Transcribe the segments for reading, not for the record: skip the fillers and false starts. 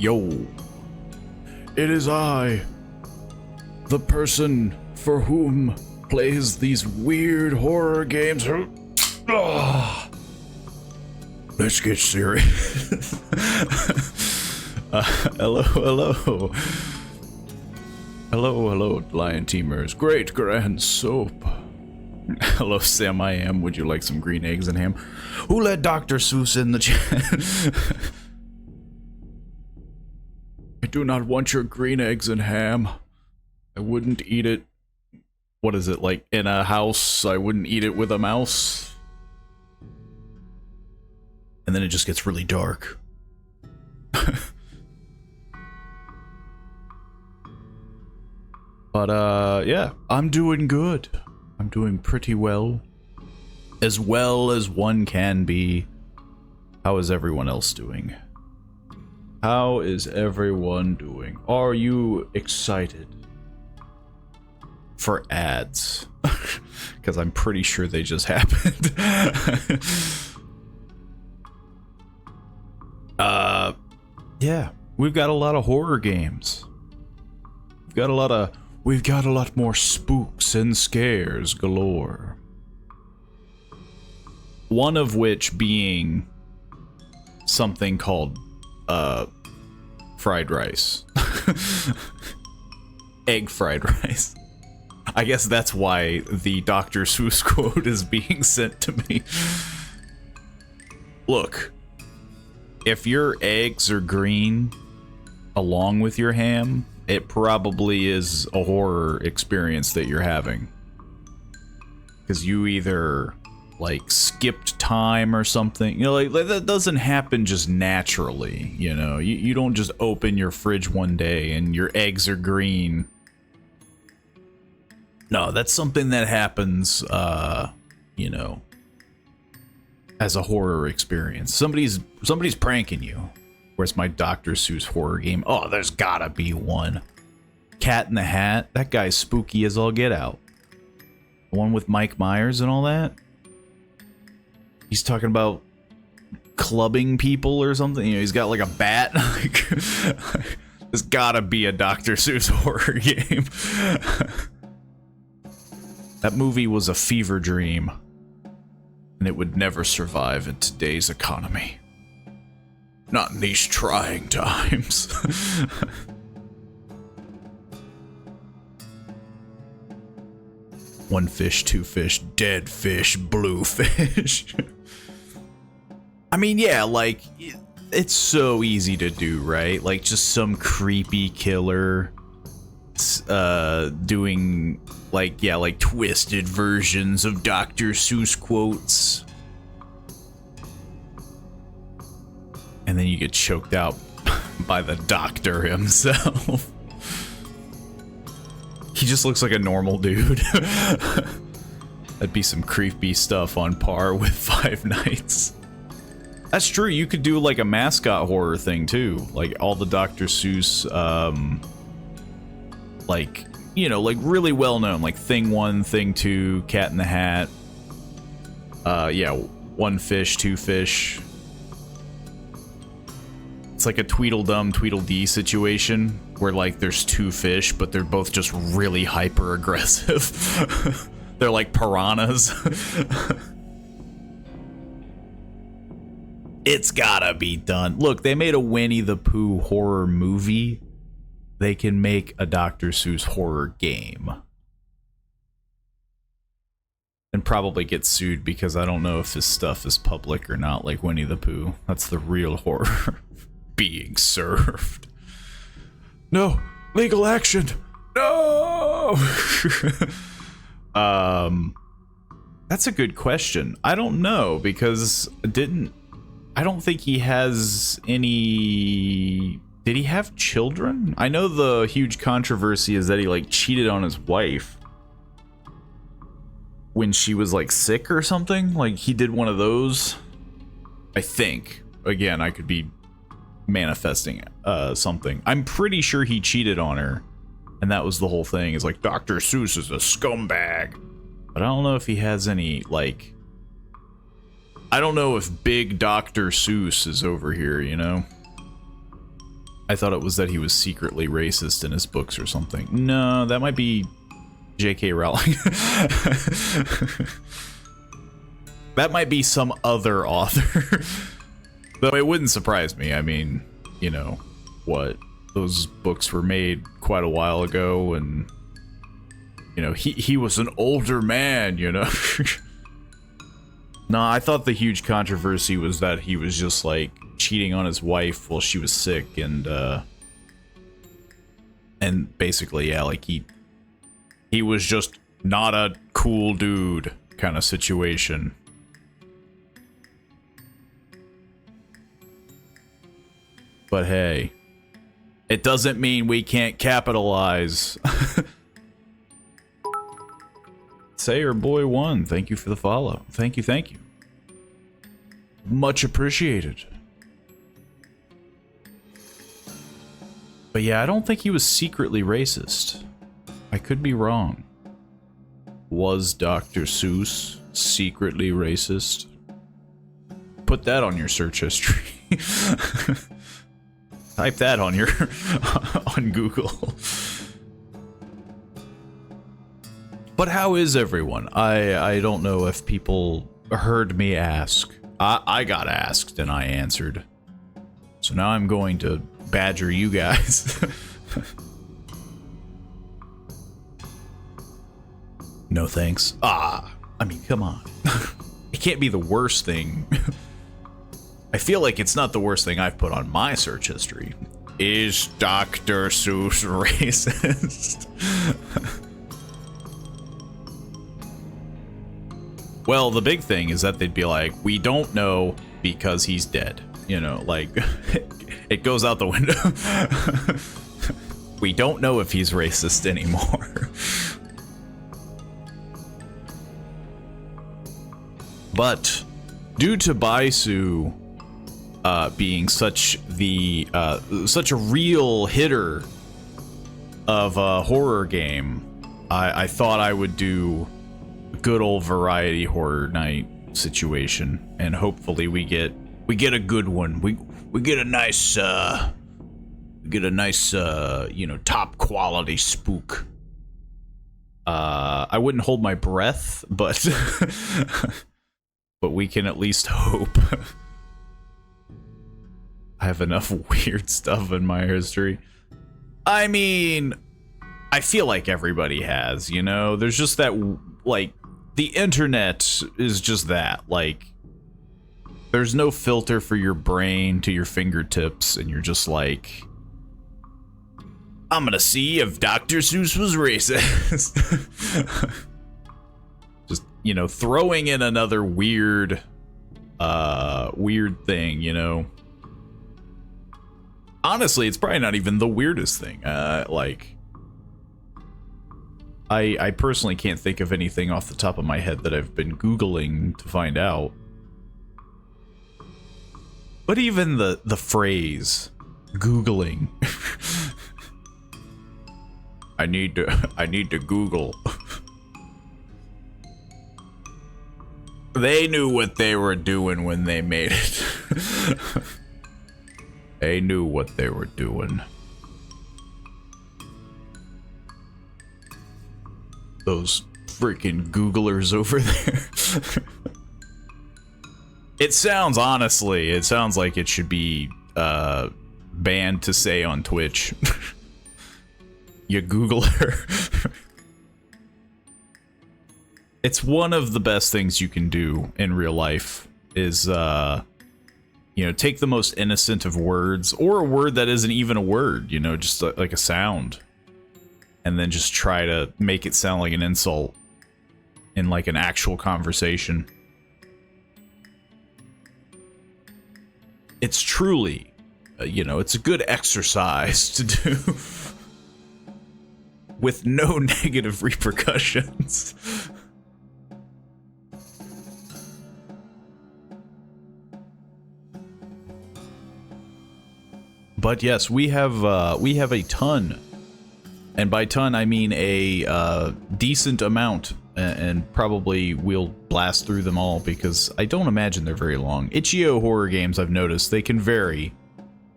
Yo. It is I, the person for whom plays these weird horror games. Let's get serious. Hello. Hello, Lion Teamers. Great grand soap. Hello, Sam I Am. Would you like some green eggs and ham? Who let Dr. Seuss in the chat? I do not want your green eggs and ham. I wouldn't eat it. What is it, like in a house? I wouldn't eat it with a mouse. And then it just gets really dark. But, yeah, I'm doing good. I'm doing pretty well. As well as one can be. How is everyone else doing? How is everyone doing? Are you excited for ads? Because I'm pretty sure they just happened. Yeah, we've got a lot of horror games. We've got a lot more spooks and scares galore. One of which being something called fried rice. Egg fried rice. I guess that's why the Dr. Seuss quote is being sent to me. Look, if your eggs are green along with your ham, it probably is a horror experience that you're having. Because you either, like, skipped time or something. You know, like, that doesn't happen just naturally, you know? You don't just open your fridge one day and your eggs are green. No, that's something that happens, you know, as a horror experience. Somebody's pranking you. Where's my Dr. Seuss horror game? Oh, there's gotta be one. Cat in the Hat. That guy's spooky as all get out. The one with Mike Myers and all that. He's talking about clubbing people or something. You know, he's got like a bat. Like, there's gotta be a Dr. Seuss horror game. That movie was a fever dream. And it would never survive in today's economy. Not in these trying times. One fish, two fish, dead fish, blue fish. I mean, yeah, like, it's so easy to do, right? Like, just some creepy killer doing, like, yeah, like twisted versions of Dr. Seuss quotes. And then you get choked out by the doctor himself. He just looks like a normal dude. That'd be some creepy stuff on par with Five Nights. That's true, you could do like a mascot horror thing too. Like all the Dr. Seuss, like, you know, like really well known, like Thing 1, Thing 2, Cat in the Hat. Yeah, One Fish, Two Fish. It's like a Tweedledum, Tweedledee situation where like there's two fish, but they're both just really hyper aggressive. They're like piranhas. It's gotta be done. Look, they made a Winnie the Pooh horror movie. They can make a Dr. Seuss horror game. And probably get sued because I don't know if this stuff is public or not, like Winnie the Pooh. That's the real horror being served. No! Legal action! No! That's a good question. I don't know, because I don't think he has any... Did he have children? I know the huge controversy is that he, like, cheated on his wife when she was, like, sick or something. Like, he did one of those. I think. Again, I could be manifesting something. I'm pretty sure he cheated on her. And that was the whole thing. It's like, Dr. Seuss is a scumbag. But I don't know if he has any, like... I don't know if big Dr. Seuss is over here, you know? I thought it was that he was secretly racist in his books or something. No, that might be J.K. Rowling. That might be some other author. Though it wouldn't surprise me. I mean, you know, what? Those books were made quite a while ago, and, you know, he was an older man, you know? No, I thought the huge controversy was that he was just, like, cheating on his wife while she was sick, and basically, yeah, like, he was just not a cool dude kind of situation. But hey, it doesn't mean we can't capitalize. Sayer Boy 1, thank you for the follow. Thank you, thank you. Much appreciated. But yeah, I don't think he was secretly racist. I could be wrong. Was Dr. Seuss secretly racist? Put that on your search history. Type that on your on Google. But how is everyone? I don't know if people heard me ask. I got asked and I answered. So now I'm going to badger you guys. No thanks. I mean, come on. It can't be the worst thing. I feel like it's not the worst thing I've put on my search history. Is Dr. Seuss racist? Well, the big thing is that they'd be like, we don't know because he's dead. You know, like, it goes out the window. We don't know if he's racist anymore. But due to Baisu being such a real hitter of a horror game, I thought I would do a good old variety horror night situation, and hopefully we get a good one. We get a nice you know, top quality spook. I wouldn't hold my breath, but but we can at least hope. I have enough weird stuff in my history. I mean, I feel like everybody has, you know? There's just that, like, the internet is just that. Like, there's no filter for your brain to your fingertips, and you're just like, I'm gonna see if Dr. Seuss was racist. Just, you know, throwing in another weird thing, you know? Honestly, it's probably not even the weirdest thing. Like, I personally can't think of anything off the top of my head that I've been Googling to find out. But even the phrase, Googling. I need to Google. They knew what they were doing when they made it. They knew what they were doing. Those freaking Googlers over there. It sounds like it should be banned to say on Twitch. You Googler. It's one of the best things you can do in real life is you know, take the most innocent of words, or a word that isn't even a word, you know, just like a sound, and then just try to make it sound like an insult in like an actual conversation. It's truly, you know, it's a good exercise to do with no negative repercussions. But yes, we have a ton, and by ton I mean a decent amount, and probably we'll blast through them all because I don't imagine they're very long. Itch.io horror games, I've noticed, they can vary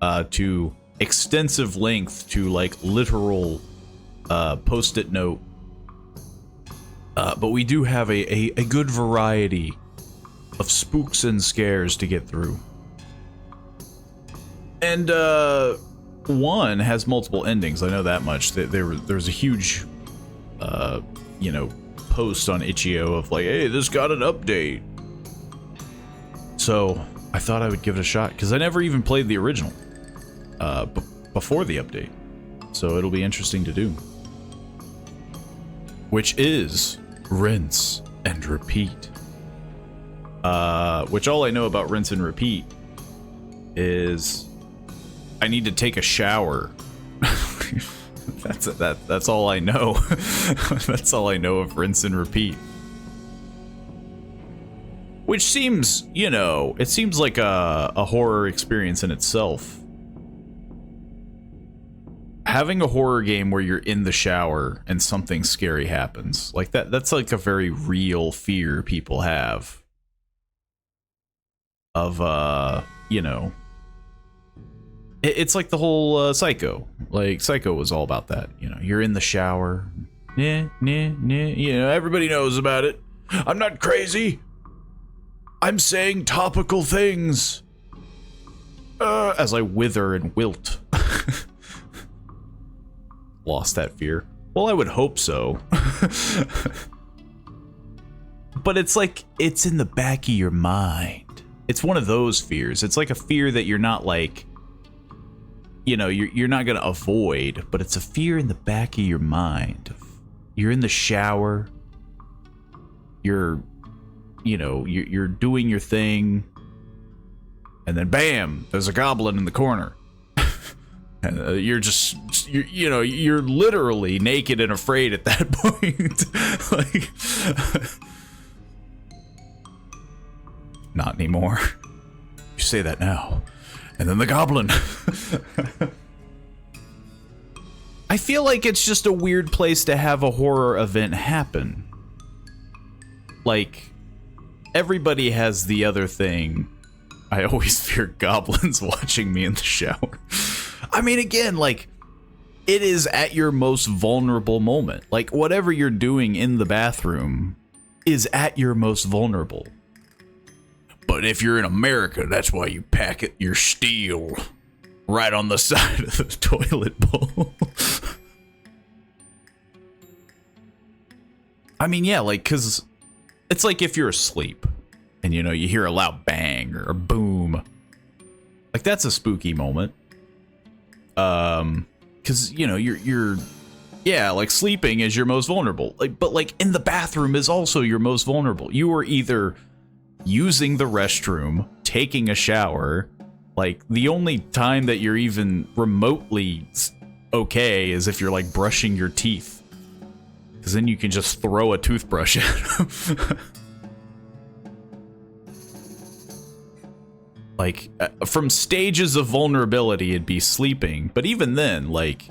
to extensive length to like literal post-it note. But we do have a good variety of spooks and scares to get through. And one has multiple endings. I know that much. There's a huge, you know, post on Itch.io of like, hey, this got an update. So I thought I would give it a shot because I never even played the original before the update. So it'll be interesting to do. Which is rinse and repeat. Which all I know about rinse and repeat is I need to take a shower. That's all I know. That's all I know of rinse and repeat. Which seems, you know, it seems like a horror experience in itself. Having a horror game where you're in the shower and something scary happens, like that's like a very real fear people have of, you know, it's like the whole Psycho. Like Psycho was all about that. You know, you're in the shower, you know, everybody knows about it. I'm not crazy. I'm saying topical things as I wither and wilt. Lost that fear. Well, I would hope so. But it's like, it's in the back of your mind. It's one of those fears. It's like a fear that you're not like, you know, you're not going to avoid, but it's a fear in the back of your mind. You're in the shower. You're, you know, you're doing your thing. And then bam, there's a goblin in the corner. And you're just, you know, you're literally naked and afraid at that point. Like, not anymore. You say that now. And then the goblin. I feel like it's just a weird place to have a horror event happen. Like, everybody has the other thing. I always fear goblins watching me in the shower. I mean, again, like, it is at your most vulnerable moment. Like, whatever you're doing in the bathroom is at your most vulnerable. But if you're in America, that's why you pack it your steel right on the side of the toilet bowl. I mean, yeah, like, because it's like if you're asleep and, you know, you hear a loud bang or a boom. Like, that's a spooky moment. Because, you know, you're yeah, like, sleeping is your most vulnerable. Like, but, like, in the bathroom is also your most vulnerable. You are either using the restroom, taking a shower. Like, the only time that you're even remotely okay is if you're, like, brushing your teeth. Because then you can just throw a toothbrush at them. Like, from stages of vulnerability, it'd be sleeping. But even then, like,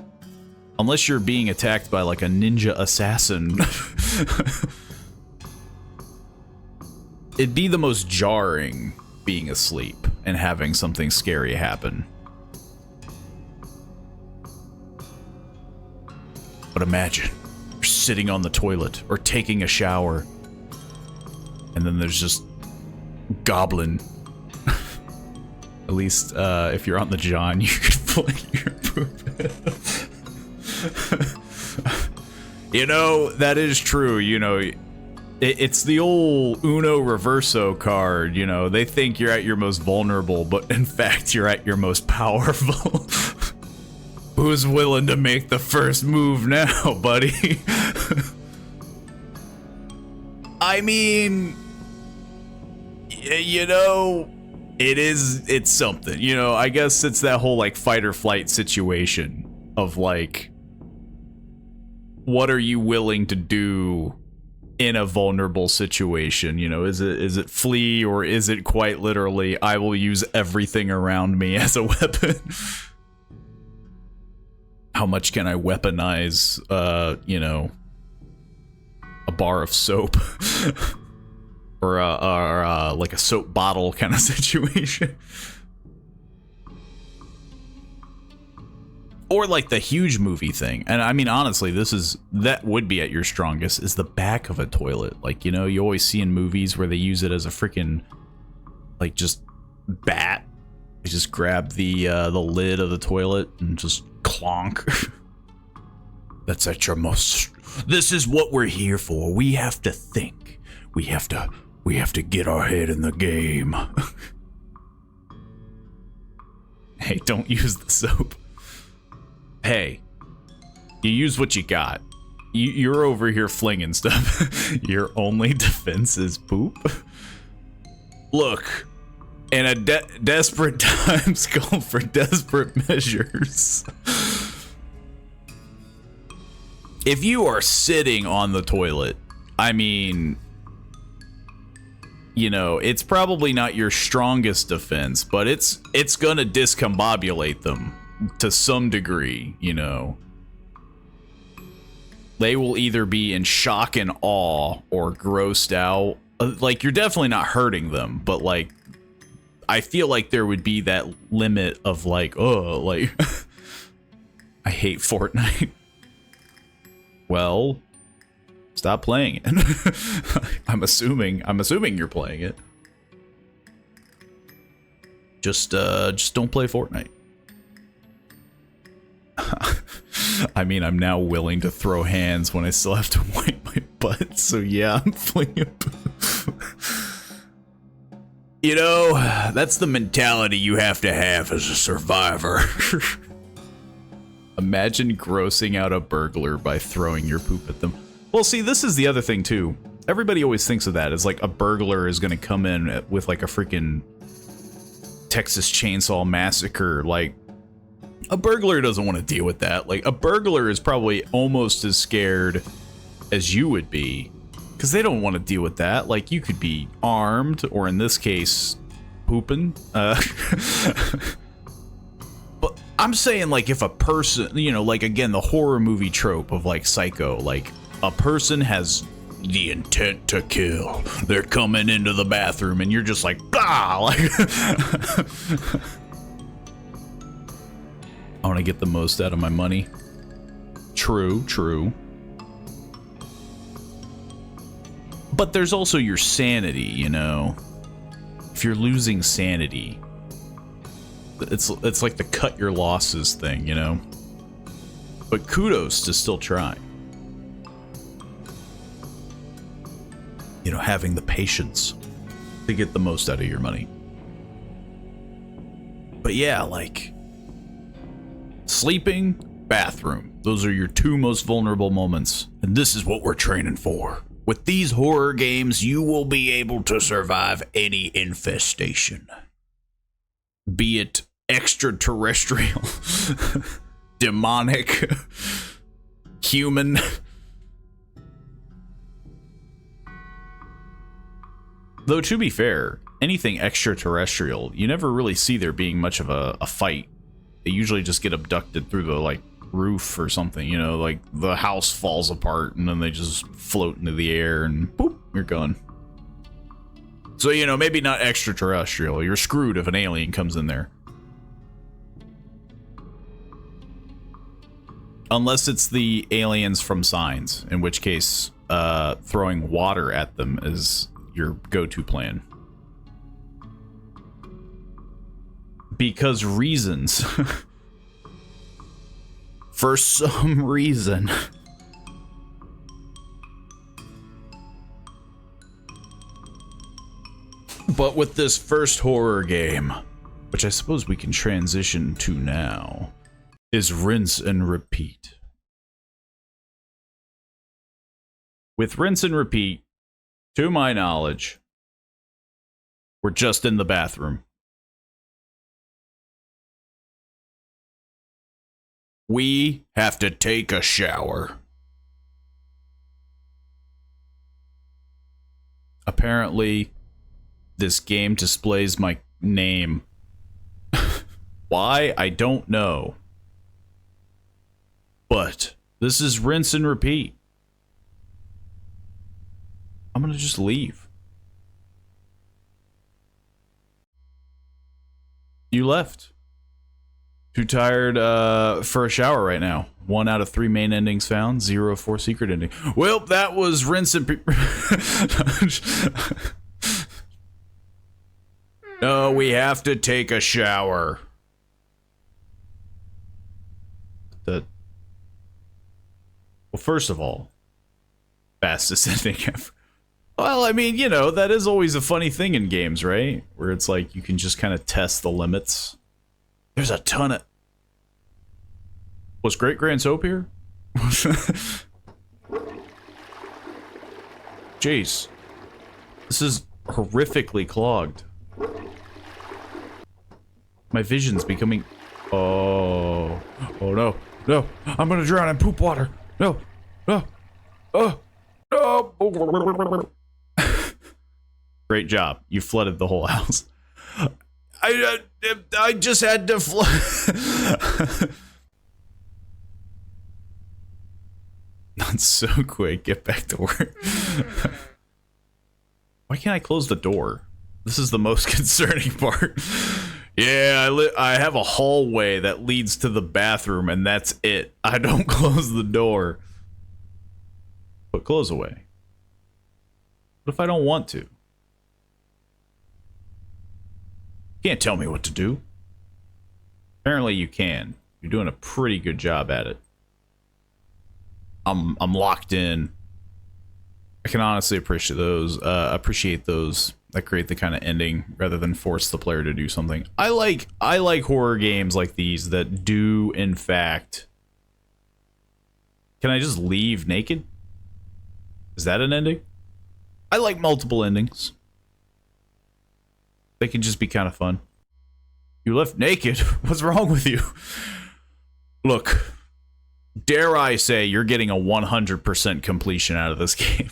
unless you're being attacked by, like, a ninja assassin, it'd be the most jarring being asleep and having something scary happen. But imagine you're sitting on the toilet or taking a shower, and then there's just goblin. At least, if you're on the John, you could flick your poop. You know, that is true. You know, it's the old Uno Reverso card. You know, they think you're at your most vulnerable, but in fact, you're at your most powerful. Who's willing to make the first move now, buddy? I mean, you know, it's something, you know. I guess it's that whole, like, fight or flight situation of, like, what are you willing to do in a vulnerable situation? You know, is it flee, or is it quite literally, I will use everything around me as a weapon? How much can I weaponize, you know, a bar of soap? Or like a soap bottle kind of situation. or like the huge movie thing. And I mean, honestly, that would be at your strongest, is the back of a toilet. Like, you know, you always see in movies where they use it as a freaking, like, just bat. You just grab the lid of the toilet and just clonk. That's at your most. This is what we're here for. We have to think. We have to get our head in the game. Hey, don't use the soap. Hey, you use what you got. You're over here flinging stuff. Your only defense is poop? Look, in a desperate times call for desperate measures. If you are sitting on the toilet, I mean, you know, it's probably not your strongest defense, but it's gonna discombobulate them to some degree, you know. They will either be in shock and awe or grossed out. Like, you're definitely not hurting them, but like, I feel like there would be that limit of like, oh, like, I hate Fortnite. Well, stop playing it. I'm assuming you're playing it. Just don't play Fortnite. I mean, I'm now willing to throw hands when I still have to wipe my butt, so yeah, I'm flinging. You know, that's the mentality you have to have as a survivor. Imagine grossing out a burglar by throwing your poop at them. Well, see, this is the other thing, too. Everybody always thinks of that as, like, a burglar is going to come in with, like, a freaking Texas Chainsaw Massacre. Like, a burglar doesn't want to deal with that. Like, a burglar is probably almost as scared as you would be, because they don't want to deal with that. Like, you could be armed, or in this case, pooping. But I'm saying, like, if a person, you know, like, again, the horror movie trope of, like, Psycho, like, a person has the intent to kill. They're coming into the bathroom, and you're just like, ah, like, I want to get the most out of my money. True, true. But there's also your sanity, you know. If you're losing sanity, it's like the cut your losses thing, you know. But kudos to still trying. You know, having the patience to get the most out of your money. But yeah, like, sleeping, bathroom. Those are your two most vulnerable moments. And this is what we're training for. With these horror games, you will be able to survive any infestation. Be it extraterrestrial, demonic, human. Though, to be fair, anything extraterrestrial, you never really see there being much of a fight. They usually just get abducted through the, like, roof or something, you know, like the house falls apart and then they just float into the air and boop, you're gone. So, you know, maybe not extraterrestrial. You're screwed if an alien comes in there. Unless it's the aliens from Signs, in which case throwing water at them is your go-to plan. Because reasons. For some reason. But with this first horror game, which I suppose we can transition to now, is rinse and repeat. With rinse and repeat, to my knowledge, we're just in the bathroom. We have to take a shower. Apparently, this game displays my name. Why? I don't know. But this is rinse and repeat. I'm gonna just leave. You left. Too tired for a shower right now. 1 out of 3 main endings found. 0 of 4 secret ending. Well, that was rinse and... No, we have to take a shower. Well, first of all, fastest ending ever. Well, I mean, you know, that is always a funny thing in games, right? Where it's like you can just kind of test the limits. There's a ton of... Was Great Grand Soap here? Jeez. This is horrifically clogged. My vision's becoming... Oh. Oh, no. No. I'm gonna drown in poop water. No. No. Oh. No. Great job. You flooded the whole house. I just had to flood. Not so quick. Get back to work. Why can't I close the door? This is the most concerning part. Yeah, I have a hallway that leads to the bathroom, and that's it. I don't close the door. Put clothes away. What if I don't want to? Can't tell me what to do. Apparently you can. You're doing a pretty good job at it. I'm locked in. I can honestly appreciate those that create the kind of ending rather than force the player to do something. I like horror games like these that do in fact. Can I just leave naked? Is that an ending? I like multiple endings. They can just be kind of fun. You left naked? What's wrong with you? Look, dare I say you're getting a 100% completion out of this game.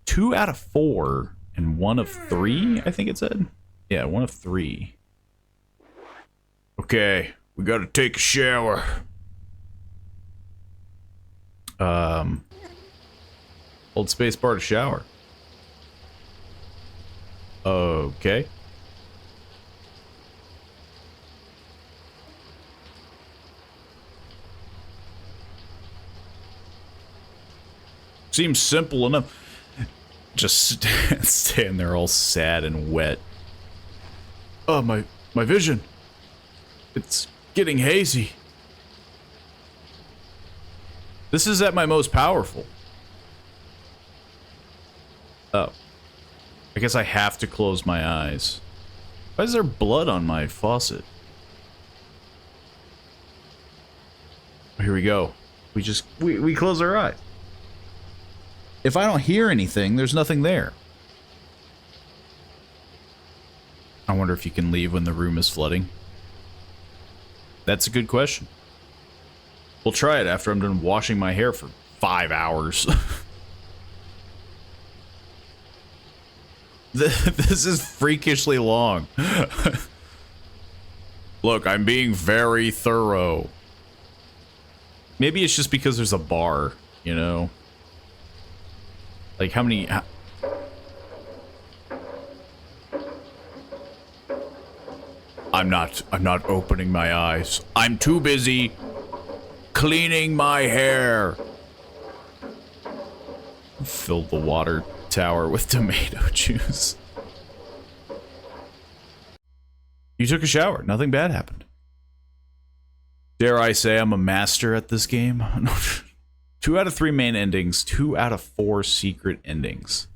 2 out of 4 and 1 of 3, I think it said. Yeah, 1 of 3. Okay, we gotta take a shower. Hold space bar to shower. Okay. Seems simple enough. Just stand there all sad and wet. Oh, my vision. It's getting hazy. This is at my most powerful. Oh. I guess I have to close my eyes. Why is there blood on my faucet? Here we go. We close our eyes. If I don't hear anything, there's nothing there. I wonder if you can leave when the room is flooding. That's a good question. We'll try it after I'm done washing my hair for 5 hours. This is freakishly long. Look, I'm being very thorough. Maybe it's just because there's a bar, you know? Like, how many... I'm not opening my eyes. I'm too busy cleaning my hair. Filled the water tower with tomato juice. You took a shower. Nothing bad happened. Dare I say I'm a master at this game? 2 out of 3 main endings, 2 out of 4 secret endings.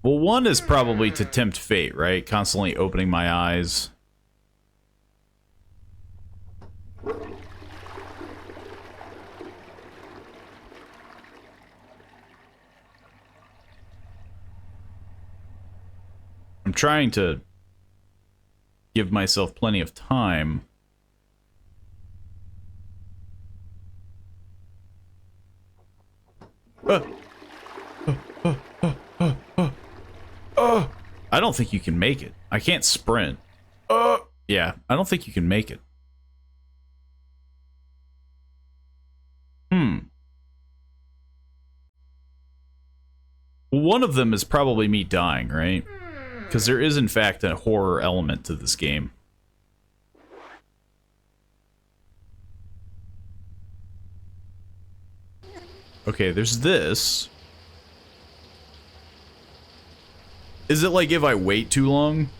Well, 1 is probably to tempt fate, right? Constantly opening my eyes. I'm trying to give myself plenty of time. I don't think you can make it. I can't sprint. Yeah, I don't think you can make it. Well, one of them is probably me dying, right? Because there is, in fact, a horror element to this game. Okay, there's this. Is it like if I wait too long?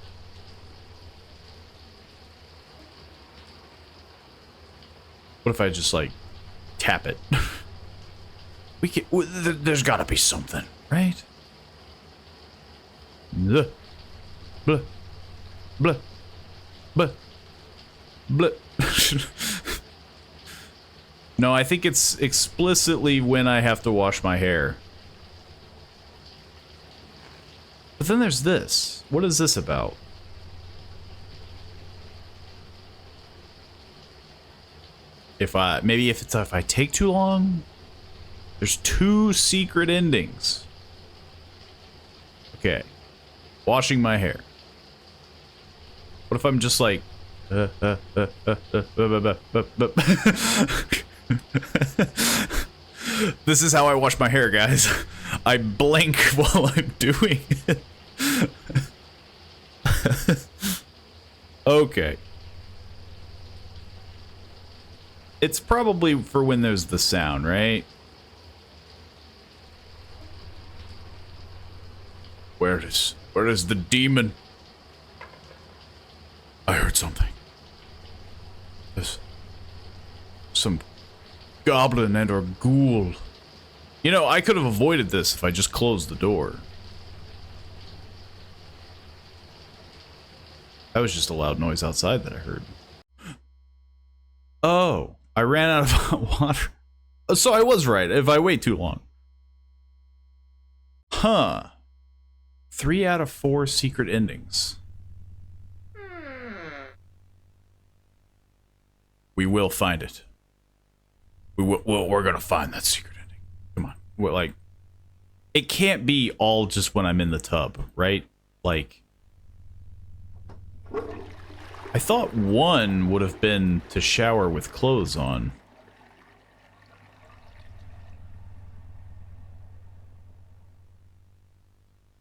What if I just like tap it? We can. There's got to be something, right? Blah, blah, blah, blah, blah. No, I think it's explicitly when I have to wash my hair. But then there's this. What is this about? If I take too long, there's 2 secret endings. Okay. Washing my hair. What if I'm just like This is how I wash my hair, guys. I blink while I'm doing it. Okay. It's probably for when there's the sound, right? Where is the demon? I heard something. There's some goblin and or ghoul. You know, I could have avoided this if I just closed the door. That was just a loud noise outside that I heard. Oh, I ran out of water. So I was right, if I wait too long. Huh. 3 out of 4 secret endings. We will find it. We're gonna find that secret ending. Come on. We're like, it can't be all just when I'm in the tub, right? Like, I thought 1 would have been to shower with clothes on.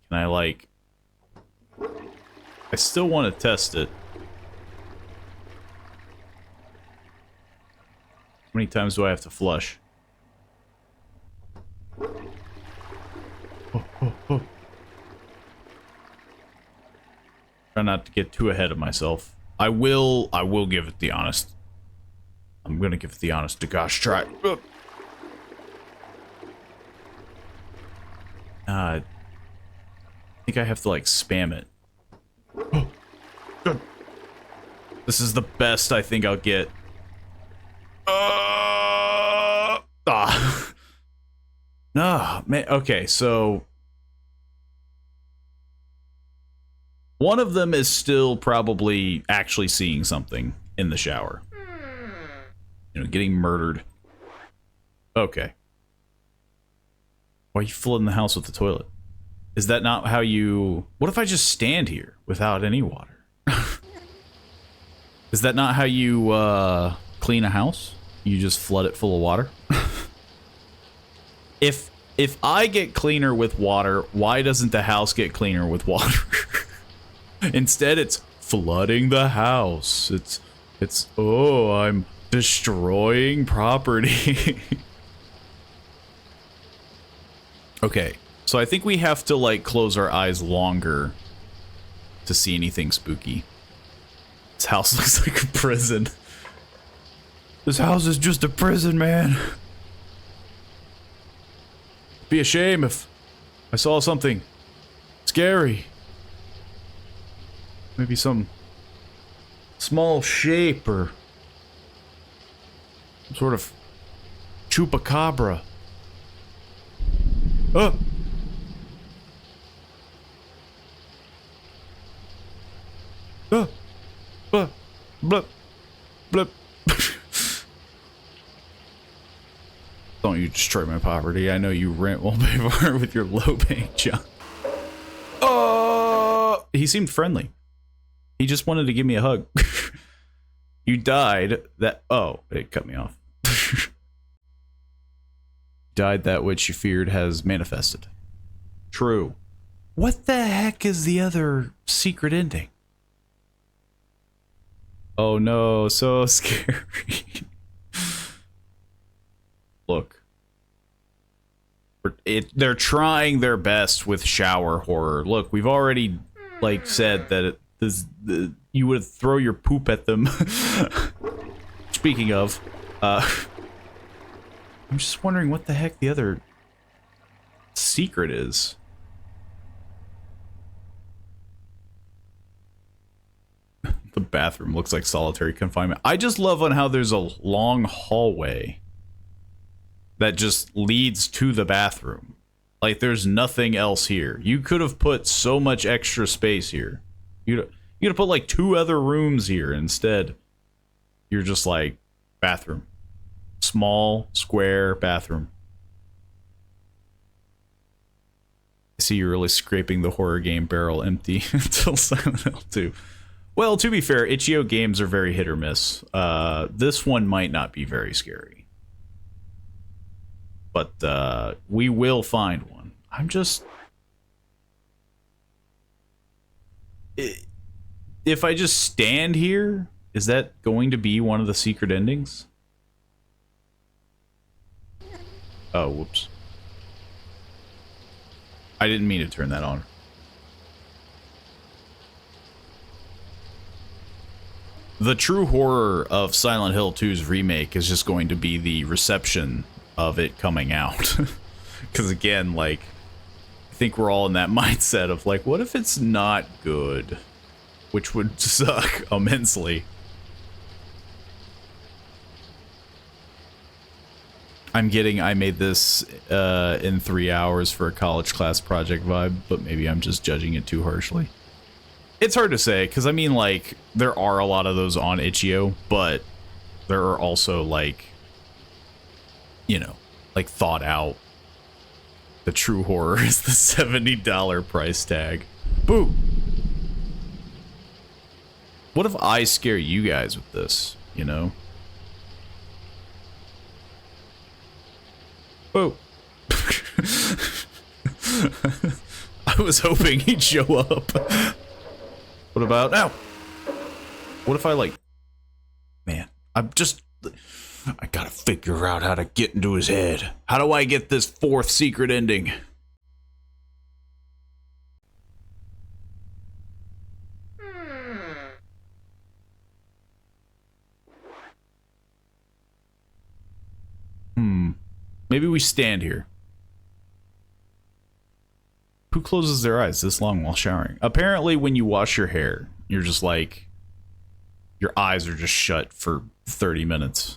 Can I, like... I still want to test it. How many times do I have to flush? Oh. Try not to get too ahead of myself. I will give it the honest. I'm gonna give it the honest to gosh try. I think I have to like spam it. This is the best I think I'll get. No, man. Okay, so one of them is still probably actually seeing something in the shower. You know, getting murdered. Okay. Why are you flooding the house with the toilet? Is that not how you... What if I just stand here without any water? Is that not how you clean a house? You just flood it full of water? If I get cleaner with water, why doesn't the house get cleaner with water? Instead, it's flooding the house. It's oh, I'm destroying property. Okay, so I think we have to like close our eyes longer to see anything spooky. This house looks like a prison. This house is just a prison, man. Be a shame if I saw something scary. Maybe some small shape or some sort of chupacabra. Oh! Oh! Blip! Blip! Blip! Don't you destroy my property. I know you rent won't pay for it with your low-paying job. Oh! He seemed friendly. He just wanted to give me a hug. You died that... Oh, it cut me off. Died that which you feared has manifested. True. What the heck is the other secret ending? Oh no, so scary. Look. They're trying their best with shower horror. Look, we've already like said that you would throw your poop at them. Speaking of, I'm just wondering what the heck the other secret is. The bathroom looks like solitary confinement. I just love on how there's a long hallway that just leads to the bathroom. Like, there's nothing else here. You could have put so much extra space here. You could have put, like, 2 other rooms here. Instead, you're just like, bathroom. Small, square bathroom. I see you're really scraping the horror game barrel empty until Silent Hill 2. Well, to be fair, itch.io games are very hit or miss. This one might not be very scary. But we will find one. I'm just... If I just stand here, is that going to be one of the secret endings? Oh, whoops. I didn't mean to turn that on. The true horror of Silent Hill 2's remake is just going to be the reception of it coming out. Because again, like, I think we're all in that mindset of like, what if it's not good? Which would suck immensely. I'm getting I made this in 3 hours for a college class project vibe, but maybe I'm just judging it too harshly. It's hard to say, because I mean, like, there are a lot of those on itch.io, but there are also, like, you know, like, thought out. The true horror is the $70 price tag. Boo! What if I scare you guys with this, you know? Boo! I was hoping he'd show up. What about now? What if I, like... Man, I gotta figure out how to get into his head. How do I get this 4th secret ending? Maybe we stand here. Who closes their eyes this long while showering? Apparently, when you wash your hair, you're just like... Your eyes are just shut for 30 minutes.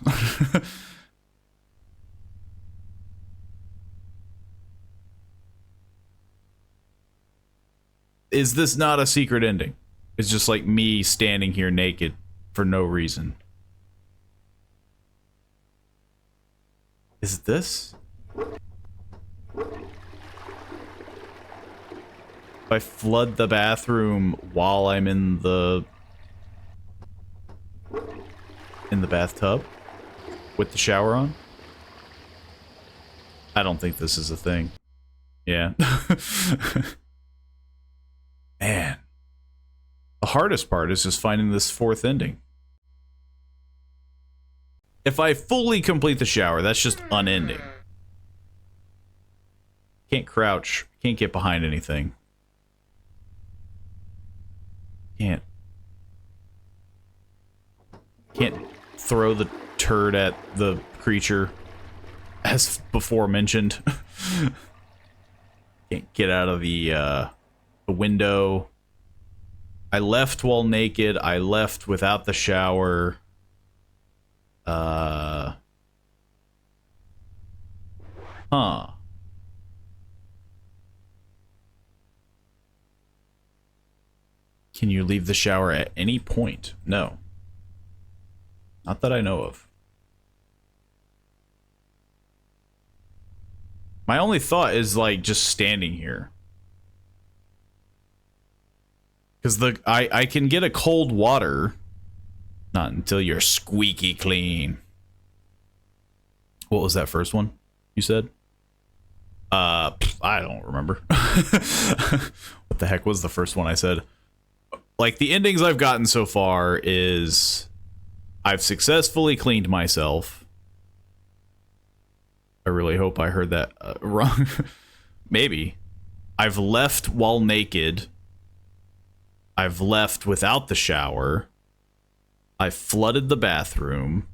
Is this not a secret ending? It's just like me standing here naked for no reason. Is it this? If I flood the bathroom while I'm in the bathtub with the shower on? I don't think this is a thing. Yeah. Man. The hardest part is just finding this 4th ending. If I fully complete the shower, that's just unending. Can't crouch. Can't get behind anything. Can't throw the turd at the creature, as before mentioned. Can't get out of the window. I left while naked. I left without the shower. Huh. Can you leave the shower at any point? No. Not that I know of. My only thought is, like, just standing here. Because I can get a cold water. Not until you're squeaky clean. What was that first one you said? I don't remember. What the heck was the first one I said? Like, the endings I've gotten so far is... I've successfully cleaned myself. I really hope I heard that wrong. Maybe. I've left while naked. I've left without the shower. I've flooded the bathroom.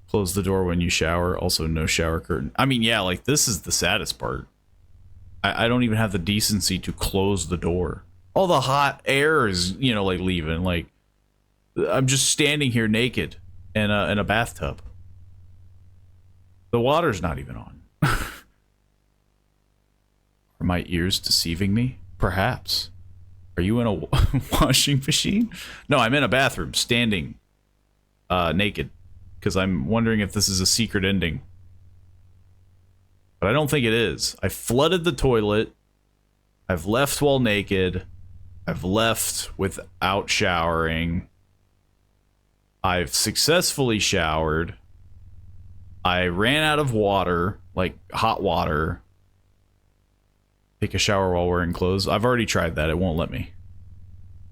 Close the door when you shower. Also, no shower curtain. I mean, yeah, like, this is the saddest part. I don't even have the decency to close the door. All the hot air is, you know, like, leaving. Like, I'm just standing here naked in a bathtub. The water's not even on. Are my ears deceiving me? Perhaps. Are you in a washing machine? No, I'm in a bathroom, standing naked. Because I'm wondering if this is a secret ending. But I don't think it is. I flooded the toilet. I've left while naked. I've left without showering. I've successfully showered. I ran out of water, like hot water. Take a shower while wearing clothes. I've already tried that. It won't let me.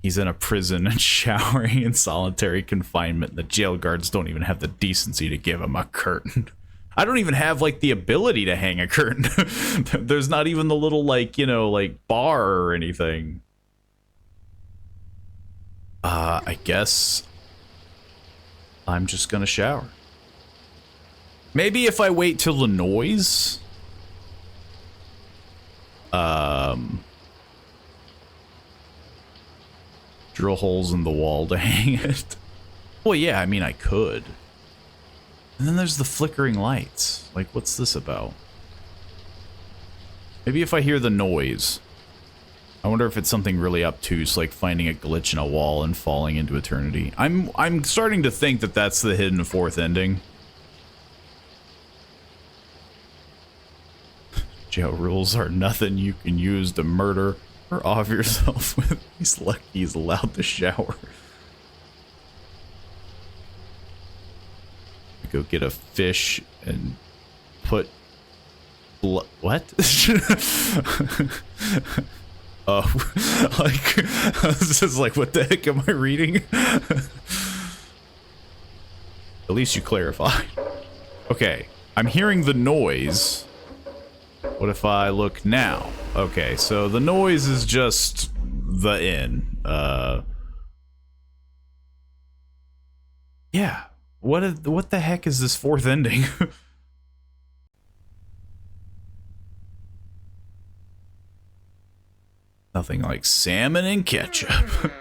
He's in a prison and showering in solitary confinement. The jail guards don't even have the decency to give him a curtain. I don't even have, like, the ability to hang a curtain. There's not even the little, like, you know, like, bar or anything. I guess I'm just gonna shower. Maybe if I wait till the noise. Drill holes in the wall to hang it. Well, yeah, I mean, I could. And then there's the flickering lights. Like, what's this about? Maybe if I hear the noise. I wonder if it's something really obtuse, like finding a glitch in a wall and falling into eternity. I'm starting to think that that's the hidden fourth ending. Jail rules are nothing you can use to murder or off yourself with. He's lucky he's allowed to shower. Go get a fish and put what? Oh, like, this is like, what the heck am I reading? At least you clarified. Okay, I'm hearing the noise. What if I look now? Okay, so the noise is just the inn. Yeah. What the heck is this fourth ending? Nothing like salmon and ketchup.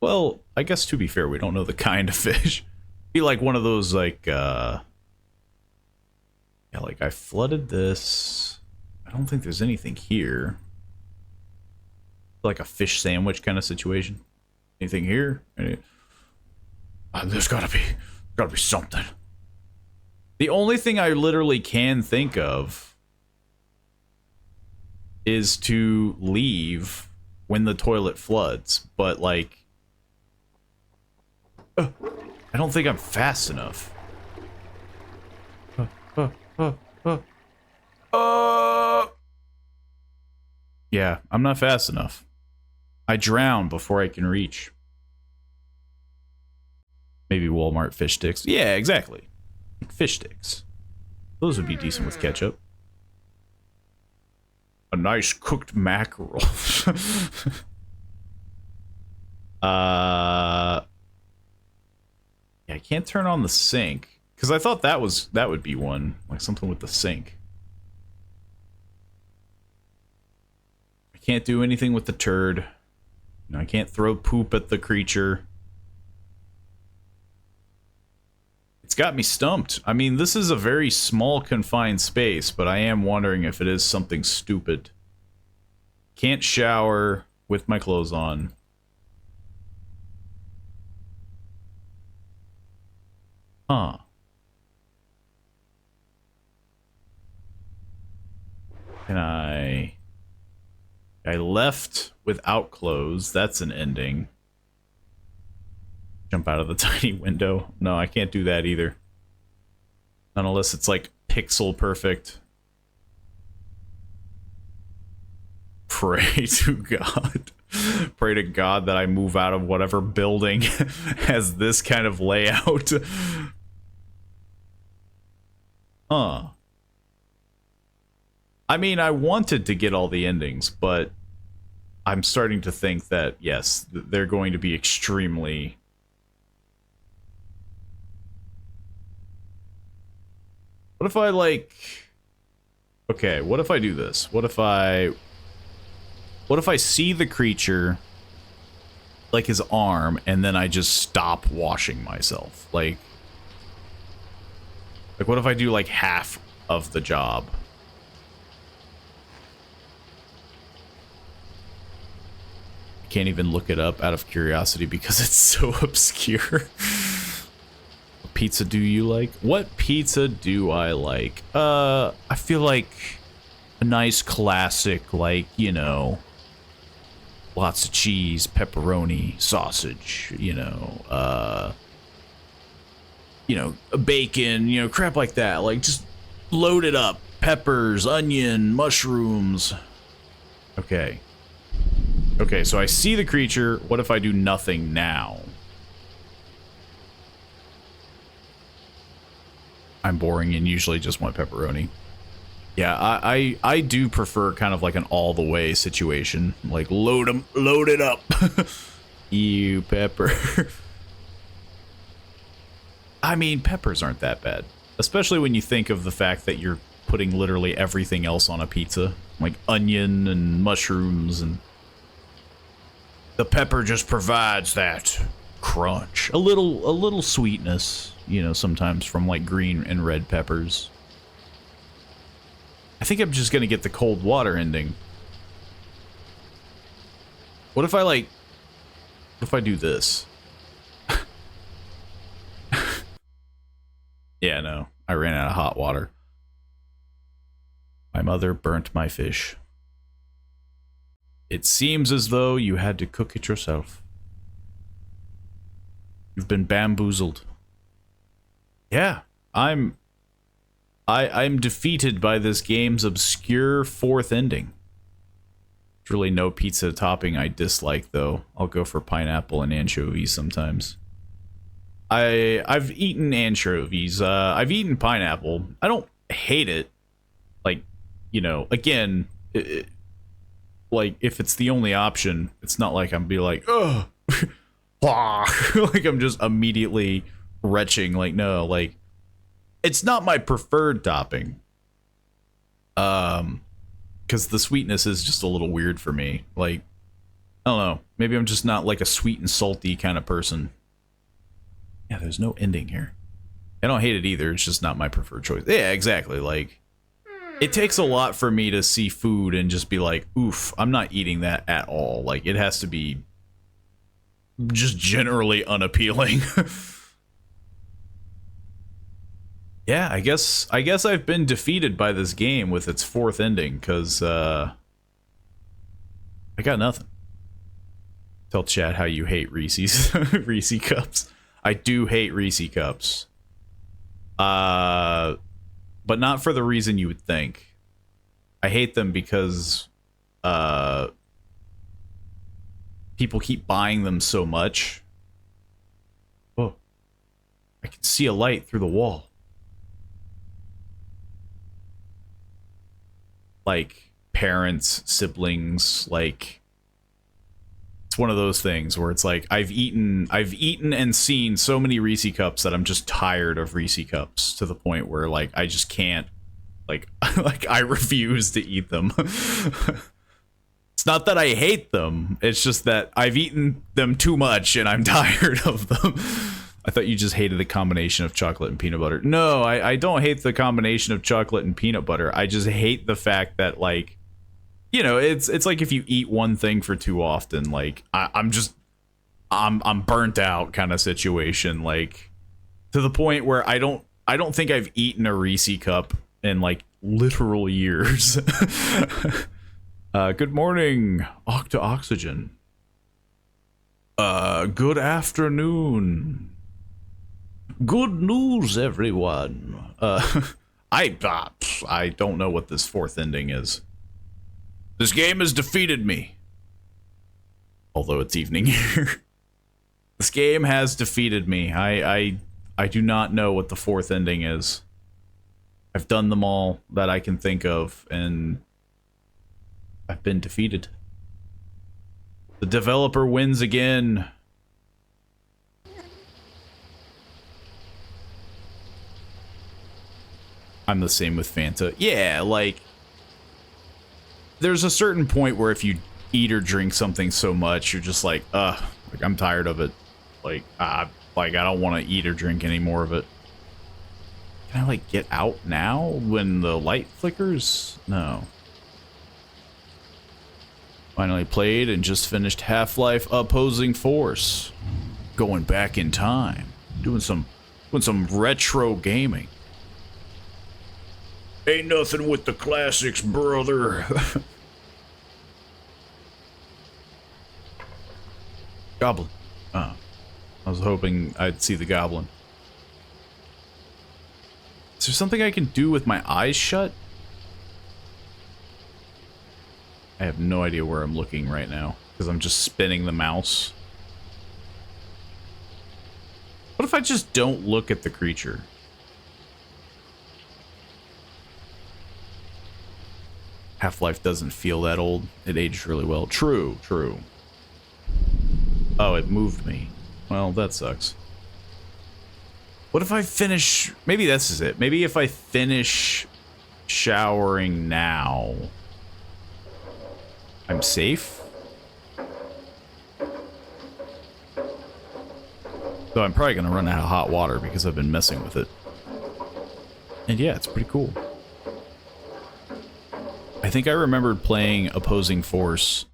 Well, I guess to be fair, we don't know the kind of fish. Be like one of those, like, yeah, like, I flooded this. I don't think there's anything here. Like a fish sandwich kind of situation. Anything here? There's gotta be something. The only thing I literally can think of is to leave when the toilet floods, but, like, I don't think I'm fast enough. Yeah, I'm not fast enough. I drown before I can reach. Maybe Walmart fish sticks. Yeah, exactly. Like fish sticks. Those would be decent with ketchup. A nice cooked mackerel. Yeah, I can't turn on the sink because I thought that would be one, like something with the sink. I can't do anything with the turd. You know, I can't throw poop at the creature. It's got me stumped. I mean, this is a very small, confined space, but I am wondering if it is something stupid. Can't shower with my clothes on. Huh. Can I left without clothes. That's an ending. Jump out of the tiny window. No, I can't do that either. Not unless it's like pixel perfect. Pray to God. Pray to God that I move out of whatever building has this kind of layout. Huh. I mean, I wanted to get all the endings, but I'm starting to think that, yes, they're going to be extremely... What if I, like... Okay, what if I do this? What if I see the creature, like his arm, and then I just stop washing myself? Like what if I do, like, half of the job? I can't even look it up out of curiosity because it's so obscure. What pizza do you like? What pizza do I like? I feel like a nice classic, like, you know, lots of cheese, pepperoni, sausage, you know, bacon, you know, crap like that. Like, just load it up. Peppers, onion, mushrooms. Okay. Okay, so I see the creature. What if I do nothing now? I'm boring and usually just want pepperoni. Yeah, I do prefer kind of like an all the way situation. Like, load it up. Ew, pepper. I mean, peppers aren't that bad. Especially when you think of the fact that you're putting literally everything else on a pizza. Like onion and mushrooms, and the pepper just provides that crunch. A little sweetness, you know, sometimes from like green and red peppers. I think I'm just gonna get the cold water ending. What if I do this? Yeah, no. I ran out of hot water. My mother burnt my fish. It seems as though you had to cook it yourself. You've been bamboozled. Yeah, I'm defeated by this game's obscure fourth ending. There's really no pizza topping I dislike, though. I'll go for pineapple and anchovies sometimes. I've eaten anchovies. I've eaten pineapple. I don't hate it. Like, you know, again, like, if it's the only option, it's not like I'm be like, ugh, like I'm just immediately retching. Like, no, like, it's not my preferred topping. Because the sweetness is just a little weird for me. Like, I don't know. Maybe I'm just not like a sweet and salty kind of person. Yeah, there's no ending here. I don't hate it either. It's just not my preferred choice. Yeah, exactly. Like, it takes a lot for me to see food and just be like, oof, I'm not eating that at all. Like, it has to be just generally unappealing. Yeah, I guess I've been defeated by this game with its fourth ending, because I got nothing. Tell chat how you hate Reese's Reese cups. I do hate Reese cups. But not for the reason you would think. I hate them because people keep buying them so much. Oh, I can see a light through the wall. Like, parents, siblings, like, it's one of those things where it's like, I've eaten and seen so many Reese cups that I'm just tired of Reese cups, to the point where, like, I just can't, like, like, I refuse to eat them. It's not that I hate them, it's just that I've eaten them too much and I'm tired of them. I thought you just hated the combination of chocolate and peanut butter. No, I don't hate the combination of chocolate and peanut butter. I just hate the fact that, like, you know, it's like if you eat one thing for too often, like, I'm burnt out kind of situation, like, to the point where I don't think I've eaten a Reese cup in, like, literal years. Good morning, Octa Oxygen. Good afternoon. Good news, everyone. I don't know what this fourth ending is. This game has defeated me. Although it's evening here. This game has defeated me. I do not know what the fourth ending is. I've done them all that I can think of, and I've been defeated. The developer wins again. I'm the same with Fanta. Yeah, like, there's a certain point where if you eat or drink something so much, you're just like, like, I'm tired of it. Like, I don't want to eat or drink any more of it. Can I, like, get out now when the light flickers? No. Finally played and just finished Half-Life Opposing Force. Going back in time. Doing some retro gaming. Ain't nothing with the classics, brother. Goblin. Oh. I was hoping I'd see the goblin. Is there something I can do with my eyes shut? I have no idea where I'm looking right now, because I'm just spinning the mouse. What if I just don't look at the creature? Half-Life doesn't feel that old. It aged really well. True, true. Oh, it moved me. Well, that sucks. What if I finish... Maybe this is it. Maybe if I finish showering now, I'm safe? So I'm probably going to run out of hot water because I've been messing with it. And yeah, it's pretty cool. I think I remembered playing Opposing Force.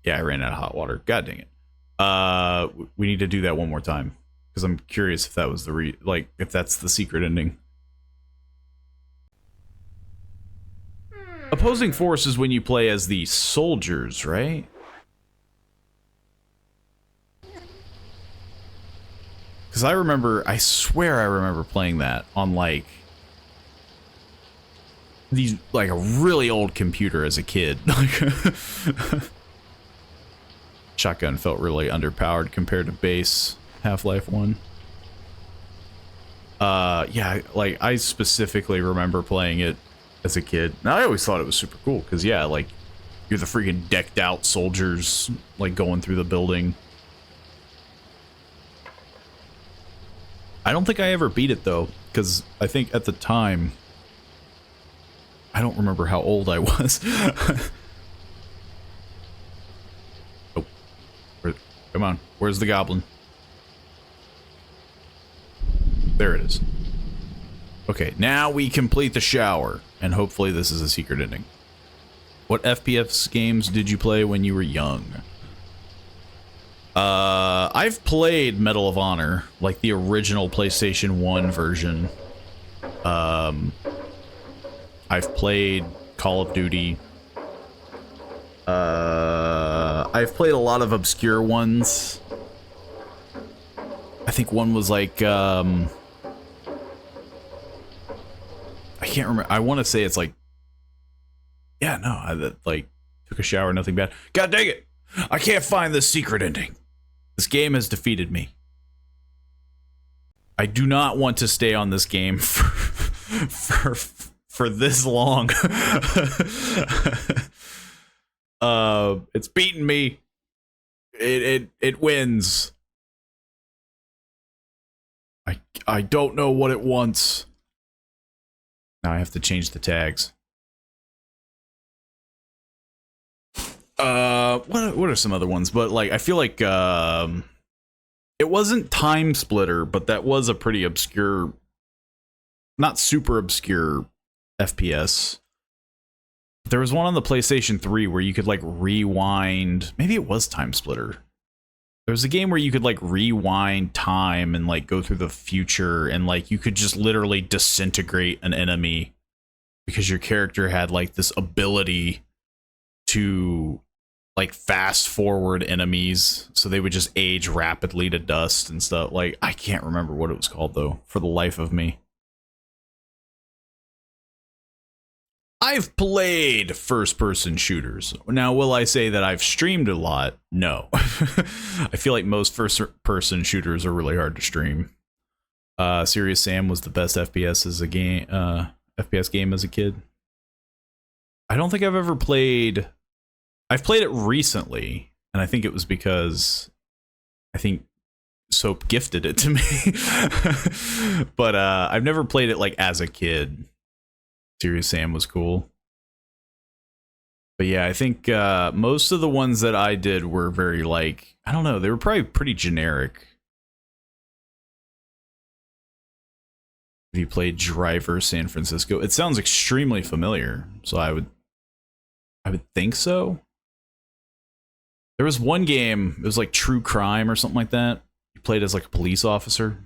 Yeah, I ran out of hot water. God dang it. We need to do that one more time. Because I'm curious if that was the if that's the secret ending. Opposing Force is when you play as the soldiers, right? Because I swear I remember playing that on like a really old computer as a kid. Shotgun felt really underpowered compared to base Half-Life 1. Yeah, like I specifically remember playing it as a kid. Now I always thought it was super cool because yeah, like you're the freaking decked out soldiers like going through the building. I don't think I ever beat it though, because I think at the time I don't remember how old I was. Oh, come on, where's the goblin? There it is. Okay, now we complete the shower, and hopefully this is a secret ending. What FPS games did you play when you were young? I've played Medal of Honor, like the original PlayStation 1 version. I've played Call of Duty. I've played a lot of obscure ones. I think one was like, I can't remember. I want to say it's like, yeah, no, I like took a shower, nothing bad. God dang it! I can't find the secret ending. This game has defeated me. I do not want to stay on this game for this long. It's beaten me. It wins. I don't know what it wants. Now I have to change the tags. What are some other ones? But like I feel like it wasn't Time Splitter, but that was a pretty obscure, not super obscure FPS. There was one on the PlayStation 3 where you could like rewind. Maybe it was Time Splitter. There was a game where you could like rewind time and like go through the future, and like you could just literally disintegrate an enemy because your character had like this ability to like fast forward enemies so they would just age rapidly to dust and stuff. Like I can't remember what it was called though, for the life of me. I've played first-person shooters. Now, will I say that I've streamed a lot? No. I feel like most first-person shooters are really hard to stream. Serious Sam was the best FPS as a game, FPS game as a kid. I don't think I've ever played... I've played it recently, and I think it was because I think Soap gifted it to me. But I've never played it like as a kid. Serious Sam was cool. But yeah, I think most of the ones that I did were very like, I don't know, they were probably pretty generic. Have you played Driver San Francisco? It sounds extremely familiar, so I would think so. There was one game, it was like True Crime or something like that. You played as like a police officer.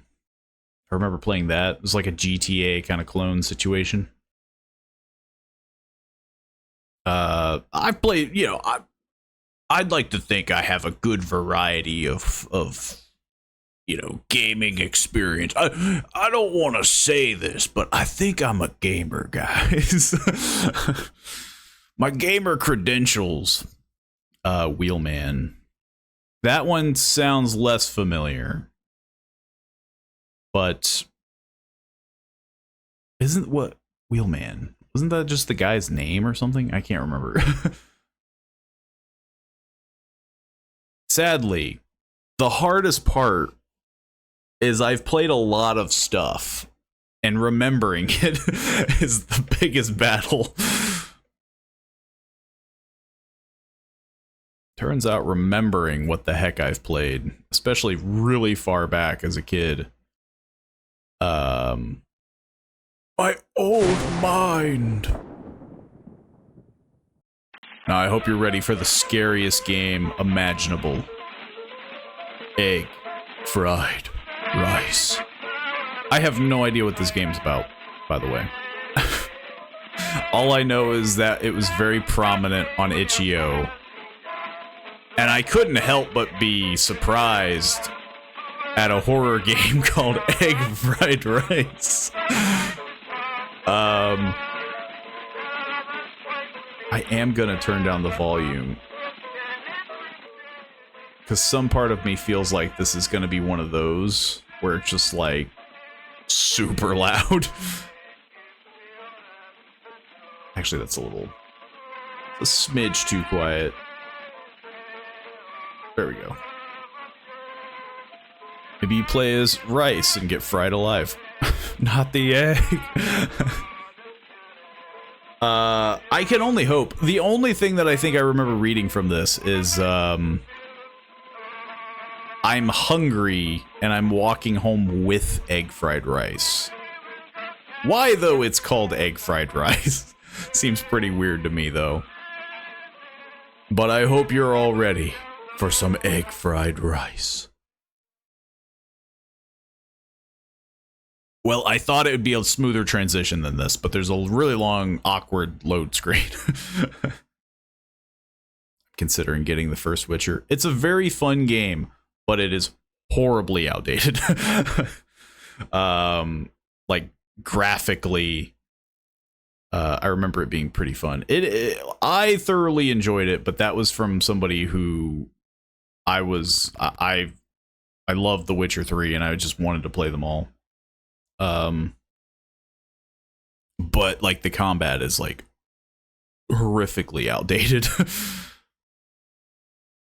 I remember playing that. It was like a GTA kind of clone situation. I've played, you know, I'd like to think I have a good variety of you know, gaming experience. I don't want to say this, but I think I'm a gamer, guys. My gamer credentials, Wheelman. That one sounds less familiar. But isn't what Wheelman? Wasn't that just the guy's name or something? I can't remember. Sadly, the hardest part is I've played a lot of stuff, and remembering it is the biggest battle. Turns out remembering what the heck I've played, especially really far back as a kid. My old mind. Now I hope you're ready for the scariest game imaginable. Egg fried rice. I have no idea what this game's about, by the way. All I know is that it was very prominent on itch.io. And I couldn't help but be surprised at a horror game called Egg Fried Rice. I am gonna turn down the volume, because some part of me feels like this is gonna be one of those where it's just like super loud. Actually, that's a smidge too quiet. There we go. Maybe you play as rice and get fried alive. Not the egg. I can only hope. The only thing that I think I remember reading from this is, I'm hungry and I'm walking home with egg fried rice. Why, though, it's called egg fried rice? Seems pretty weird to me, though. But I hope you're all ready for some egg fried rice. Well, I thought it would be a smoother transition than this, but there's a really long, awkward load screen. Considering getting the first Witcher. It's a very fun game, but it is horribly outdated. Like, graphically, I remember it being pretty fun. I thoroughly enjoyed it, but that was from somebody who I love The Witcher 3, and I just wanted to play them all. But like the combat is like horrifically outdated.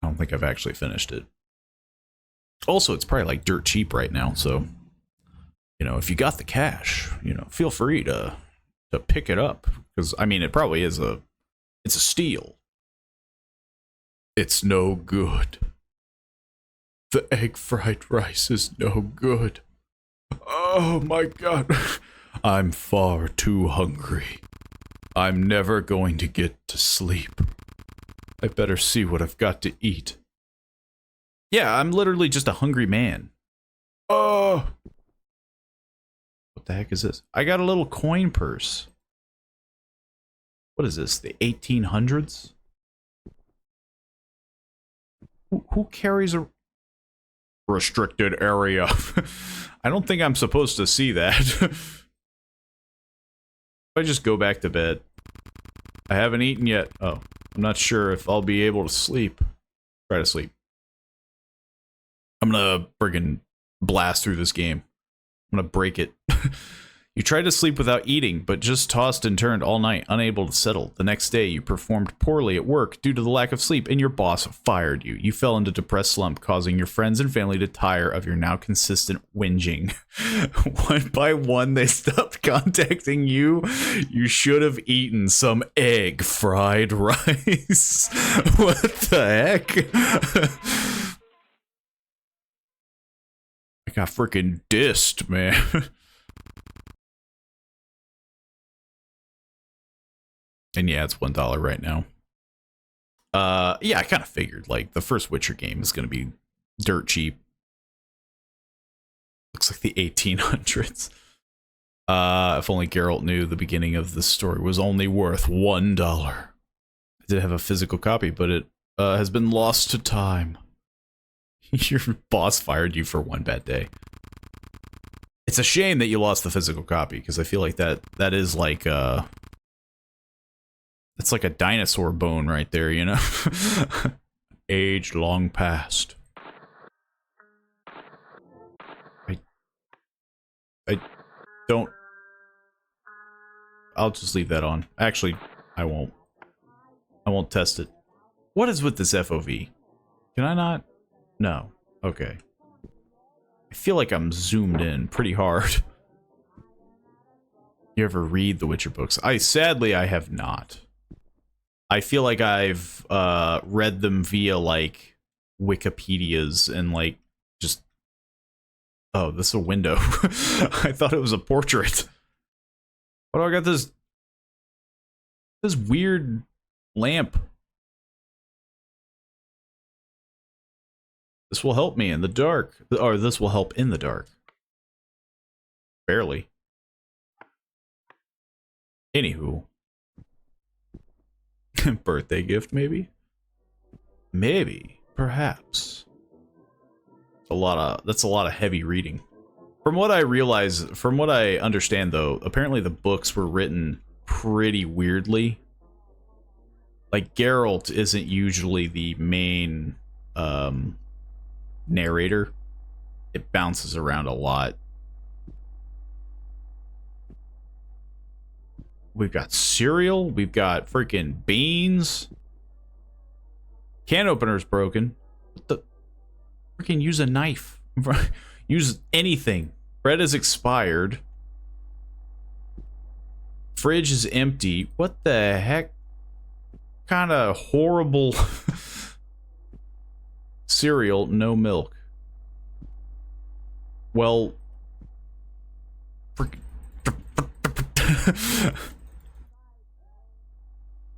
I don't think I've actually finished it. Also, it's probably like dirt cheap right now, so you know, if you got the cash, you know, feel free to pick it up, because I mean, it probably is it's a steal. It's no good. The egg fried rice is no good. Oh my god. I'm far too hungry. I'm never going to get to sleep. I better see what I've got to eat. Yeah, I'm literally just a hungry man. Oh! What the heck is this? I got a little coin purse. What is this? The 1800s? Who carries a restricted area? I don't think I'm supposed to see that. If I just go back to bed. I haven't eaten yet. Oh, I'm not sure if I'll be able to sleep. Try to sleep. I'm gonna friggin' blast through this game. I'm gonna break it. You tried to sleep without eating, but just tossed and turned all night, unable to settle. The next day, you performed poorly at work due to the lack of sleep, and your boss fired you. You fell into a depressed slump, causing your friends and family to tire of your now consistent whinging. One by one, they stopped contacting you. You should have eaten some egg fried rice. What the heck? I got freaking dissed, man. And yeah, it's $1 right now. Yeah, I kind of figured, like, the first Witcher game is going to be dirt cheap. Looks like the 1800s. If only Geralt knew the beginning of the story was only worth $1. I did have a physical copy, but it has been lost to time. Your boss fired you for one bad day. It's a shame that you lost the physical copy, because I feel like that is like it's like a dinosaur bone right there, you know? Age long past. I don't... I'll just leave that on. Actually, I won't. I won't test it. What is with this FOV? Can I not? No. Okay. I feel like I'm zoomed in pretty hard. You ever read the Witcher books? Sadly, I have not. I feel like I've read them via, like, Wikipedias and, like, just... Oh, this is a window. I thought it was a portrait. Why do I got this weird lamp? This will help me in the dark. Or this will help in the dark. Barely. Anywho. Birthday gift, maybe? Maybe. Perhaps. That's a lot of heavy reading. From what I realize, from what I understand though, apparently the books were written pretty weirdly. Like, Geralt isn't usually the main narrator. It bounces around a lot. We've got cereal. We've got freaking beans. Can opener's broken. What the? Freaking use a knife. Use anything. Bread is expired. Fridge is empty. What the heck? Kind of horrible cereal, no milk. Well,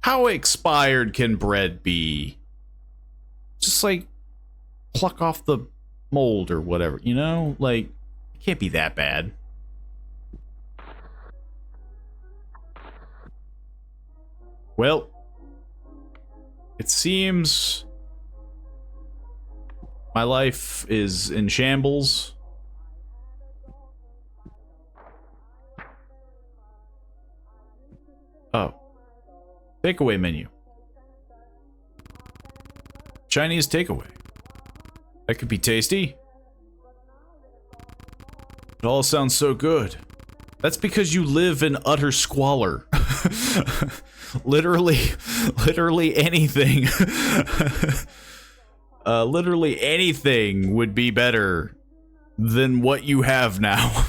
how expired can bread be? Just like pluck off the mold or whatever, you know? Like, it can't be that bad. Well, it seems my life is in shambles. Oh. Takeaway menu. Chinese takeaway. That could be tasty. It all sounds so good. That's because you live in utter squalor. literally anything. Literally anything would be better than what you have now.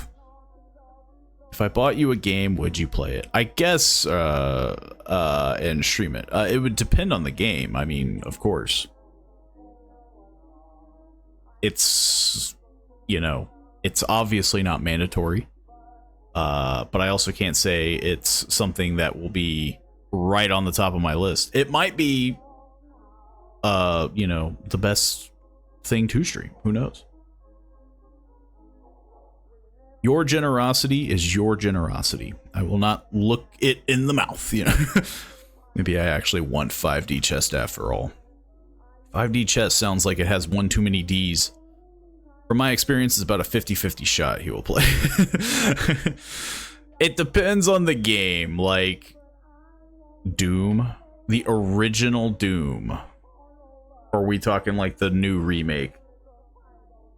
If I bought you a game, would you play it? I guess, and stream it. It would depend on the game. I mean, of course. It's, you know, it's obviously not mandatory. But I also can't say it's something that will be right on the top of my list. It might be, you know, the best thing to stream. Who knows? Your generosity is your generosity. I will not look it in the mouth, you know. Maybe I actually want 5D chest after all. 5D chess sounds like it has one too many Ds. From my experience, it's about a 50-50 shot he will play. It depends on the game. Like, Doom. The original Doom. Or are we talking like the new remake?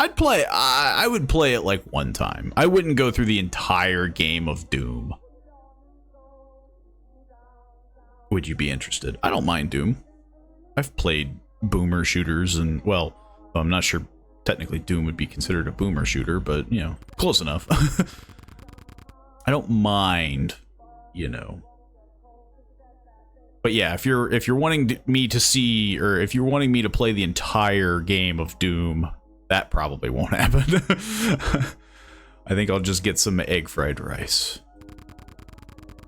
I would play it like one time. I wouldn't go through the entire game of Doom. Would you be interested? I don't mind Doom. I've played boomer shooters, and well, I'm not sure technically Doom would be considered a boomer shooter, but you know, close enough. I don't mind, you know. But yeah, if you're wanting me to see, or if you're wanting me to play the entire game of Doom, that probably won't happen. I think I'll just get some egg fried rice.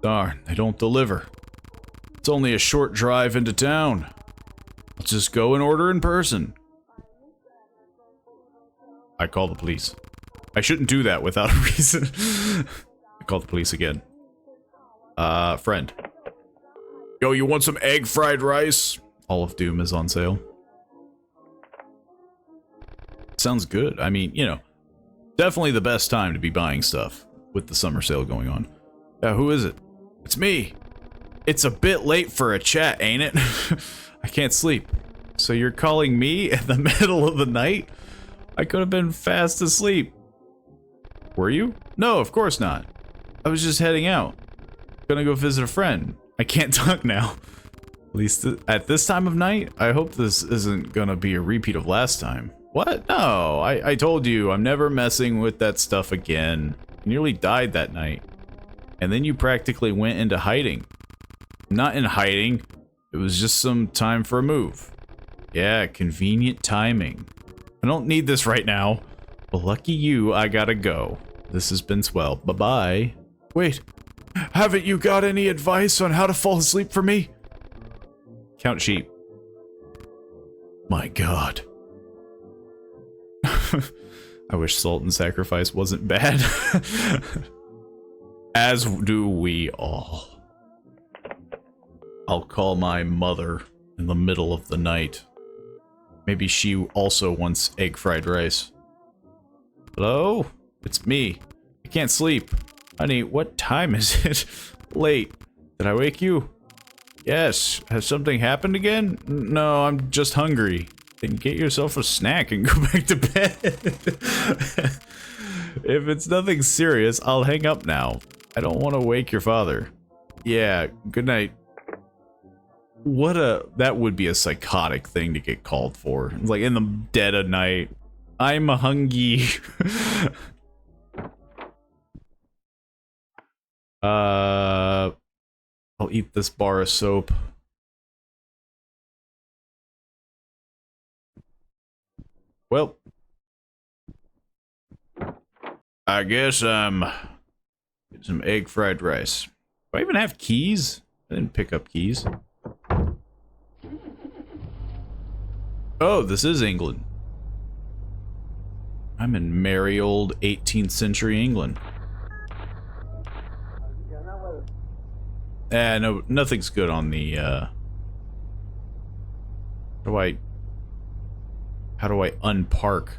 Darn, they don't deliver. It's only a short drive into town. I'll just go and order in person. I call the police. I shouldn't do that without a reason. I call the police again. Friend. Yo, you want some egg fried rice? All of Doom is on sale. Sounds good. I mean, you know, definitely the best time to be buying stuff with the summer sale going on. Who is it? It's me. It's a bit late for a chat, ain't it? I can't sleep. So you're calling me in the middle of the night? I could have been fast asleep. Were you? No, of course not. I was just heading out. Gonna go visit a friend. I can't talk now. At least at this time of night? I hope this isn't gonna be a repeat of last time. What? No, I told you I'm never messing with that stuff again. You nearly died that night. And then you practically went into hiding. Not in hiding. It was just some time for a move. Yeah, convenient timing. I don't need this right now. Well, lucky you, I gotta go. This has been swell. Bye-bye. Wait. Haven't you got any advice on how to fall asleep for me? Count sheep. My god. I wish Salt and Sacrifice wasn't bad. As do we all. I'll call my mother in the middle of the night. Maybe she also wants egg fried rice. Hello? It's me. I can't sleep. Honey, what time is it? Late. Did I wake you? Yes. Has something happened again? No, I'm just hungry. Then get yourself a snack and go back to bed. If it's nothing serious, I'll hang up now. I don't want to wake your father. Yeah, good night. That would be a psychotic thing to get called for. Like in the dead of night. I'm hungry. I'll eat this bar of soap. Well, I guess get some egg fried rice. Do I even have keys? I didn't pick up keys. Oh, this is England. I'm in merry old 18th century England. No, nothing's good on the, how do I unpark?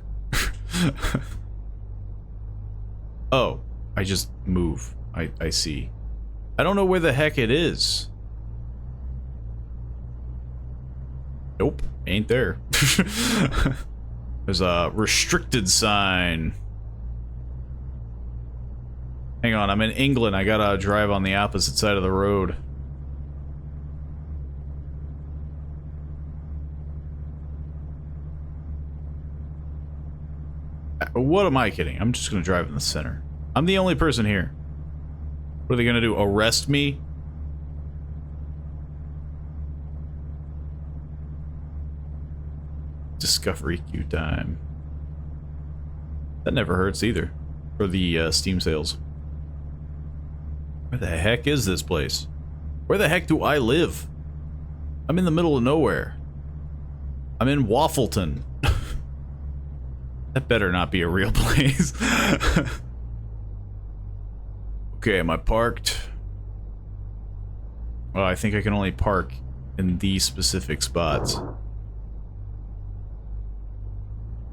Oh, I just move. I see. I don't know where the heck it is. Nope, ain't there. There's a restricted sign. Hang on, I'm in England. I gotta drive on the opposite side of the road. What am I kidding? I'm just gonna drive in the center. I'm the only person here. What are they gonna do? Arrest me? Discovery queue time. That never hurts either. For the Steam sales. Where the heck is this place? Where the heck do I live? I'm in the middle of nowhere. I'm in Waffleton. That better not be a real place. Okay, am I parked? Well, I think I can only park in these specific spots.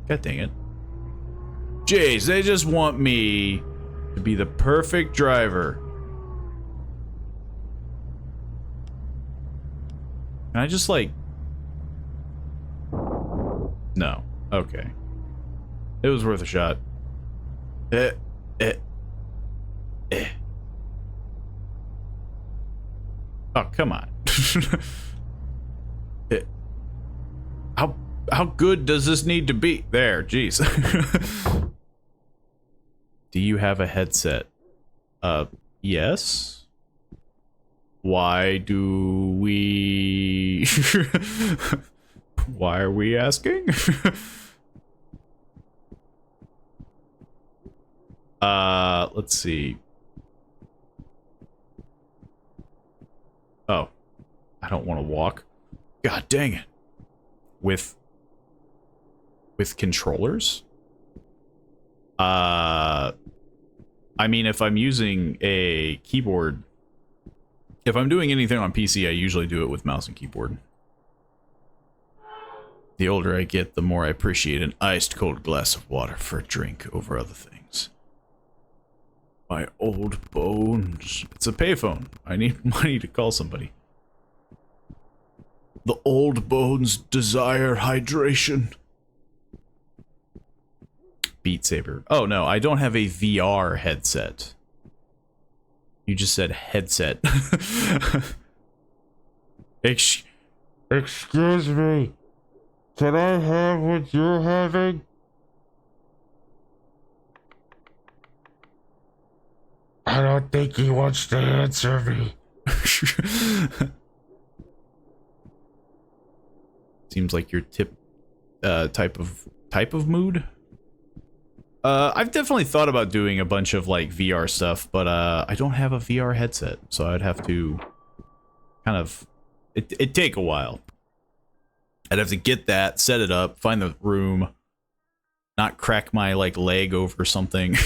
God dang it. Jeez, they just want me to be the perfect driver. Can I just, like... No. Okay. It was worth a shot. Eh, eh, eh. Oh, come on. Eh. How good does this need to be? There, jeez. Do you have a headset? Yes. Why do we... Why are we asking? Let's see. Oh. I don't want to walk. God dang it. With controllers? I mean, if I'm using a keyboard... If I'm doing anything on PC, I usually do it with mouse and keyboard. The older I get, the more I appreciate an iced cold glass of water for a drink over other things. My old bones. It's a payphone. I need money to call somebody. The old bones desire hydration. Beat Saber. Oh no, I don't have a VR headset. You just said headset. Excuse me. Can I have what you're having? I don't think he wants to answer me. Seems like your type of mood. I've definitely thought about doing a bunch of like VR stuff, but I don't have a VR headset, so I'd have to kind of it'd take a while. I'd have to get that, set it up, find the room, not crack my like leg over something.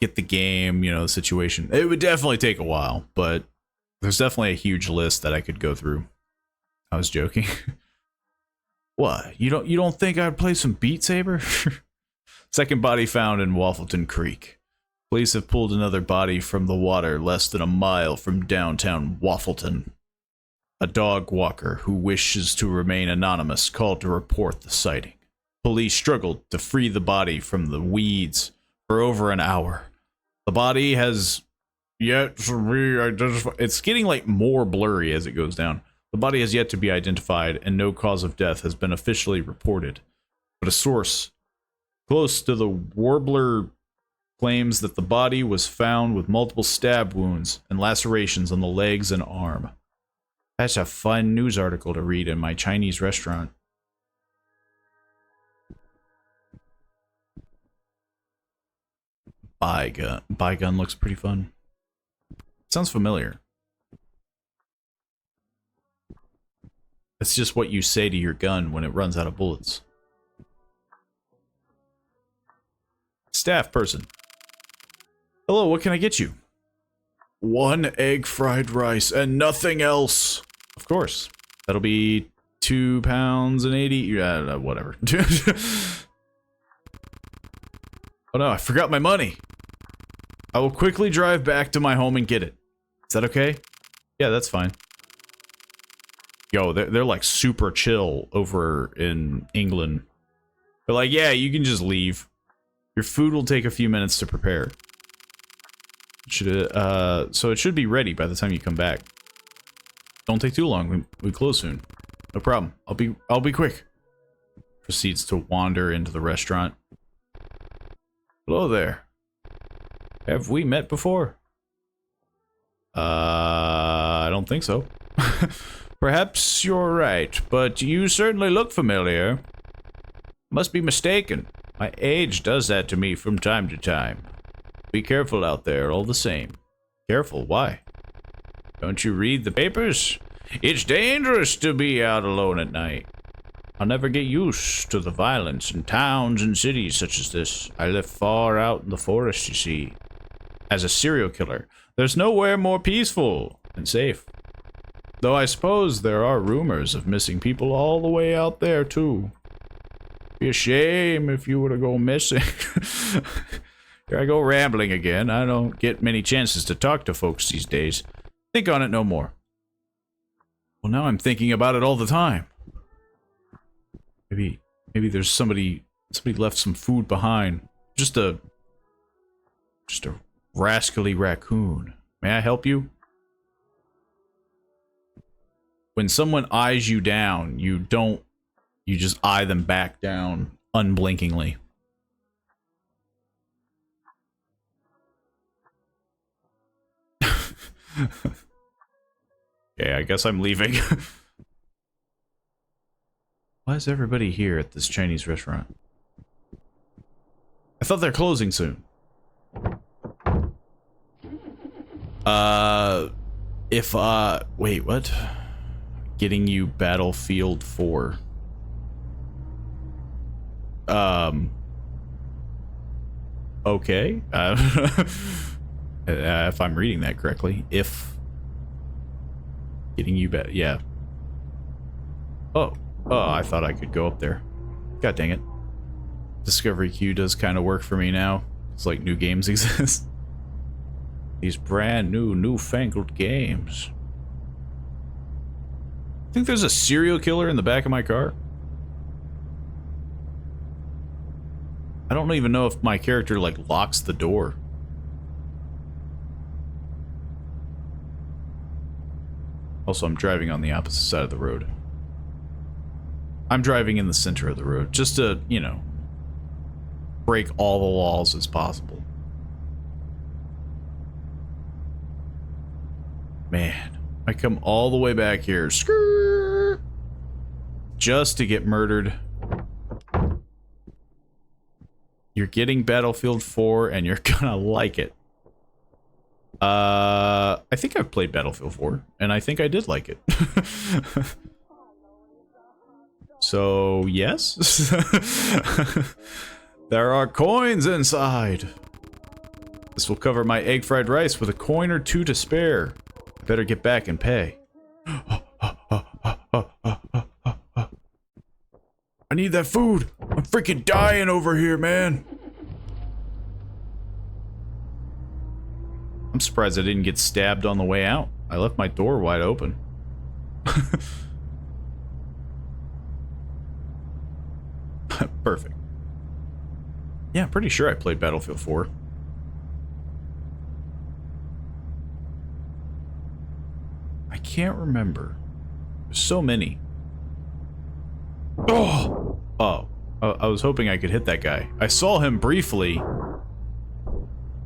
Get the game, you know, the situation. It would definitely take a while, but there's definitely a huge list that I could go through. I was joking. What? You don't think I'd play some Beat Saber? Second body found in Waffleton Creek. Police have pulled another body from the water less than a mile from downtown Waffleton. A dog walker who wishes to remain anonymous called to report the sighting. Police struggled to free the body from the weeds for over an hour. The body has yet to be identified. It's getting like more blurry as it goes down. The body has yet to be identified, and no cause of death has been officially reported. But a source close to the warbler claims that the body was found with multiple stab wounds and lacerations on the legs and arm. That's a fun news article to read in my Chinese restaurant. Bygone looks pretty fun. Sounds familiar. It's just what you say to your gun when it runs out of bullets. Staff person. Hello, what can I get you? 1 egg fried rice and nothing else. Of course. That'll be £2.80. Yeah, whatever. Oh no, I forgot my money. I will quickly drive back to my home and get it. Is that okay? Yeah, that's fine. Yo, they're like super chill over in England. They're like, yeah, you can just leave. Your food will take a few minutes to prepare. So it should be ready by the time you come back. Don't take too long. We close soon. No problem. I'll be quick. Proceeds to wander into the restaurant. Hello there. Have we met before? I don't think so. Perhaps you're right, but you certainly look familiar. Must be mistaken. My age does that to me from time to time. Be careful out there, all the same. Careful? Why? Don't you read the papers? It's dangerous to be out alone at night. I'll never get used to the violence in towns and cities such as this. I live far out in the forest, you see. As a serial killer, there's nowhere more peaceful and safe. Though I suppose there are rumors of missing people all the way out there, too. Be a shame if you were to go missing. Here I go rambling again. I don't get many chances to talk to folks these days. Think on it no more. Well, now I'm thinking about it all the time. Maybe Maybe there's somebody left some food behind. Just a rascally raccoon. May I help you? When someone eyes you down, you just eye them back down unblinkingly. Okay, I guess I'm leaving. Why is everybody here at this Chinese restaurant? I thought they're closing soon. Wait, what? Getting you Battlefield 4. Okay. If I'm reading that correctly. If getting you yeah. Oh, I thought I could go up there. God dang it. Discovery queue does kind of work for me now. It's like new games exist. These brand new, newfangled games. I think there's a serial killer in the back of my car. I don't even know if my character, like, locks the door. Also, I'm driving on the opposite side of the road. I'm driving in the center of the road, just to, you know, break all the laws as possible. Man, I come all the way back here, just to get murdered. You're getting Battlefield 4, and you're gonna like it. I think I've played Battlefield 4, and I think I did like it. So, yes? There are coins inside. This will cover my egg fried rice with a coin or two to spare. Better get back and pay. I need that food. I'm freaking dying over here, man. I'm surprised I didn't get stabbed on the way out. I left my door wide open. Perfect. Yeah, I'm pretty sure I played Battlefield 4. I can't remember. There's so many. Oh! I was hoping I could hit that guy. I saw him briefly.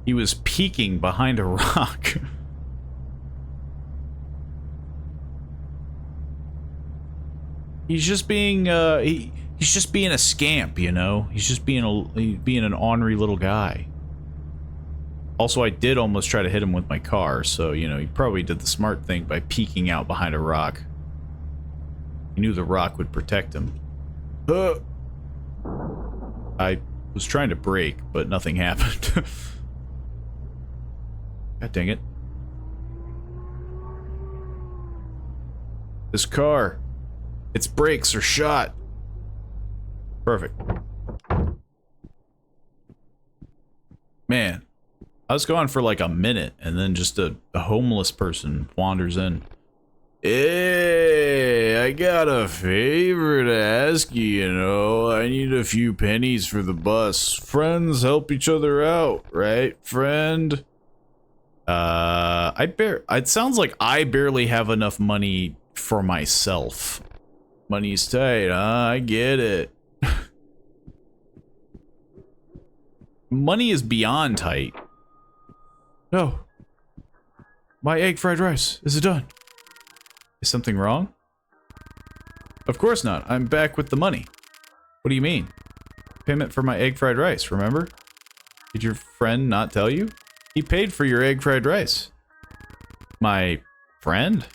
He was peeking behind a rock. He's just being, he's just being a scamp, you know? He's just being an ornery little guy. Also, I did almost try to hit him with my car, so, you know, he probably did the smart thing by peeking out behind a rock. He knew the rock would protect him. I was trying to brake, but nothing happened. God dang it. This car, its brakes are shot. Perfect. Man, I was gone for like a minute, and then just a homeless person wanders in. Hey, I got a favor to ask you, you know. I need a few pennies for the bus. Friends help each other out, right, friend? It sounds like I barely have enough money for myself. Money's tight, huh? I get it. Money is beyond tight. No. My egg fried rice. Is it done? Is something wrong? Of course not. I'm back with the money. What do you mean? Payment for my egg fried rice, remember? Did your friend not tell you? He paid for your egg fried rice. My friend?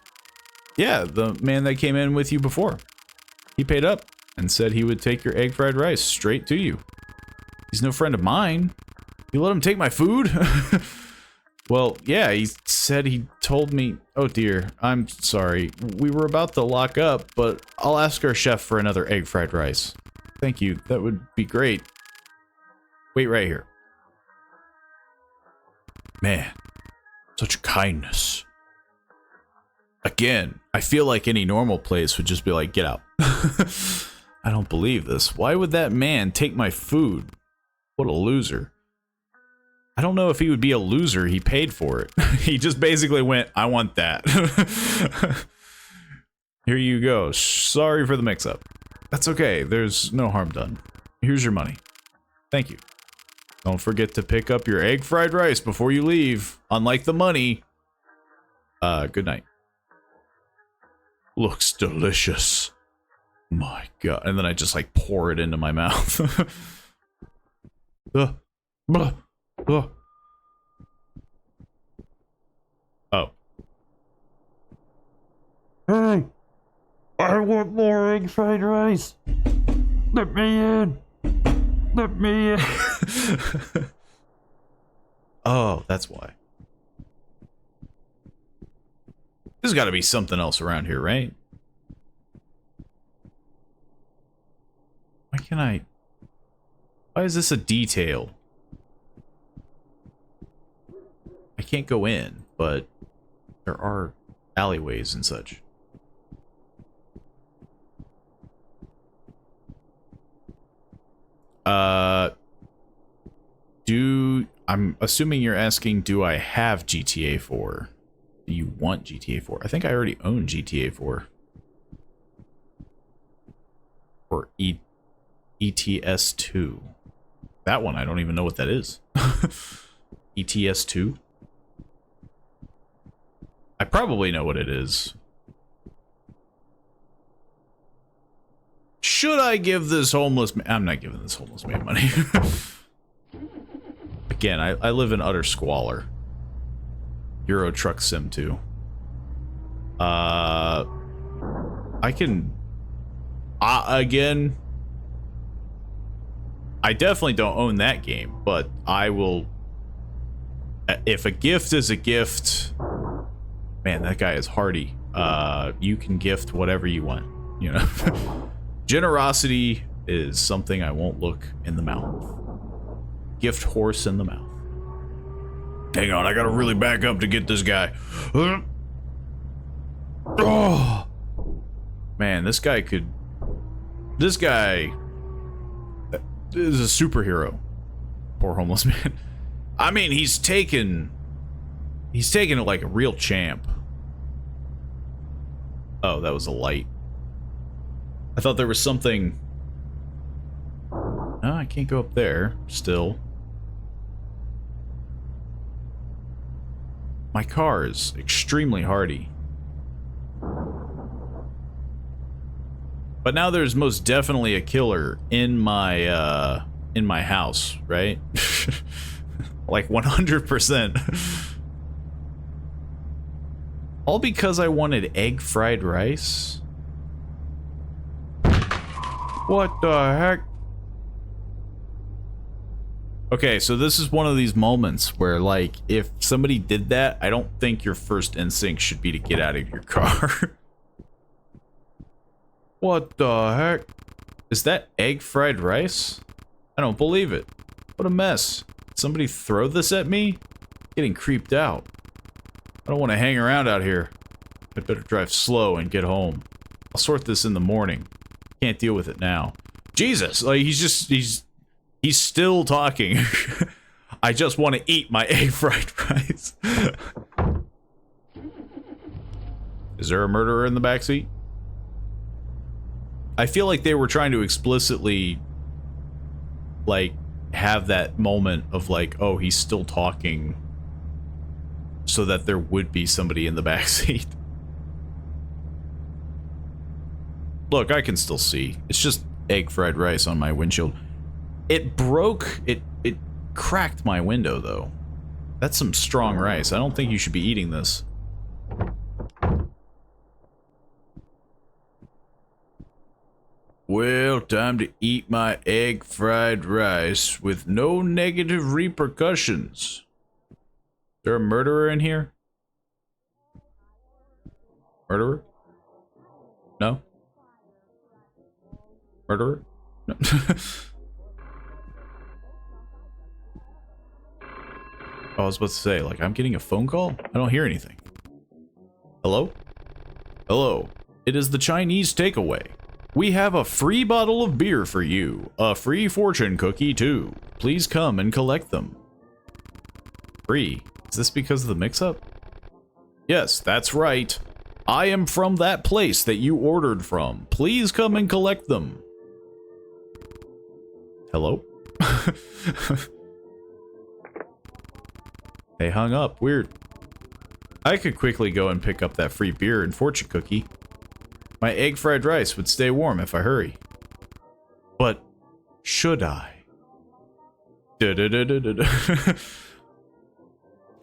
Yeah, the man that came in with you before. He paid up and said he would take your egg fried rice straight to you. He's no friend of mine. You let him take my food? Well, yeah, he said he told me... Oh dear, I'm sorry. We were about to lock up, but I'll ask our chef for another egg fried rice. Thank you, that would be great. Wait right here. Man, such kindness. Again, I feel like any normal place would just be like, get out. I don't believe this. Why would that man take my food? What a loser. I don't know if he would be a loser. He paid for it. He just basically went, I want that. Here you go. Sorry for the mix-up. That's okay. There's no harm done. Here's your money. Thank you. Don't forget to pick up your egg fried rice before you leave. Unlike the money. Good night. Looks delicious. My God. And then I just like pour it into my mouth. Oh. Hey! I want more egg fried rice! Let me in! Let me in! Oh, that's why. There's gotta be something else around here, right? Why can't I... Why is this a detail? I can't go in, but there are alleyways and such. I'm assuming you're asking, do I have GTA 4? Do you want GTA 4? I think I already own GTA 4. Or ETS 2. That one, I don't even know what that is. ETS 2? I probably know what it is. Should I give this homeless man... I'm not giving this homeless man money. Again, I live in utter squalor. Euro Truck Sim 2. I can... again... I definitely don't own that game, but I will... If a gift is a gift... Man, that guy is hardy. You can gift whatever you want, you know? Generosity is something I won't look in the mouth. Gift horse in the mouth. Hang on, I gotta really back up to get this guy. Oh! Man, this guy could... This guy is a superhero. Poor homeless man. I mean, he's taken it like a real champ. Oh, that was a light. I thought there was something... No, I can't go up there, still. My car is extremely hardy. But now there's most definitely a killer in my house, right? Like 100%. All because I wanted egg fried rice? What the heck? Okay, so this is one of these moments where, like, if somebody did that, I don't think your first instinct should be to get out of your car. What the heck? Is that egg fried rice? I don't believe it. What a mess. Did somebody throw this at me? Getting creeped out. I don't want to hang around out here. I'd better drive slow and get home. I'll sort this in the morning. Can't deal with it now. Jesus, like he's still talking. I just want to eat my egg fried rice. Is there a murderer in the backseat? I feel like they were trying to explicitly, like, have that moment of like, oh, he's still talking, so that there would be somebody in the backseat. Look, I can still see. It's just egg fried rice on my windshield. It broke, it cracked my window, though. That's some strong rice. I don't think you should be eating this. Well, time to eat my egg fried rice with no negative repercussions. Is there a murderer in here? Murderer? No? Murderer? No. I was about to say, like, I'm getting a phone call? I don't hear anything. Hello? Hello. It is the Chinese takeaway. We have a free bottle of beer for you. A free fortune cookie, too. Please come and collect them. Free? Is this because of the mix-up? Yes, that's right. I am from that place that you ordered from. Please come and collect them. Hello? They hung up. Weird. I could quickly go and pick up that free beer and fortune cookie. My egg fried rice would stay warm if I hurry. But should I? I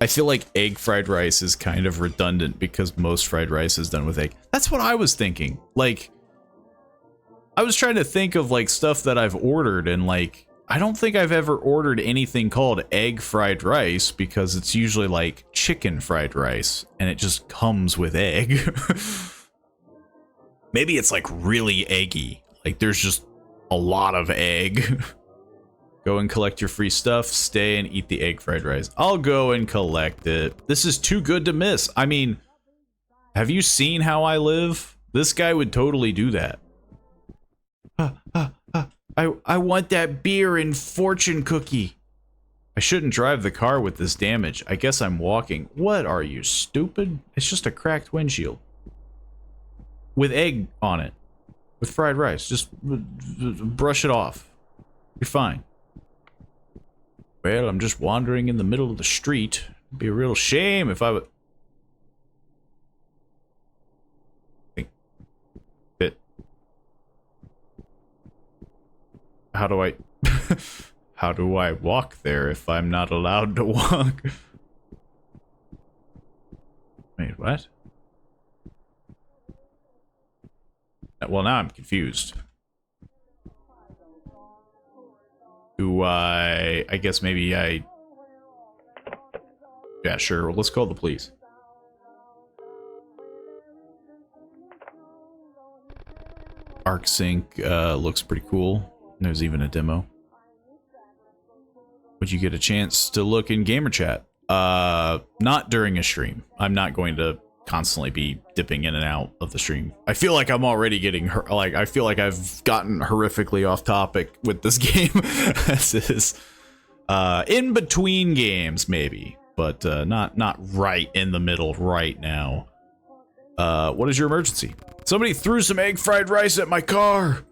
feel like egg fried rice is kind of redundant because most fried rice is done with egg. That's what I was thinking. Like, I was trying to think of like stuff that I've ordered, and like, I don't think I've ever ordered anything called egg fried rice because it's usually like chicken fried rice and it just comes with egg. Maybe it's like really eggy. Like there's just a lot of egg. Go and collect your free stuff, stay and eat the egg fried rice. I'll go and collect it. This is too good to miss. I mean, have you seen how I live? This guy would totally do that. I want that beer and fortune cookie. I shouldn't drive the car with this damage. I guess I'm walking. What are you, stupid? It's just a cracked windshield. With egg on it. With fried rice. Just brush it off. You're fine. Well, I'm just wandering in the middle of the street. It'd be a real shame if I would... How do I... How do I walk there if I'm not allowed to walk? Wait, what? Well, now I'm confused. Do I guess maybe I... Yeah, sure. Well, let's call the police. Arc Sync looks pretty cool. There's even a demo. Would you get a chance to look in gamer chat? Not during a stream. I'm not going to constantly be dipping in and out of the stream. I feel like I'm already getting I feel like I've gotten horrifically off topic with this game as is. In between games maybe, but not right in the middle right now. What is your emergency? Somebody threw some egg fried rice at my car.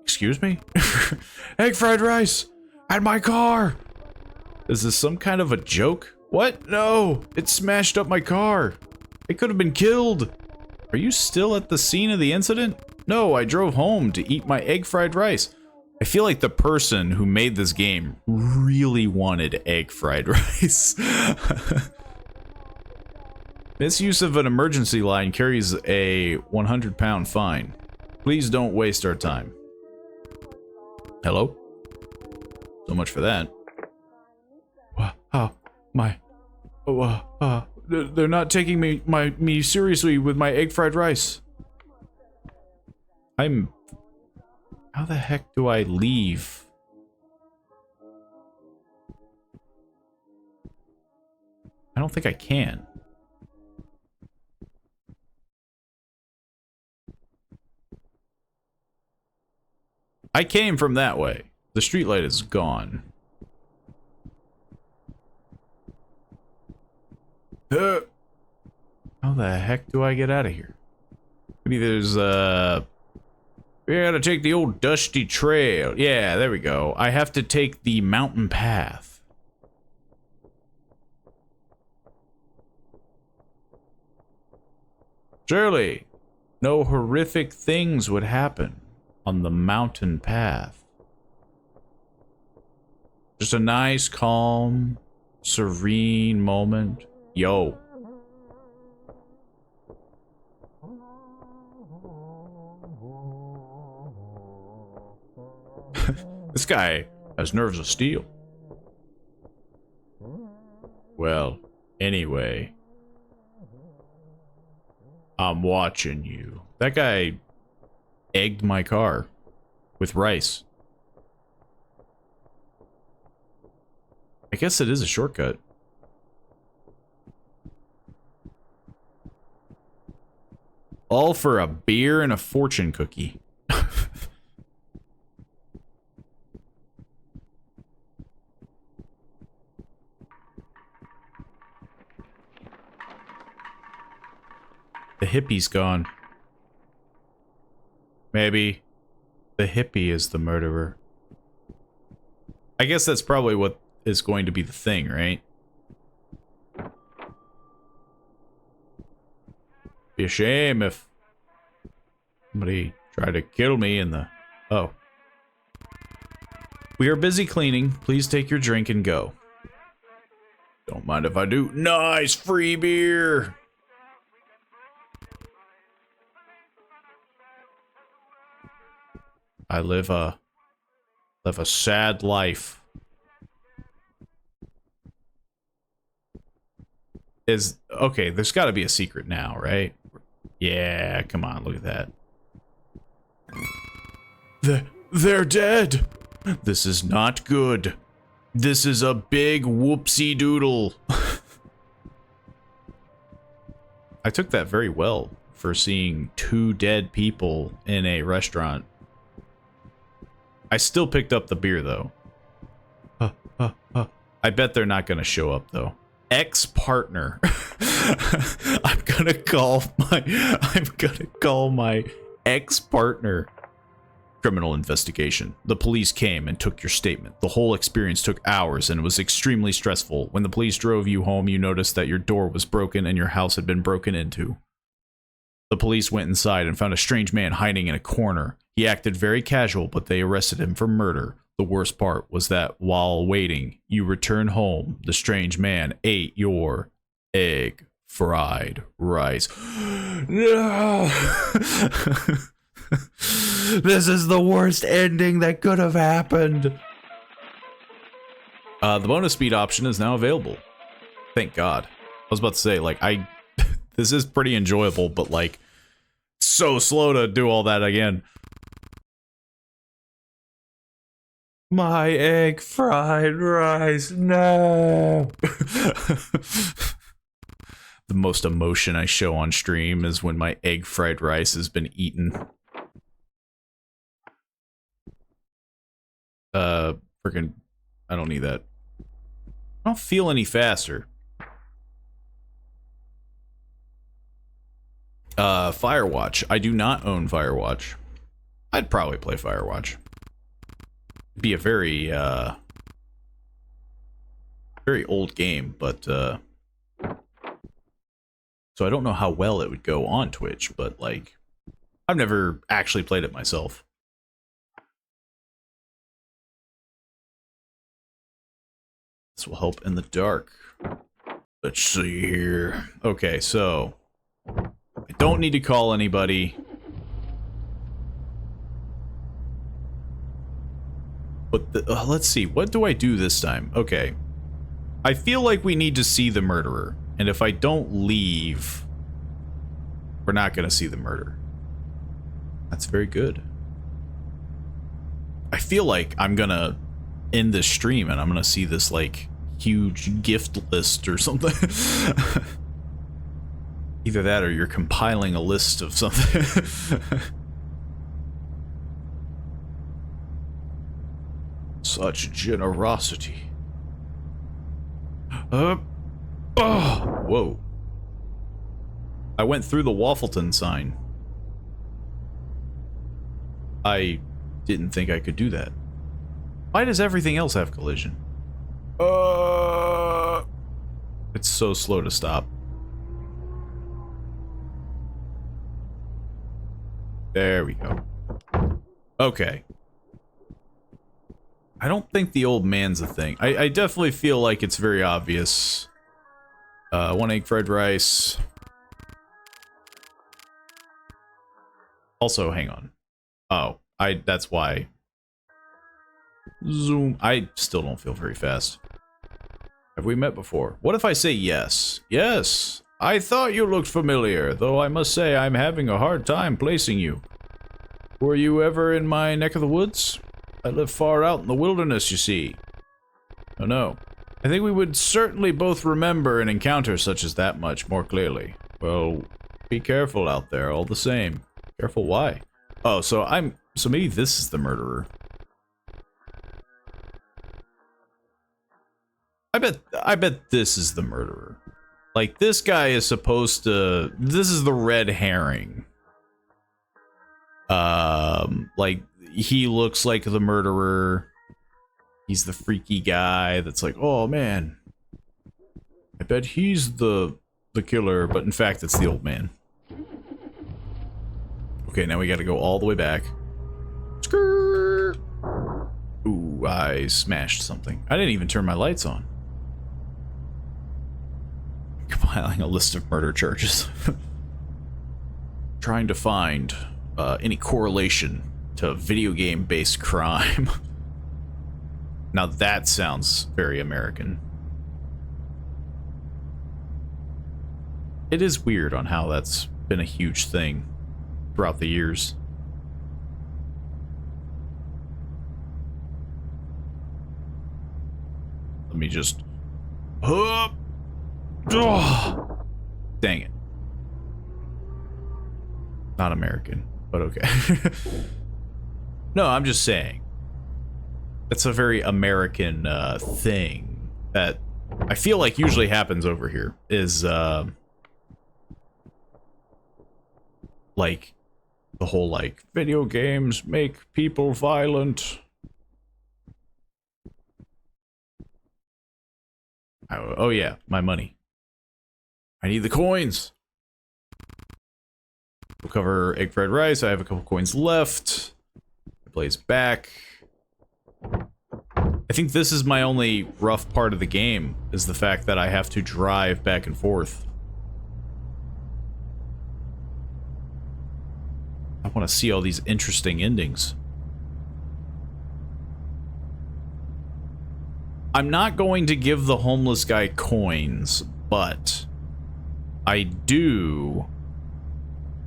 Excuse me? Egg fried rice at my car. Is this some kind of a joke? What? No, it smashed up my car. It could have been killed. Are you still at the scene of the incident? No, I drove home to eat my egg fried rice. I feel like the person who made this game really wanted egg fried rice. Misuse of an emergency line carries a 100-pound fine. Please don't waste our time. Hello? So much for that. They're not taking me seriously with my egg fried rice. How the heck do I leave? I don't think I can. I came from that way. The streetlight is gone. How the heck do I get out of here? Maybe there's we gotta take the old dusty trail. Yeah, there we go. I have to take the mountain path. Surely, no horrific things would happen on the mountain path. Just a nice, calm, serene moment. Yo. This guy has nerves of steel. Well, anyway. I'm watching you. That guy egged my car with rice. I guess it is a shortcut. All for a beer and a fortune cookie. The hippie's gone. Maybe the hippie is the murderer. I guess that's probably what is going to be the thing, right? Be a shame if somebody tried to kill me in the... Oh. We are busy cleaning. Please take your drink and go. Don't mind if I do. Nice free beer! I live a sad life. Okay, there's got to be a secret now, right? Yeah, come on, look at that. They're dead. This is not good. This is a big whoopsie doodle. I took that very well for seeing 2 dead people in a restaurant. I still picked up the beer, though. I bet they're not gonna show up, though. Ex-partner. I'm gonna call my ex-partner. Criminal investigation. The police came and took your statement. The whole experience took hours and was extremely stressful. When the police drove you home, you noticed that your door was broken and your house had been broken into. The police went inside and found a strange man hiding in a corner. He acted very casual, but they arrested him for murder. The worst part was that while waiting, you returned home. The strange man ate your egg fried rice. No! This is the worst ending that could have happened. The bonus speed option is now available. Thank God. I was about to say, like, this is pretty enjoyable, but, like, so slow to do all that again. My egg fried rice, no! The most emotion I show on stream is when my egg fried rice has been eaten. Freaking, I don't need that. I don't feel any faster. Firewatch. I do not own Firewatch. I'd probably play Firewatch. It'd be a very, very old game, but, so I don't know how well it would go on Twitch, but, like, I've never actually played it myself. This will help in the dark. Let's see here. Okay, so I don't need to call anybody. But let's see. What do I do this time? Okay. I feel like we need to see the murderer. And if I don't leave, we're not going to see the murder. That's very good. I feel like I'm going to end this stream and I'm going to see this, like, huge gift list or something. Either that or you're compiling a list of something. Such generosity. Oh, whoa. I went through the Waffleton sign. I didn't think I could do that. Why does everything else have collision? It's so slow to stop. There we go. Okay. I don't think the old man's a thing. I definitely feel like it's very obvious. 1 egg fried rice. Also, hang on. Oh, that's why. Zoom. I still don't feel very fast. Have we met before? What if I say yes? Yes! I thought you looked familiar, though I must say I'm having a hard time placing you. Were you ever in my neck of the woods? I live far out in the wilderness, you see. Oh no. I think we would certainly both remember an encounter such as that much more clearly. Well, be careful out there all the same. Careful why? Oh, so maybe this is the murderer. I bet this is the murderer. Like, this guy is supposed to... This is the red herring. Like, he looks like the murderer. He's the freaky guy that's like, oh man, I bet he's the killer, but in fact, it's the old man. Okay, now we gotta go all the way back. Skrrr. Ooh, I smashed something. I didn't even turn my lights on. Compiling a list of murder charges. Trying to find any correlation to video game-based crime. Now that sounds very American. It is weird on how that's been a huge thing throughout the years. Let me just... Oh, dang it. Not American, but okay. No, I'm just saying. That's a very American thing that I feel like usually happens over here, is like the whole like video games make people violent. Oh yeah, my money. I need the coins. We'll cover egg fried rice. I have a couple coins left. Blaze back. I think this is my only rough part of the game, is the fact that I have to drive back and forth. I want to see all these interesting endings. I'm not going to give the homeless guy coins, but I do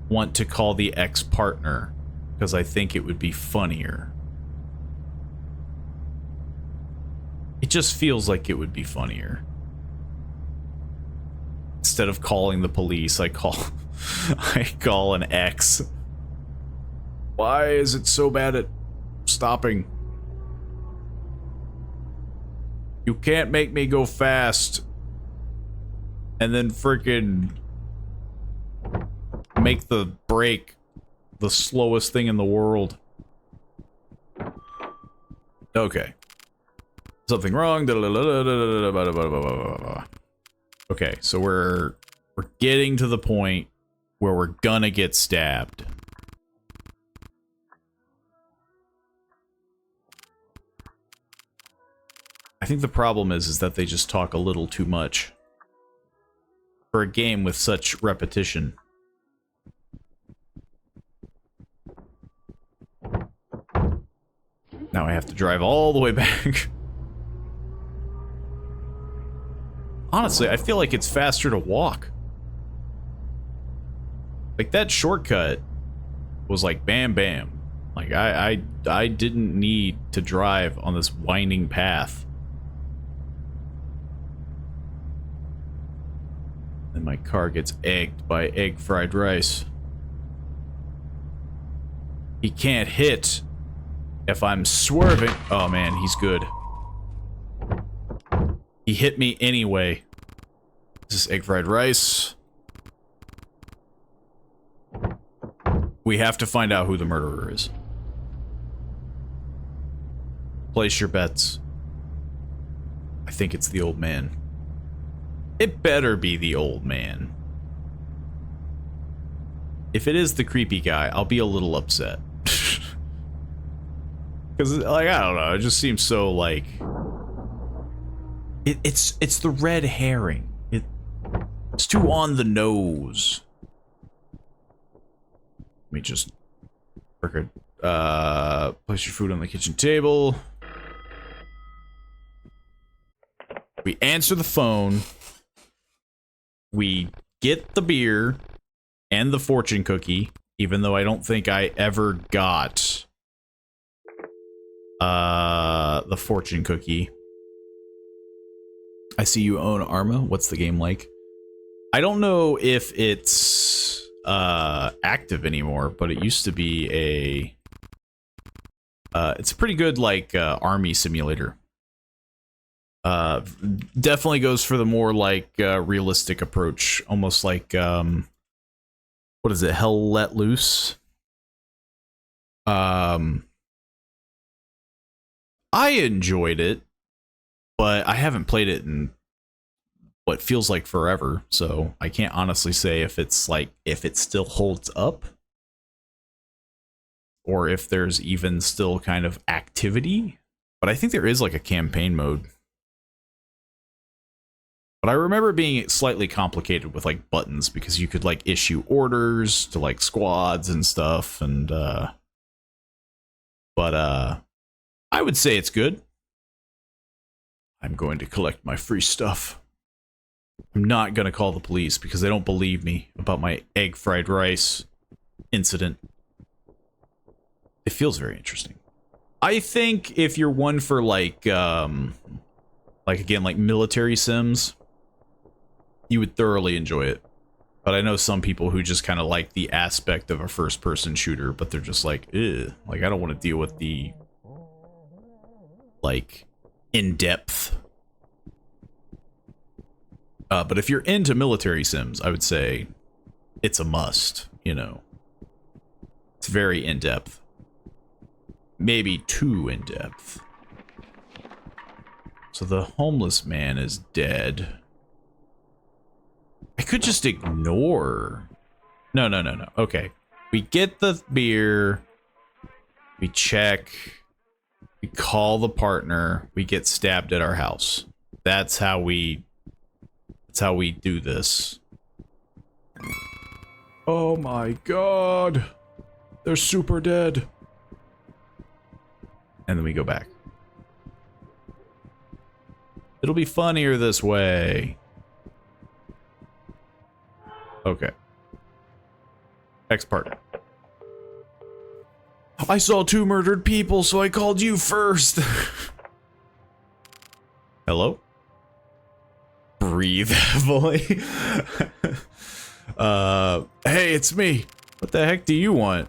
want to call the ex-partner, because I think it would be funnier. It just feels like it would be funnier. Instead of calling the police, I call an ex. Why is it so bad at stopping? You can't make me go fast and then frickin' make the brake the slowest thing in the world. Okay. Something wrong. Okay, so we're getting to the point where we're gonna get stabbed. I think the problem is that they just talk a little too much for a game with such repetition. Now I have to drive all the way back. Honestly, I feel like it's faster to walk. Like, that shortcut was like bam bam. Like, I didn't need to drive on this winding path. And my car gets egged by egg fried rice. He can't hit if I'm swerving. Oh man, he's good. He hit me anyway. This is egg fried rice. We have to find out who the murderer is. Place your bets. I think it's the old man. It better be the old man. If it is the creepy guy, I'll be a little upset. Because, like, I don't know, it just seems so, like... It's the red herring. It's too on the nose. Let me just... place your food on the kitchen table. We answer the phone. We get the beer and the fortune cookie, even though I don't think I ever got the fortune cookie. I see you own Arma. What's the game like? I don't know if it's active anymore, but it used to be it's a pretty good like army simulator. Definitely goes for the more like realistic approach, almost like what is it, Hell Let Loose? I enjoyed it, but I haven't played it in what feels like forever, so I can't honestly say if it's like if it still holds up or if there's even still kind of activity. But I think there is like a campaign mode. But I remember it being slightly complicated with like buttons because you could like issue orders to like squads and stuff, and but I would say it's good. I'm going to collect my free stuff. I'm not going to call the police because they don't believe me about my egg fried rice incident. It feels very interesting. I think if you're one for like again, like military sims, you would thoroughly enjoy it. But I know some people who just kind of like the aspect of a first-person shooter, but they're just like, ugh, like I don't want to deal with the like in-depth. But if you're into military sims, I would say it's a must, you know. It's very in-depth. Maybe too in-depth. So the homeless man is dead. I could just ignore. No. Okay. We get the beer. We check. We call the partner. We get stabbed at our house. That's how we do this. Oh my god. They're super dead. And then we go back. It'll be funnier this way. Okay. Ex-partner. I saw 2 murdered people, so I called you first. Hello? Breathe heavily. Hey, it's me. What the heck do you want?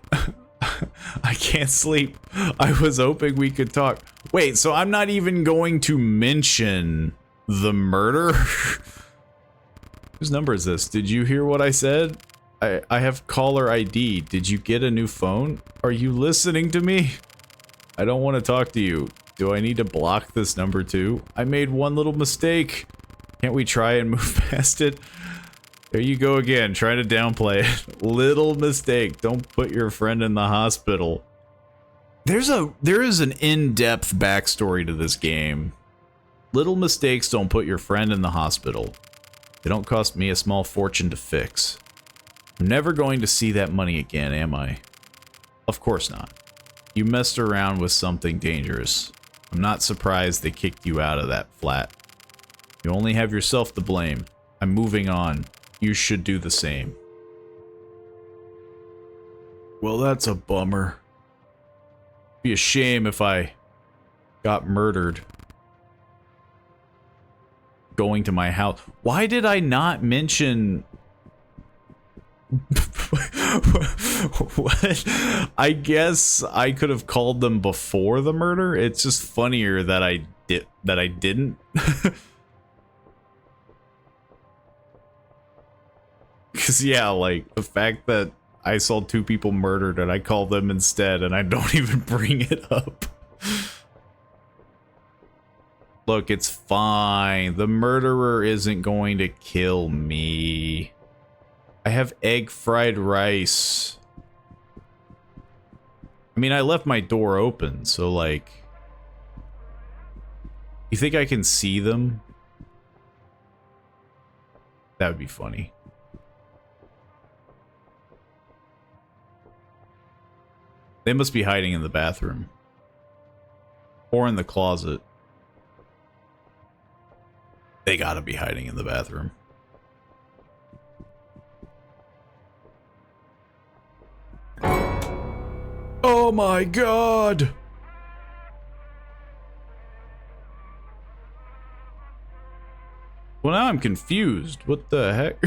I can't sleep. I was hoping we could talk. Wait, so I'm not even going to mention the murder? Whose number is this? Did you hear what I said? I have caller ID. Did you get a new phone? Are you listening to me? I don't want to talk to you. Do I need to block this number too? I made one little mistake. Can't we try and move past it? There you go again, trying to downplay it. Little mistake. Don't put your friend in the hospital. There is an in-depth backstory to this game. Little mistakes don't put your friend in the hospital. They don't cost me a small fortune to fix. I'm never going to see that money again, am I? Of course not. You messed around with something dangerous. I'm not surprised they kicked you out of that flat. You only have yourself to blame. I'm moving on. You should do the same. Well, that's a bummer. It'd be a shame if I got murdered. Going to my house. Why did I not mention... What? I guess I could have called them before the murder. It's just funnier that I didn't. Because yeah, like the fact that I saw 2 people murdered and I called them instead and I don't even bring it up. Look, it's fine. The murderer isn't going to kill me. I have egg fried rice. I mean, I left my door open, so like... You think I can see them? That would be funny. They must be hiding in the bathroom. Or in the closet. They gotta be hiding in the bathroom. Oh my god! Well, now I'm confused. What the heck?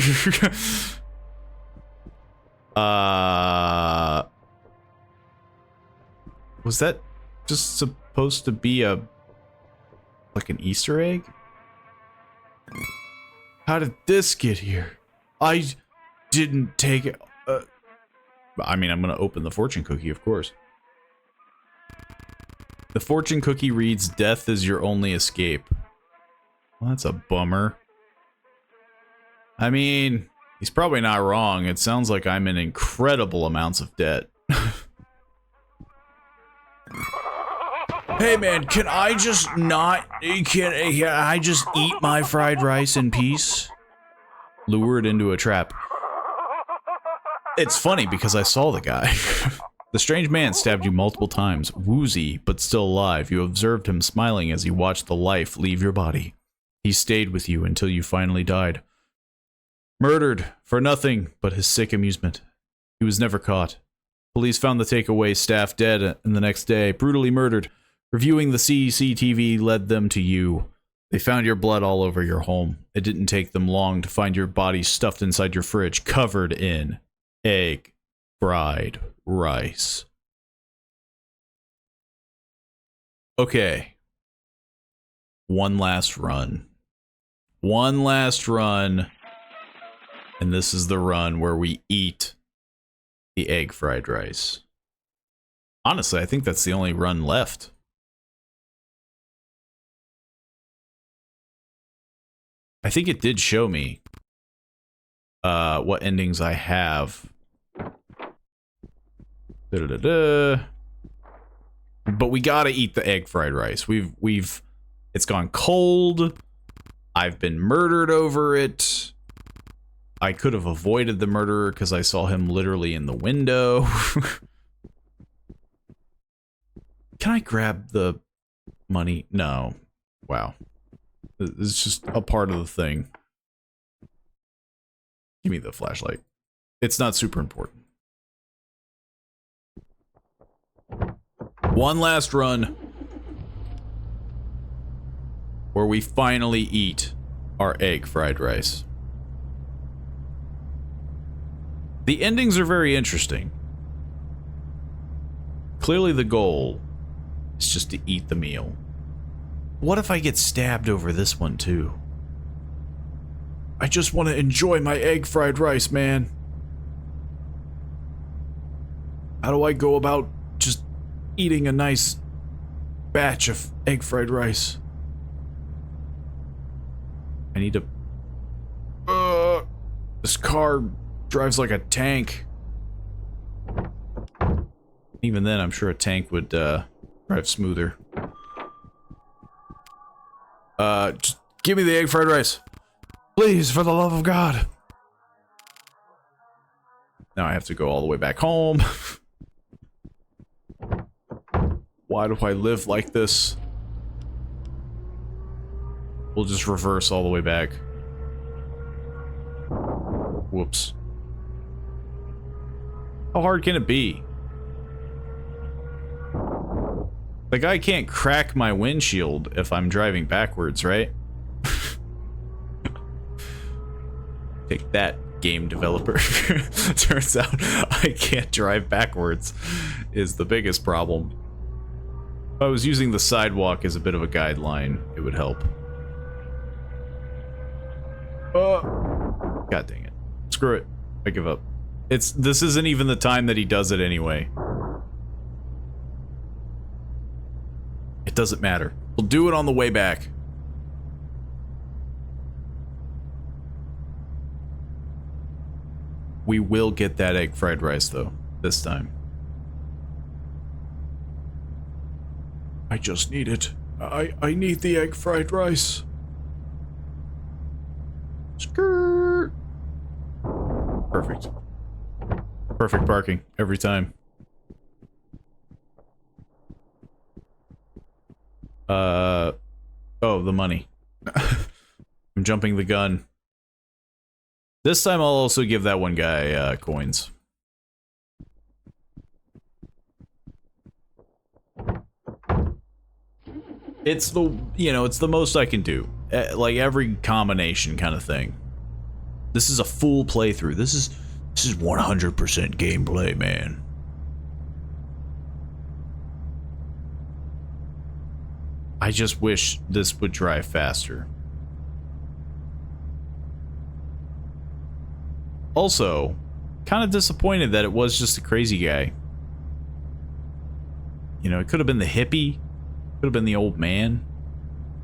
Was that just supposed to be like an Easter egg? How did this get here? I didn't take it. I mean, I'm gonna open the fortune cookie, of course. The fortune cookie reads, "Death is your only escape." Well, that's a bummer. I mean, he's probably not wrong. It sounds like I'm in incredible amounts of debt. Hey man, can I just not, can I just eat my fried rice in peace? Lured into a trap. It's funny because I saw the guy. The strange man stabbed you multiple times, woozy but still alive. You observed him smiling as he watched the life leave your body. He stayed with you until you finally died. Murdered for nothing but his sick amusement. He was never caught. Police found the takeaway staff dead, and the next day, brutally murdered. Reviewing the CCTV led them to you. They found your blood all over your home. It didn't take them long to find your body stuffed inside your fridge, covered in egg fried rice. Okay. One last run. One last run. And this is the run where we eat the egg fried rice. Honestly, I think that's the only run left. I think it did show me what endings I have. But we gotta eat the egg fried rice. It's gone cold. I've been murdered over it. I could have avoided the murderer because I saw him literally in the window. Can I grab the money? No. Wow. It's just a part of the thing. Give me the flashlight. It's not super important. One last run where we finally eat our egg fried rice. The endings are very interesting. Clearly the goal is just to eat the meal. What if I get stabbed over this one too? I just want to enjoy my egg fried rice, man. How do I go about just eating a nice batch of egg fried rice? I need to... this car drives like a tank. Even then, I'm sure a tank would drive smoother. Just give me the egg fried rice. Please, for the love of God. Now I have to go all the way back home. Why do I live like this? We'll just reverse all the way back. Whoops. How hard can it be? The guy can't crack my windshield if I'm driving backwards, right? Take that, game developer. Turns out I can't drive backwards is the biggest problem. If I was using the sidewalk as a bit of a guideline, it would help. God dang it. Screw it. I give up. This isn't even the time that he does it anyway. It doesn't matter. We'll do it on the way back. We will get that egg fried rice, though, this time. I just need it. I need the egg fried rice. Skirt. Perfect. Perfect parking every time. Oh, the money. I'm jumping the gun. This time I'll also give that one guy coins. It's the, you know, it's the most I can do. Like every combination kind of thing. This is a full playthrough. This This is 100% gameplay, man. I just wish this would drive faster. Also, kind of disappointed that it was just a crazy guy. You know, it could have been the hippie, could have been the old man.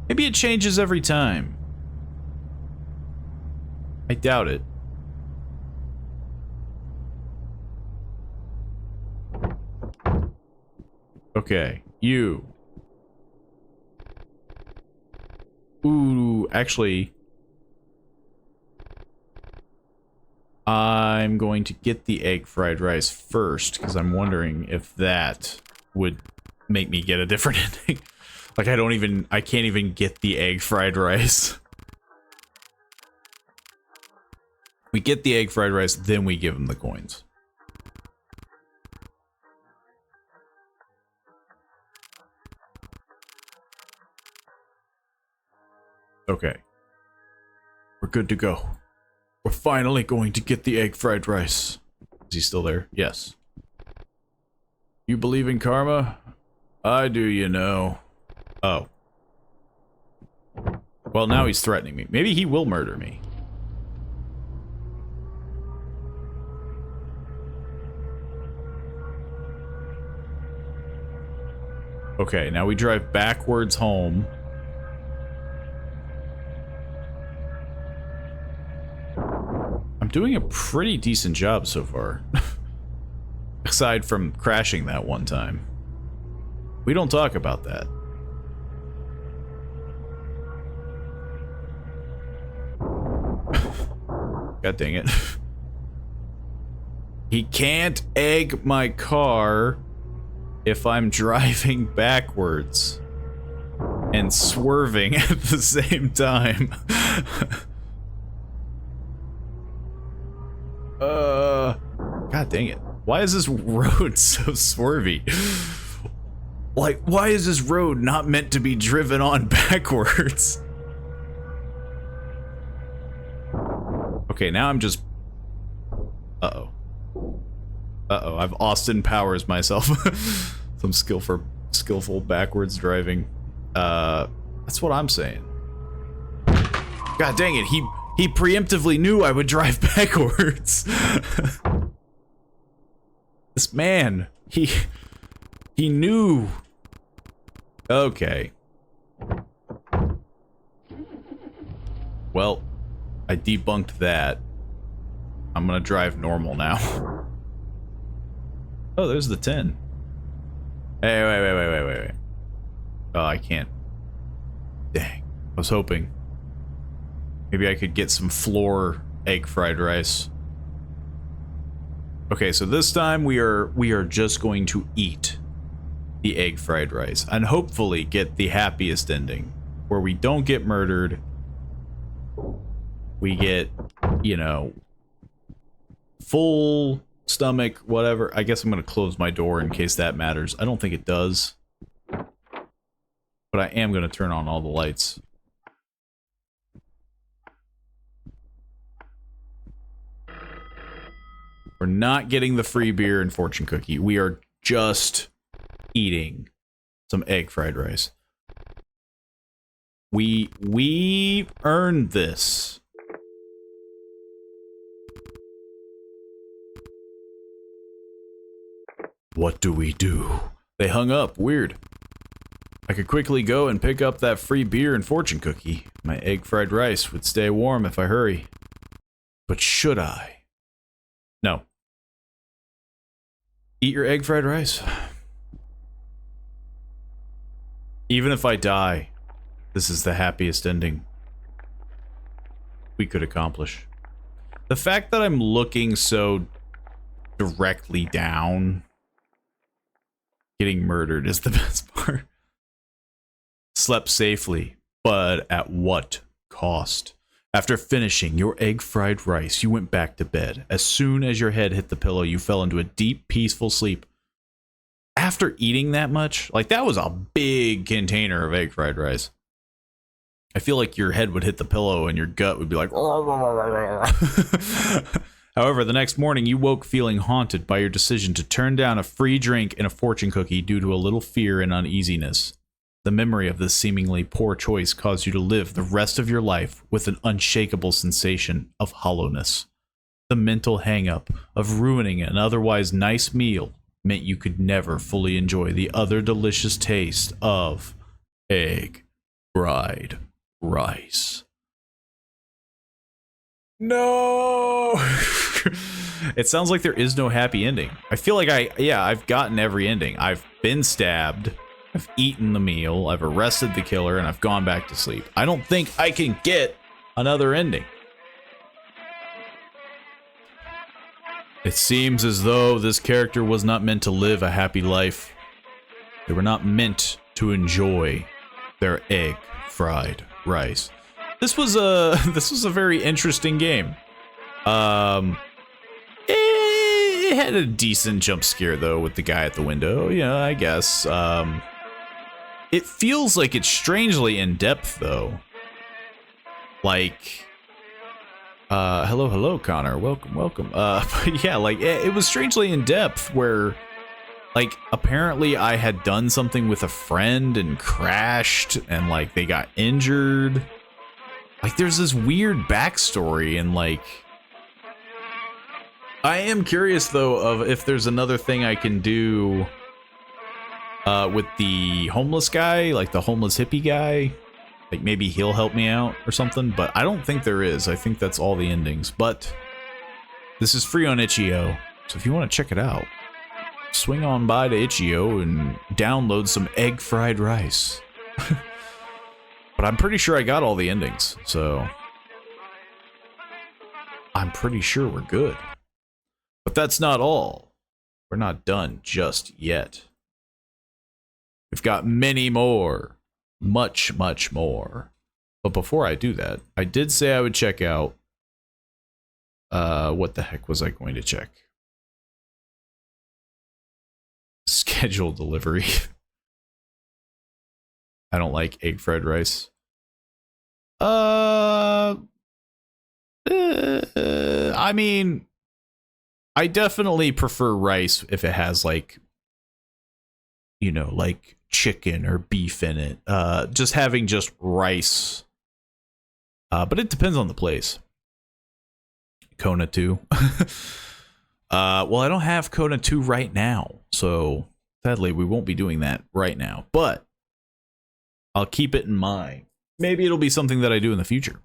Maybe it changes every time. I doubt it. Okay, you. Ooh, actually, I'm going to get the egg fried rice first, because I'm wondering if that would make me get a different ending. Like, I can't even get the egg fried rice. We get the egg fried rice, then we give him the coins. Okay. We're good to go. We're finally going to get the egg fried rice. Is he still there? Yes. You believe in karma? I do, you know. Oh. Well, now he's threatening me. Maybe he will murder me. Okay, now we drive backwards home. I'm doing a pretty decent job so far. Aside from crashing that one time. We don't talk about that. God dang it. He can't egg my car if I'm driving backwards and swerving at the same time. God dang it. Why is this road so swervy? Like, why is this road not meant to be driven on backwards? Okay, now I'm just... Uh-oh. Uh-oh, I've Austin Powers myself. Some skillful backwards driving. That's what I'm saying. God dang it, he preemptively knew I would drive backwards. This man, he knew. Okay. Well, I debunked that. I'm gonna drive normal now. Oh, there's the 10. Hey, wait. Oh, I can't. Dang. I was hoping. Maybe I could get some floor egg fried rice. Okay, so this time we are just going to eat the egg fried rice and hopefully get the happiest ending where we don't get murdered. We get, you know, full stomach, whatever. I guess I'm going to close my door in case that matters. I don't think it does. But I am going to turn on all the lights. We're not getting the free beer and fortune cookie. We are just eating some egg fried rice. We earned this. What do we do? They hung up. Weird. I could quickly go and pick up that free beer and fortune cookie. My egg fried rice would stay warm if I hurry. But should I? No. Eat your egg fried rice. Even if I die, this is the happiest ending we could accomplish. The fact that I'm looking so directly down, getting murdered is the best part. Slept safely, but at what cost? After finishing your egg fried rice, you went back to bed. As soon as your head hit the pillow, you fell into a deep, peaceful sleep. After eating that much, like that was a big container of egg fried rice. I feel like your head would hit the pillow and your gut would be like... However, the next morning you woke feeling haunted by your decision to turn down a free drink and a fortune cookie due to a little fear and uneasiness. The memory of this seemingly poor choice caused you to live the rest of your life with an unshakable sensation of hollowness. The mental hang-up of ruining an otherwise nice meal meant you could never fully enjoy the other delicious taste of egg fried rice. No! It sounds like there is no happy ending. I feel like I've gotten every ending. I've been stabbed, I've eaten the meal, I've arrested the killer, and I've gone back to sleep. I don't think I can get another ending. It seems as though this character was not meant to live a happy life. They were not meant to enjoy their egg fried rice. This was a very interesting game. It had a decent jump scare though with the guy at the window. Yeah, I guess. It feels like it's strangely in depth though. Like, hello, Connor. Welcome. But yeah, like it was strangely in depth where, like, apparently I had done something with a friend and crashed and like they got injured. Like there's this weird backstory and like, I am curious though of if there's another thing I can do with the homeless guy, like the homeless hippie guy. Like maybe he'll help me out or something, but I don't think there is. I think that's all the endings, but this is free on itch.io, so if you want to check it out, swing on by to itch.io and download some egg fried rice. But I'm pretty sure I got all the endings, so I'm pretty sure we're good. But that's not all. We're not done just yet. We've got many more. Much, much more. But before I do that, I did say I would check out... what the heck was I going to check? Scheduled delivery. I don't like egg fried rice. I mean, I definitely prefer rice if it has like, you know, like chicken or beef in it. Just having just rice. But it depends on the place. Kona 2. Well, I don't have Kona 2 right now, so sadly we won't be doing that right now, but I'll keep it in mind. Maybe it'll be something that I do in the future.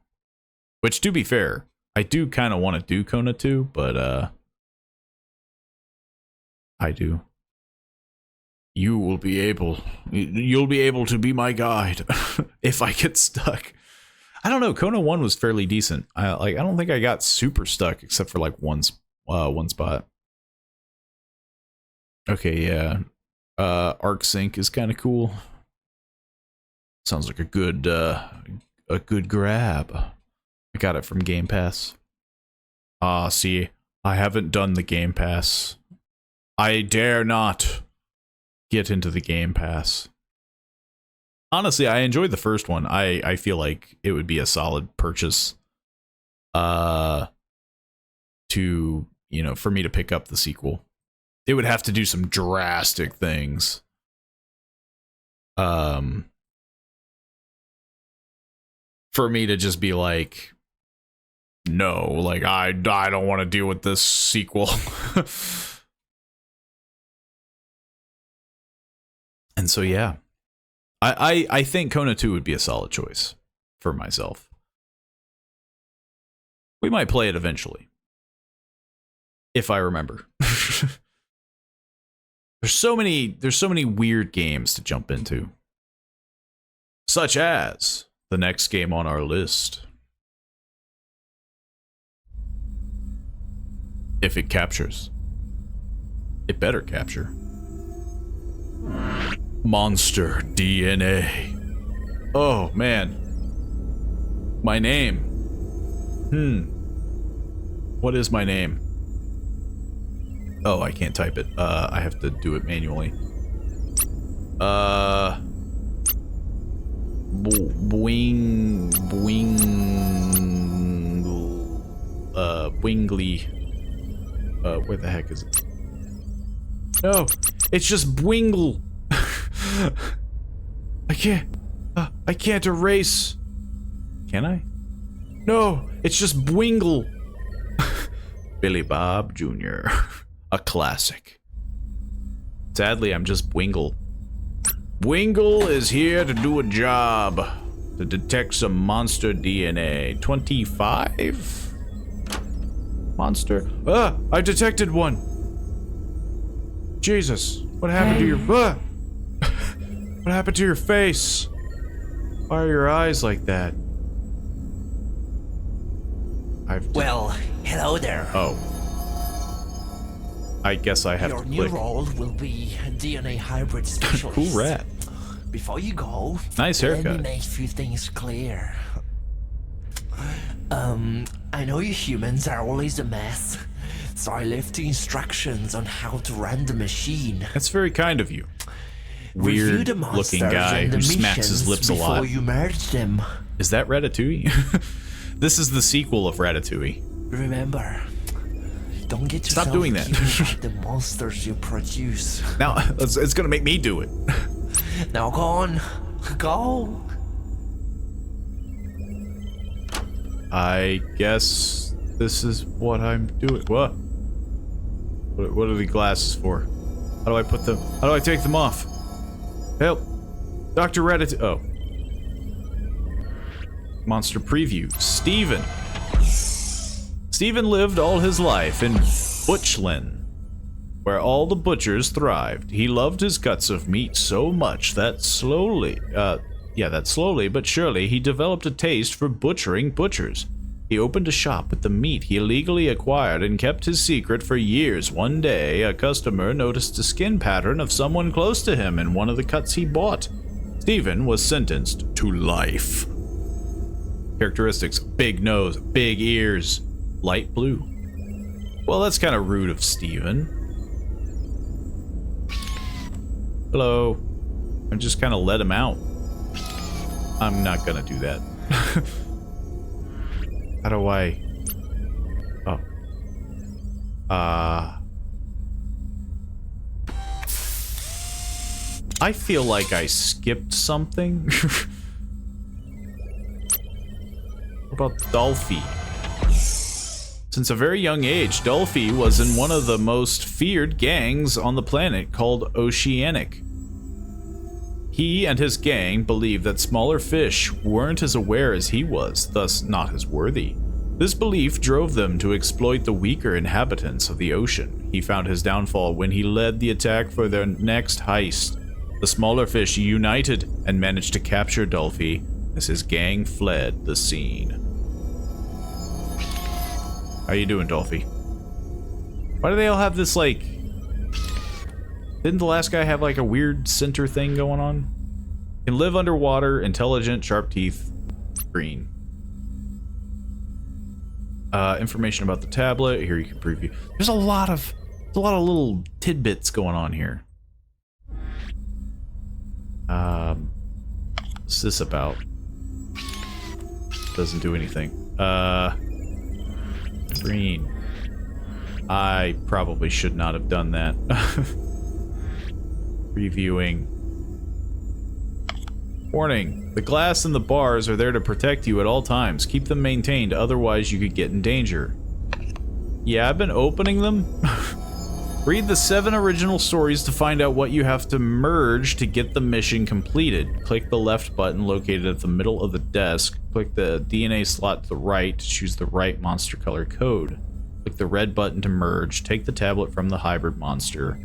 Which, to be fair, I do kind of want to do Kona 2, but I do. You'll be able to be my guide if I get stuck. I don't know, Kona 1 was fairly decent. I don't think I got super stuck except for like one spot. Okay, yeah. Arc Sync is kind of cool. Sounds like a good grab. I got it from Game Pass. See, I haven't done the Game Pass. I dare not get into the Game Pass. Honestly, I enjoyed the first one. I feel like it would be a solid purchase. To, you know, for me to pick up the sequel. It would have to do some drastic things. For me to just be like, no, like I don't want to deal with this sequel. And so yeah, I think Kona 2 would be a solid choice for myself. We might play it eventually, if I remember. There's so many weird games to jump into, such as the next game on our list. If it captures, it better capture. Monster DNA. Oh man. My name. What is my name? Oh, I can't type it. I have to do it manually. Wingley. Where the heck is it? No, it's just Bwingle. I can't erase. Can I? No, it's just Bwingle. Billy Bob Jr. A classic. Sadly, I'm just Bwingle. Bwingle is here to do a job. To detect some monster DNA. 25? Monster? Ah! I detected one! Jesus, what happened to your... Ah! What happened to your face? Why are your eyes like that? Well, hello there. Oh. I guess I have Your to new click. role will be DNA hybrid specialist. Cool rat. Before you go, Nice let haircut. me make a few things clear. I know you humans are always a mess, so I left the instructions on how to run the machine. That's very kind of you. Review Weird the looking monsters guy and the who smacks his missions lips a lot. before you merge them. Is that Ratatouille? This is the sequel of Ratatouille. Remember, don't get yourself Stop doing that. killed by the monsters you produce. Now, it's gonna make me do it. Now go on, go. I guess this is what I'm doing. What? What are the glasses for? How do I put them? How do I take them off? Help! Dr. Ratatouille. Oh. Monster preview. Steven. Steven lived all his life in Butchlin, where all the butchers thrived. He loved his cuts of meat so much that slowly but surely he developed a taste for butchering butchers. He opened a shop with the meat he illegally acquired and kept his secret for years. One day, a customer noticed a skin pattern of someone close to him in one of the cuts he bought. Steven was sentenced to life. Characteristics: big nose, big ears, light blue. Well, that's kind of rude of Steven. Hello. I just kind of let him out. I'm not gonna do that. How do I... Oh. I feel like I skipped something. What about Dolphy? Since a very young age, Dolphy was in one of the most feared gangs on the planet called Oceanic. He and his gang believed that smaller fish weren't as aware as he was, thus not as worthy. This belief drove them to exploit the weaker inhabitants of the ocean. He found his downfall when he led the attack for their next heist. The smaller fish united and managed to capture Dolphy as his gang fled the scene. How you doing, Dolphy? Why do they all have this, like... Didn't the last guy have, like, a weird center thing going on? Can live underwater, intelligent, sharp teeth, green. Information about the tablet. Here you can preview. There's a lot of little tidbits going on here. What's this about? Doesn't do anything. Green. I probably should not have done that. Reviewing. Warning. The glass and the bars are there to protect you at all times. Keep them maintained, otherwise you could get in danger. Yeah, I've been opening them. Read the 7 original stories to find out what you have to merge to get the mission completed. Click the left button located at the middle of the desk. Click the DNA slot to the right to choose the right monster color code. Click the red button to merge. Take the tablet from the hybrid monster.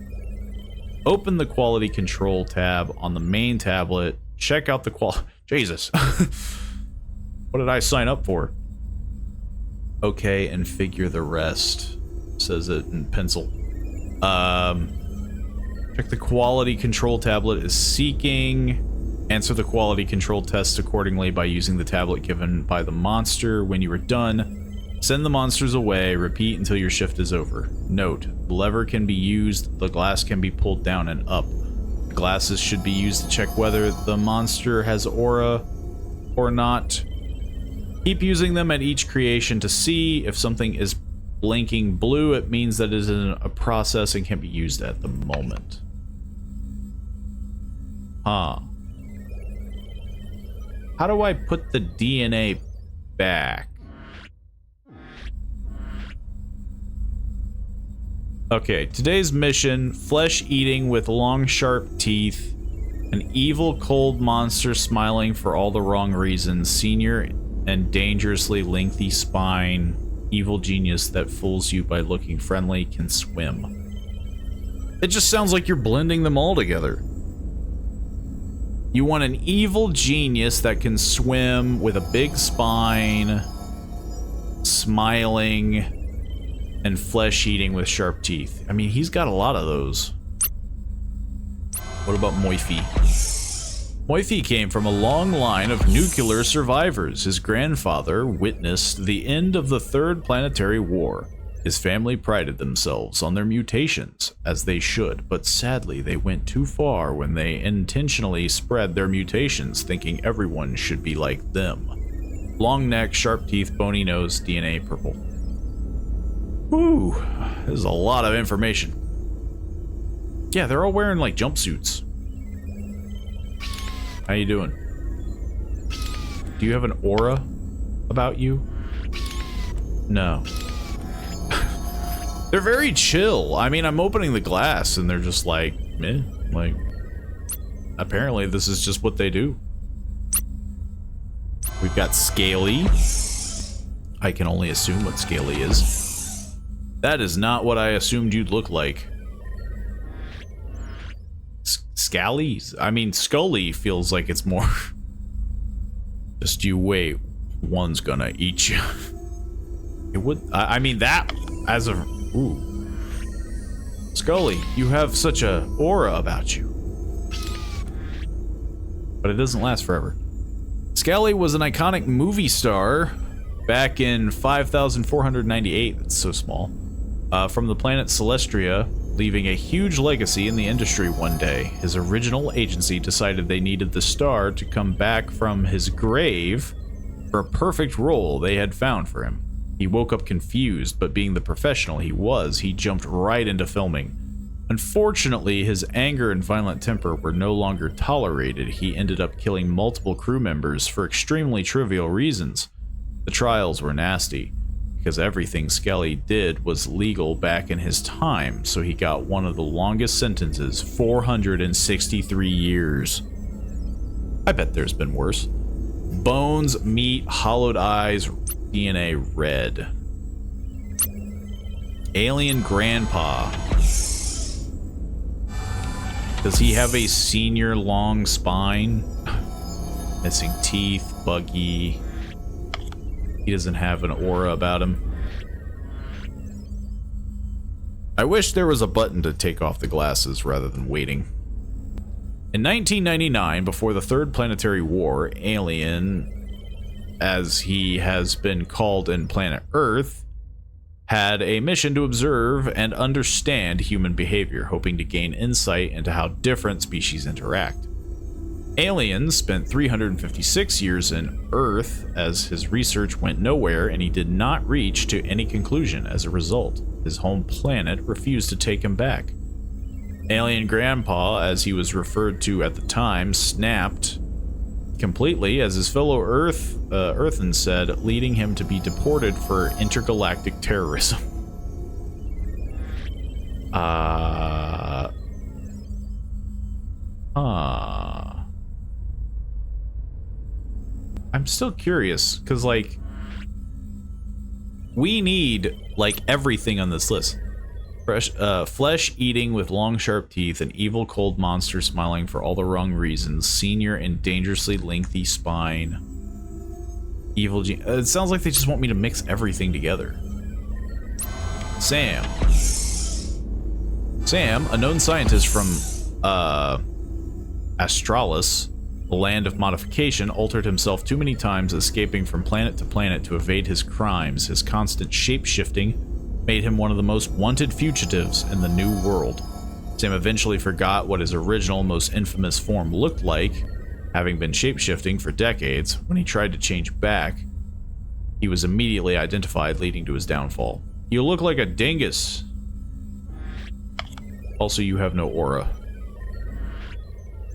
Open the quality control tab on the main tablet. Check out the Jesus. What did I sign up for? Okay, and figure the rest. Says it in pencil. Check the quality control tablet is seeking. Answer the quality control tests accordingly by using the tablet given by the monster. When you are done, send the monsters away. Repeat until your shift is over. Note, the lever can be used, the glass can be pulled down and up. The glasses should be used to check whether the monster has aura or not. Keep using them at each creation to see if something is blinking blue, it means that it is in a process and can be used at the moment. Huh. How do I put the DNA back? Okay, today's mission, flesh eating with long sharp teeth, an evil cold monster smiling for all the wrong reasons, senior and dangerously lengthy spine, evil genius that fools you by looking friendly, can swim. It just sounds like you're blending them all together. You want an evil genius that can swim with a big spine, smiling, and flesh eating with sharp teeth. I mean, he's got a lot of those. What about Moifi? Moifi came from a long line of nuclear survivors. His grandfather witnessed the end of the Third Planetary War. His family prided themselves on their mutations, as they should, but sadly they went too far when they intentionally spread their mutations, thinking everyone should be like them. Long neck, sharp teeth, bony nose, DNA purple. Whew, this is a lot of information. Yeah, they're all wearing like jumpsuits. How you doing? Do you have an aura about you? No. They're very chill. I mean, I'm opening the glass and they're just like, meh. Like, apparently this is just what they do. We've got Scaly. I can only assume what Scaly is. That is not what I assumed you'd look like. Scally? I mean, Scully feels like it's more... Just you wait. One's gonna eat you. It would... I mean, that... As a... Ooh. Scully, you have such a aura about you. But it doesn't last forever. Scally was an iconic movie star back in 5498. That's so small. From the planet Celestria, leaving a huge legacy in the industry one day. His original agency decided they needed the star to come back from his grave for a perfect role they had found for him. He woke up confused, but being the professional he was, he jumped right into filming. Unfortunately, his anger and violent temper were no longer tolerated. He ended up killing multiple crew members for extremely trivial reasons. The trials were nasty, because everything Skelly did was legal back in his time, so he got one of the longest sentences, 463 years. I bet there's been worse. Bones, meat, hollowed eyes, DNA red. Alien Grandpa. Does he have a senior long spine? Missing teeth, buggy. He doesn't have an aura about him. I wish there was a button to take off the glasses rather than waiting. In 1999, before the Third Planetary War, Alien, as he has been called in planet Earth, had a mission to observe and understand human behavior, hoping to gain insight into how different species interact. Alien spent 356 years in Earth as his research went nowhere and he did not reach to any conclusion. As a result, his home planet refused to take him back. Alien Grandpa, as he was referred to at the time, snapped completely, as his fellow Earthens said, leading him to be deported for intergalactic terrorism. I'm still curious, because, like, we need, like, everything on this list. Flesh eating with long sharp teeth, an evil cold monster smiling for all the wrong reasons, senior and dangerously lengthy spine, evil it sounds like they just want me to mix everything together. Sam, a known scientist from Astralis, the land of modification, altered himself too many times, escaping from planet to planet to evade his crimes. His constant shape-shifting made him one of the most wanted fugitives in the New World. Sam eventually forgot what his original, most infamous form looked like, having been shape-shifting for decades. When he tried to change back, he was immediately identified, leading to his downfall. You look like a dingus. Also, you have no aura.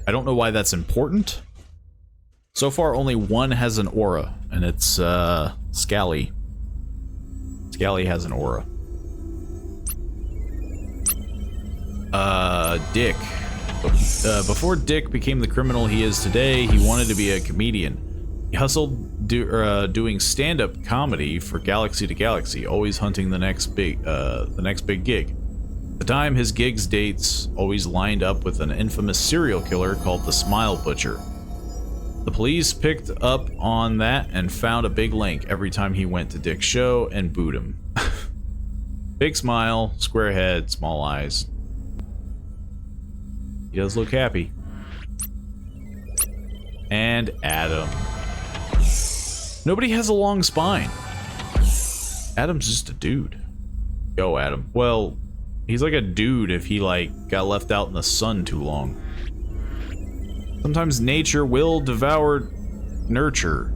I don't know why that's important. So far, only one has an aura, and it's, Scally. Scally has an aura. Dick. Before Dick became the criminal he is today, he wanted to be a comedian. He hustled doing stand-up comedy for Galaxy to Galaxy, always hunting the next big gig. At the time, his gigs dates always lined up with an infamous serial killer called the Smile Butcher. The police picked up on that and found a big link every time he went to Dick's show and booed him. Big smile, square head, small eyes. He does look happy. And Adam. Nobody has a long spine. Adam's just a dude. Yo, Adam. Well, he's like a dude if he, like, got left out in the sun too long. Sometimes nature will devour nurture.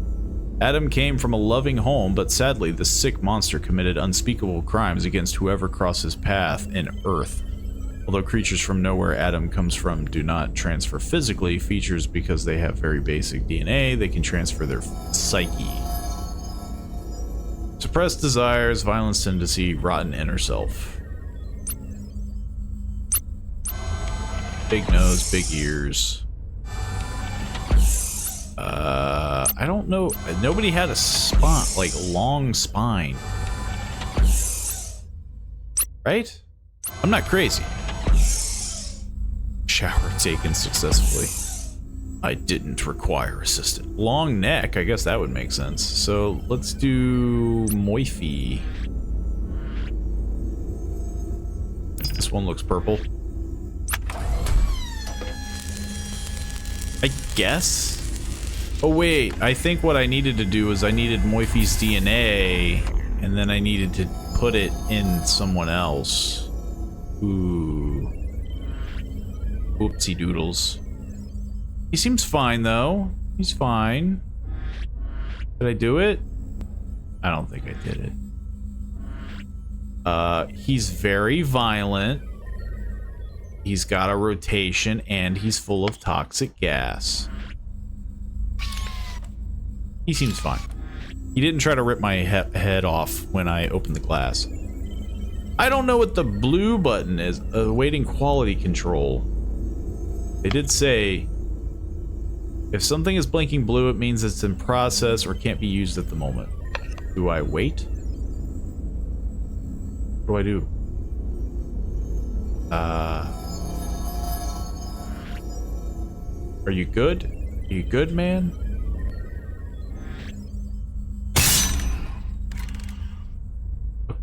Adam came from a loving home, but sadly, the sick monster committed unspeakable crimes against whoever crossed his path in Earth. Although creatures from nowhere Adam comes from do not transfer physically, features because they have very basic DNA, they can transfer their psyche. Suppressed desires, violence, tendency, rotten inner self. Big nose, big ears. I don't know. Nobody had a spine, like long spine. Right? I'm not crazy. Shower taken successfully. I didn't require assistant. Long neck, I guess that would make sense. So let's do Moify. This one looks purple. I guess? Oh wait, I think what I needed to do is I needed Moify's DNA, and then I needed to put it in someone else. Ooh. Oopsie doodles. He seems fine though. He's fine. Did I do it? I don't think I did it. He's very violent. He's got a rotation, and he's full of toxic gas. He seems fine. He didn't try to rip my head off when I opened the glass. I don't know what the blue button is. Awaiting quality control. They did say, if something is blinking blue, it means it's in process or can't be used at the moment. Do I wait? What do I do? Are you good? Are you good, man?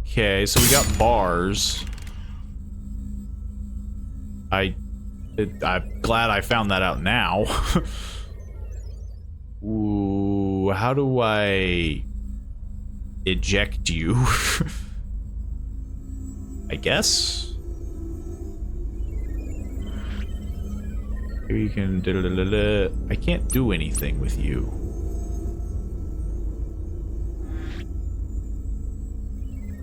Okay, so we got bars. I'm glad I found that out now. Ooh, how do I eject you? I guess? Maybe you can... I can't do anything with you.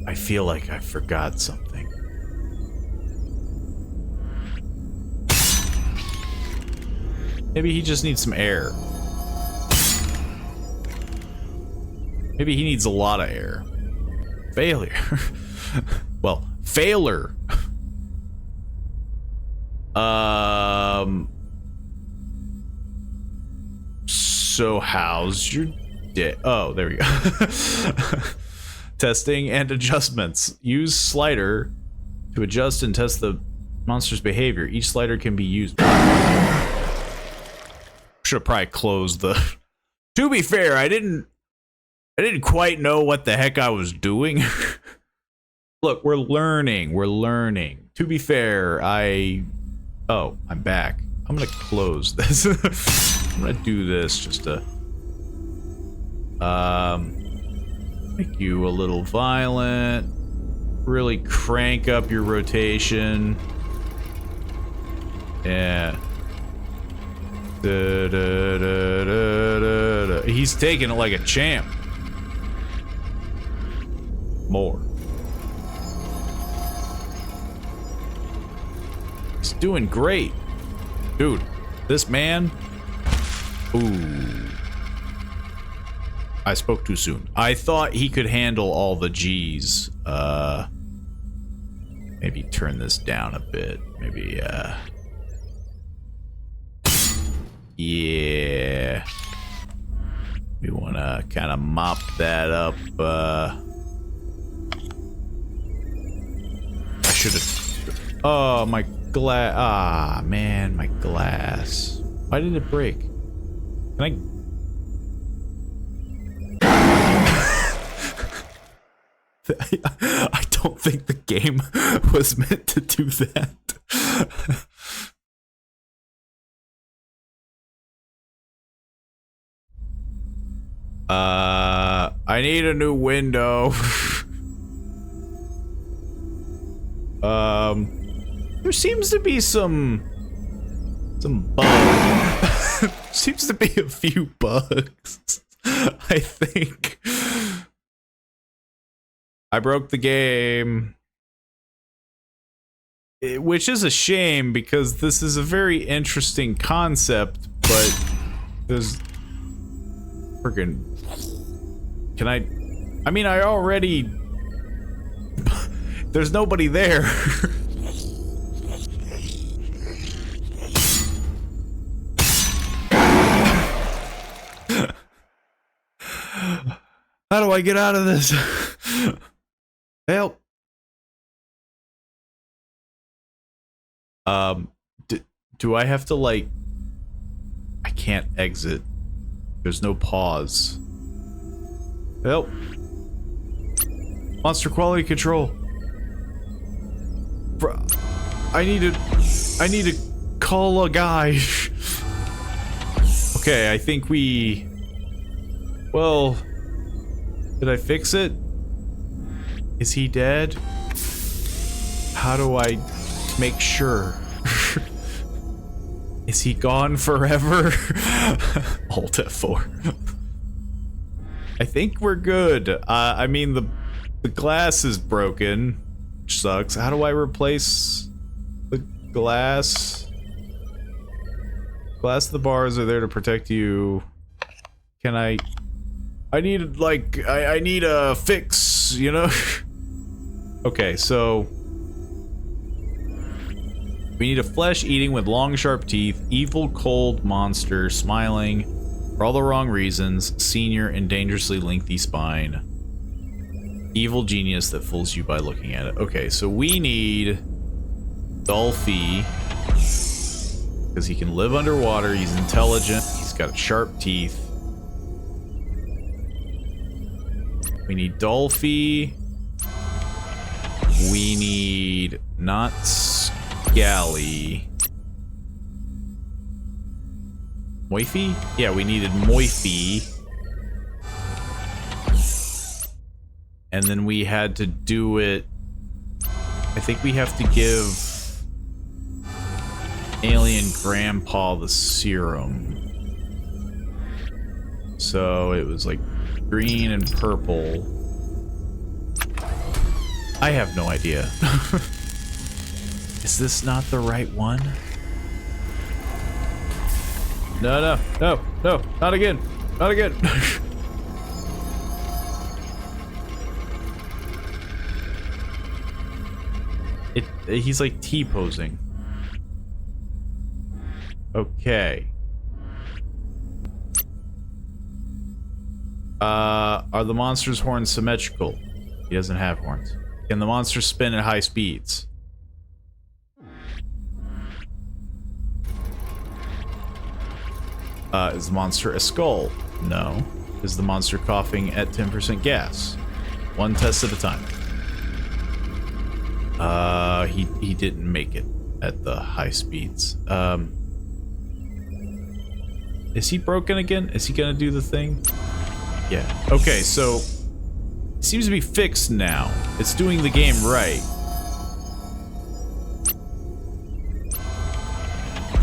I feel like I forgot something. Maybe he just needs some air. Maybe he needs a lot of air. Failure. Well, failure. So how's your day? Oh, there we go. Testing and adjustments. Use slider to adjust and test the monster's behavior. Each slider can be used. Should have probably closed the... To be fair, I didn't quite know what the heck I was doing. Look, we're learning. We're learning. To be fair, oh, I'm back. I'm gonna close this. I'm gonna do this just to... make you a little violent. Really crank up your rotation. Yeah. He's taking it like a champ. More. doing great. Dude, this man... Ooh. I spoke too soon. I thought he could handle all the G's. Maybe turn this down a bit. Maybe, yeah. We want to kind of mop that up. I should have... Oh, my glass. Ah, man, my glass. Why did it break? Can I... I don't think the game was meant to do that. I need a new window. There seems to be some bugs. Seems to be a few bugs. I think. I broke the game. Which is a shame because this is a very interesting concept, but there's friggin' can I mean I already there's nobody there. How do I get out of this? Help. Do I have to, like... I can't exit. There's no pause. Help. Monster quality control. I need to call a guy. Okay, I think we... Well... Did I fix it? Is he dead? How do I make sure? Is he gone forever? Alt F4. I think we're good. I mean, the glass is broken, which sucks. How do I replace the glass? Glass, the bars are there to protect you. Can I need, like, I need a fix, you know? Okay, so... We need a flesh-eating with long, sharp teeth, evil, cold monster, smiling, for all the wrong reasons, senior, and dangerously lengthy spine. Evil genius that fools you by looking at it. Okay, so we need... Dolphy. Because he can live underwater, he's intelligent, he's got sharp teeth. We need Dolphy. We need... not... Galley. Moify? Yeah, we needed Moify. And then we had to do it... I think we have to give... Alien Grandpa the serum. So it was like green and purple. I have no idea. Is this not the right one? No, not again. Not again. He's like T-posing. Okay. Are the monster's horns symmetrical? He doesn't have horns. Can the monster spin at high speeds? Is the monster a skull? No. Is the monster coughing at 10% gas? One test at a time. He didn't make it at the high speeds. Is he broken again? Is he gonna do the thing? Yeah. Okay, so it seems to be fixed now. It's doing the game right.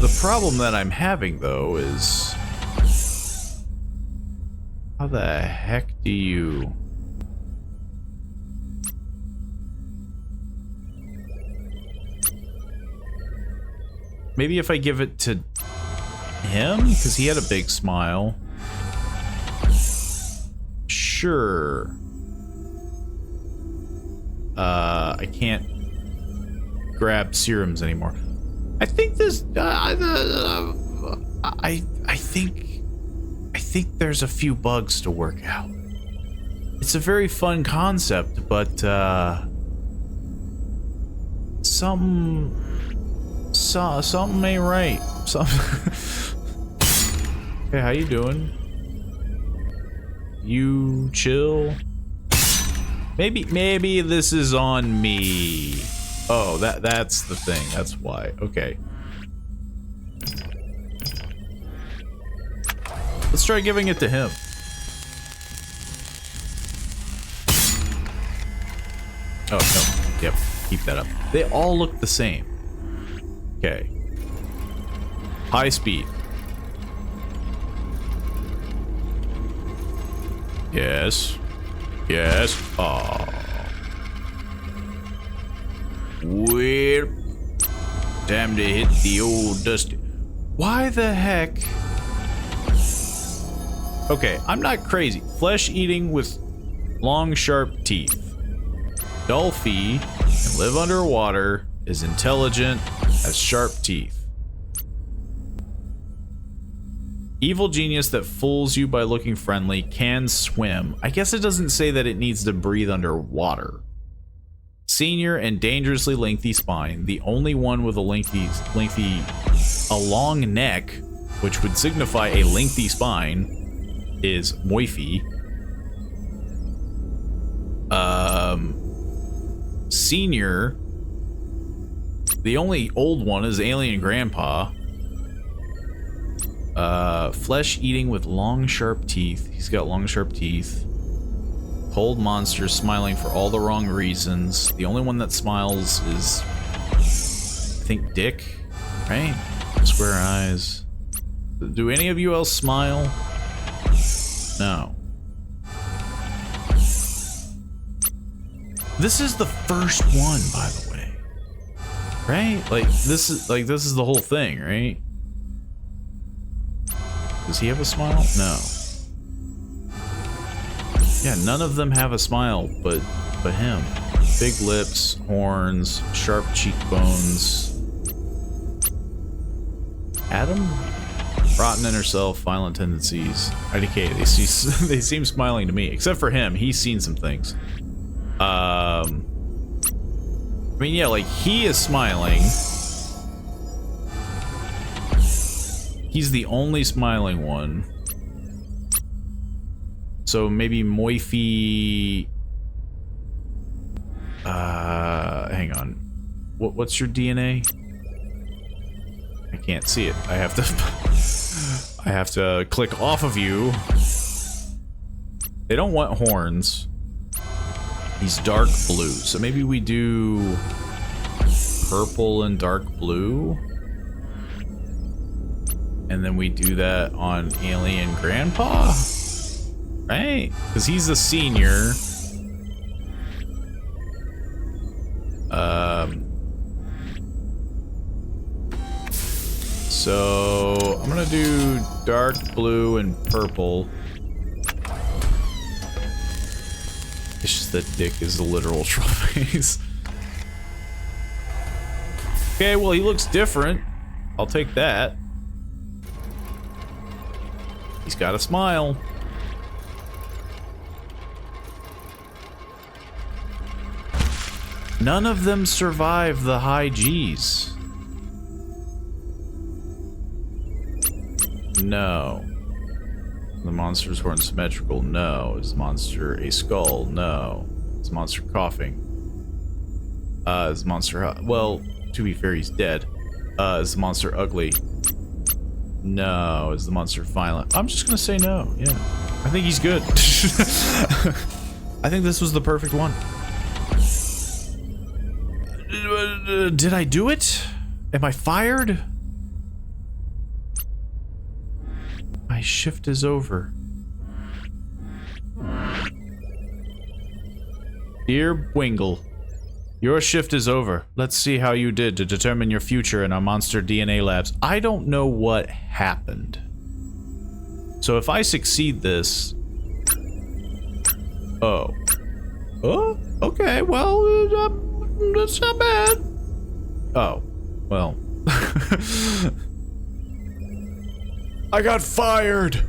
The problem that I'm having, though, is... How the heck do you... Maybe if I give it to him, because he had a big smile. Sure. I can't grab serums anymore. I think this. I think there's a few bugs to work out. It's a very fun concept, but something ain't right. Hey, how you doing? You chill? Maybe this is on me. Oh, that's the thing. That's why. Okay. Let's try giving it to him. Oh, no. Yep. Keep that up. They all look the same. Okay. High speed. Yes. Yes. Oh. Well, time to hit the old dusty. Why the heck? Okay, I'm not crazy. Flesh eating with long, sharp teeth. Dolphy can live underwater, is intelligent, has sharp teeth. Evil genius that fools you by looking friendly, can swim. I guess it doesn't say that it needs to breathe underwater. Senior and dangerously lengthy spine. The only one with a long neck, which would signify a lengthy spine, is Moify. Senior. The only old one is Alien Grandpa. Flesh eating with long sharp teeth. He's got long sharp teeth. Cold monster smiling for all the wrong reasons. The only one that smiles is, I think, Dick, right? Square eyes. Do any of you else smile? No. This is the first one, by the way. Right? Like this is the whole thing, right? Does he have a smile? No. Yeah, none of them have a smile, but him. Big lips, horns, sharp cheekbones. Adam? Rotten inner self, violent tendencies. IDK, they seem smiling to me. Except for him, he's seen some things. I mean, yeah, like, he is smiling. He's the only smiling one. So maybe Moify... hang on. What's your DNA? I can't see it. I have to... I have to click off of you. They don't want horns. He's dark blue. So maybe we do... purple and dark blue? And then we do that on Alien Grandpa? Right? Because he's a senior. So I'm gonna do dark blue and purple. It's just that Dick is a literal troll face. Okay, well, he looks different. I'll take that. He's got a smile. None of them survive the high G's. No. The monster's horn symmetrical? No. Is the monster a skull? No. Is the monster coughing? Is the monster... well, to be fair, he's dead. Is the monster ugly? No. Is the monster violent? I'm just gonna say no. Yeah. I think he's good. I think this was the perfect one. Did I do it? Am I fired? My shift is over. Dear Wingle, Your shift is over. Let's see how you did to determine your future in our monster DNA labs. I don't know what happened. So if I succeed this... Oh. Oh, okay, well, that's not bad. Oh, well. I got fired!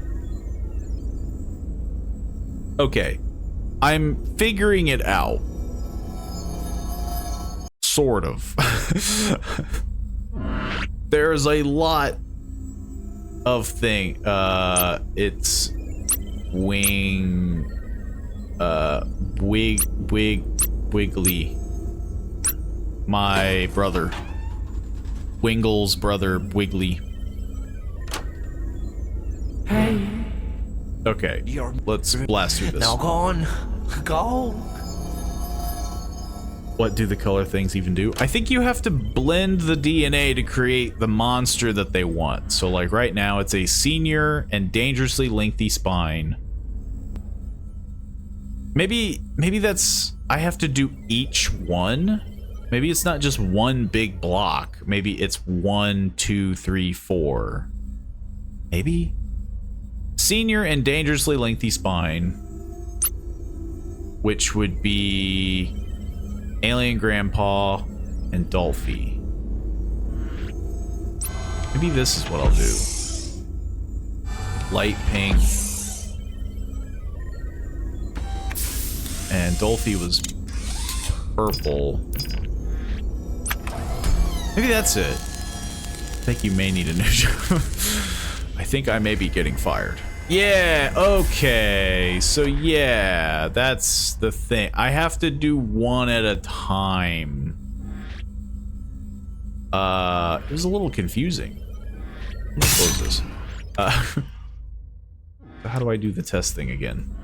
Okay. I'm figuring it out. Sort of. There's a lot of it's Wiggly. My brother. Wingle's brother, Wiggly. Hey. Okay, let's blast through this. Now go on. Go. What do the color things even do? I think you have to blend the DNA to create the monster that they want. So like right now, it's a senior and dangerously lengthy spine. Maybe that's... I have to do each one? Maybe it's not just one big block. Maybe it's 1, 2, 3, 4. Maybe? Senior and dangerously lengthy spine. Which would be... Alien Grandpa and Dolphy. Maybe this is what I'll do. Light pink. And Dolphy was purple. Maybe that's it. I think you may need a new job. I think I may be getting fired. Yeah, okay. So yeah, that's the thing. I have to do one at a time. It was a little confusing. Let me close this. How do I do the test thing again?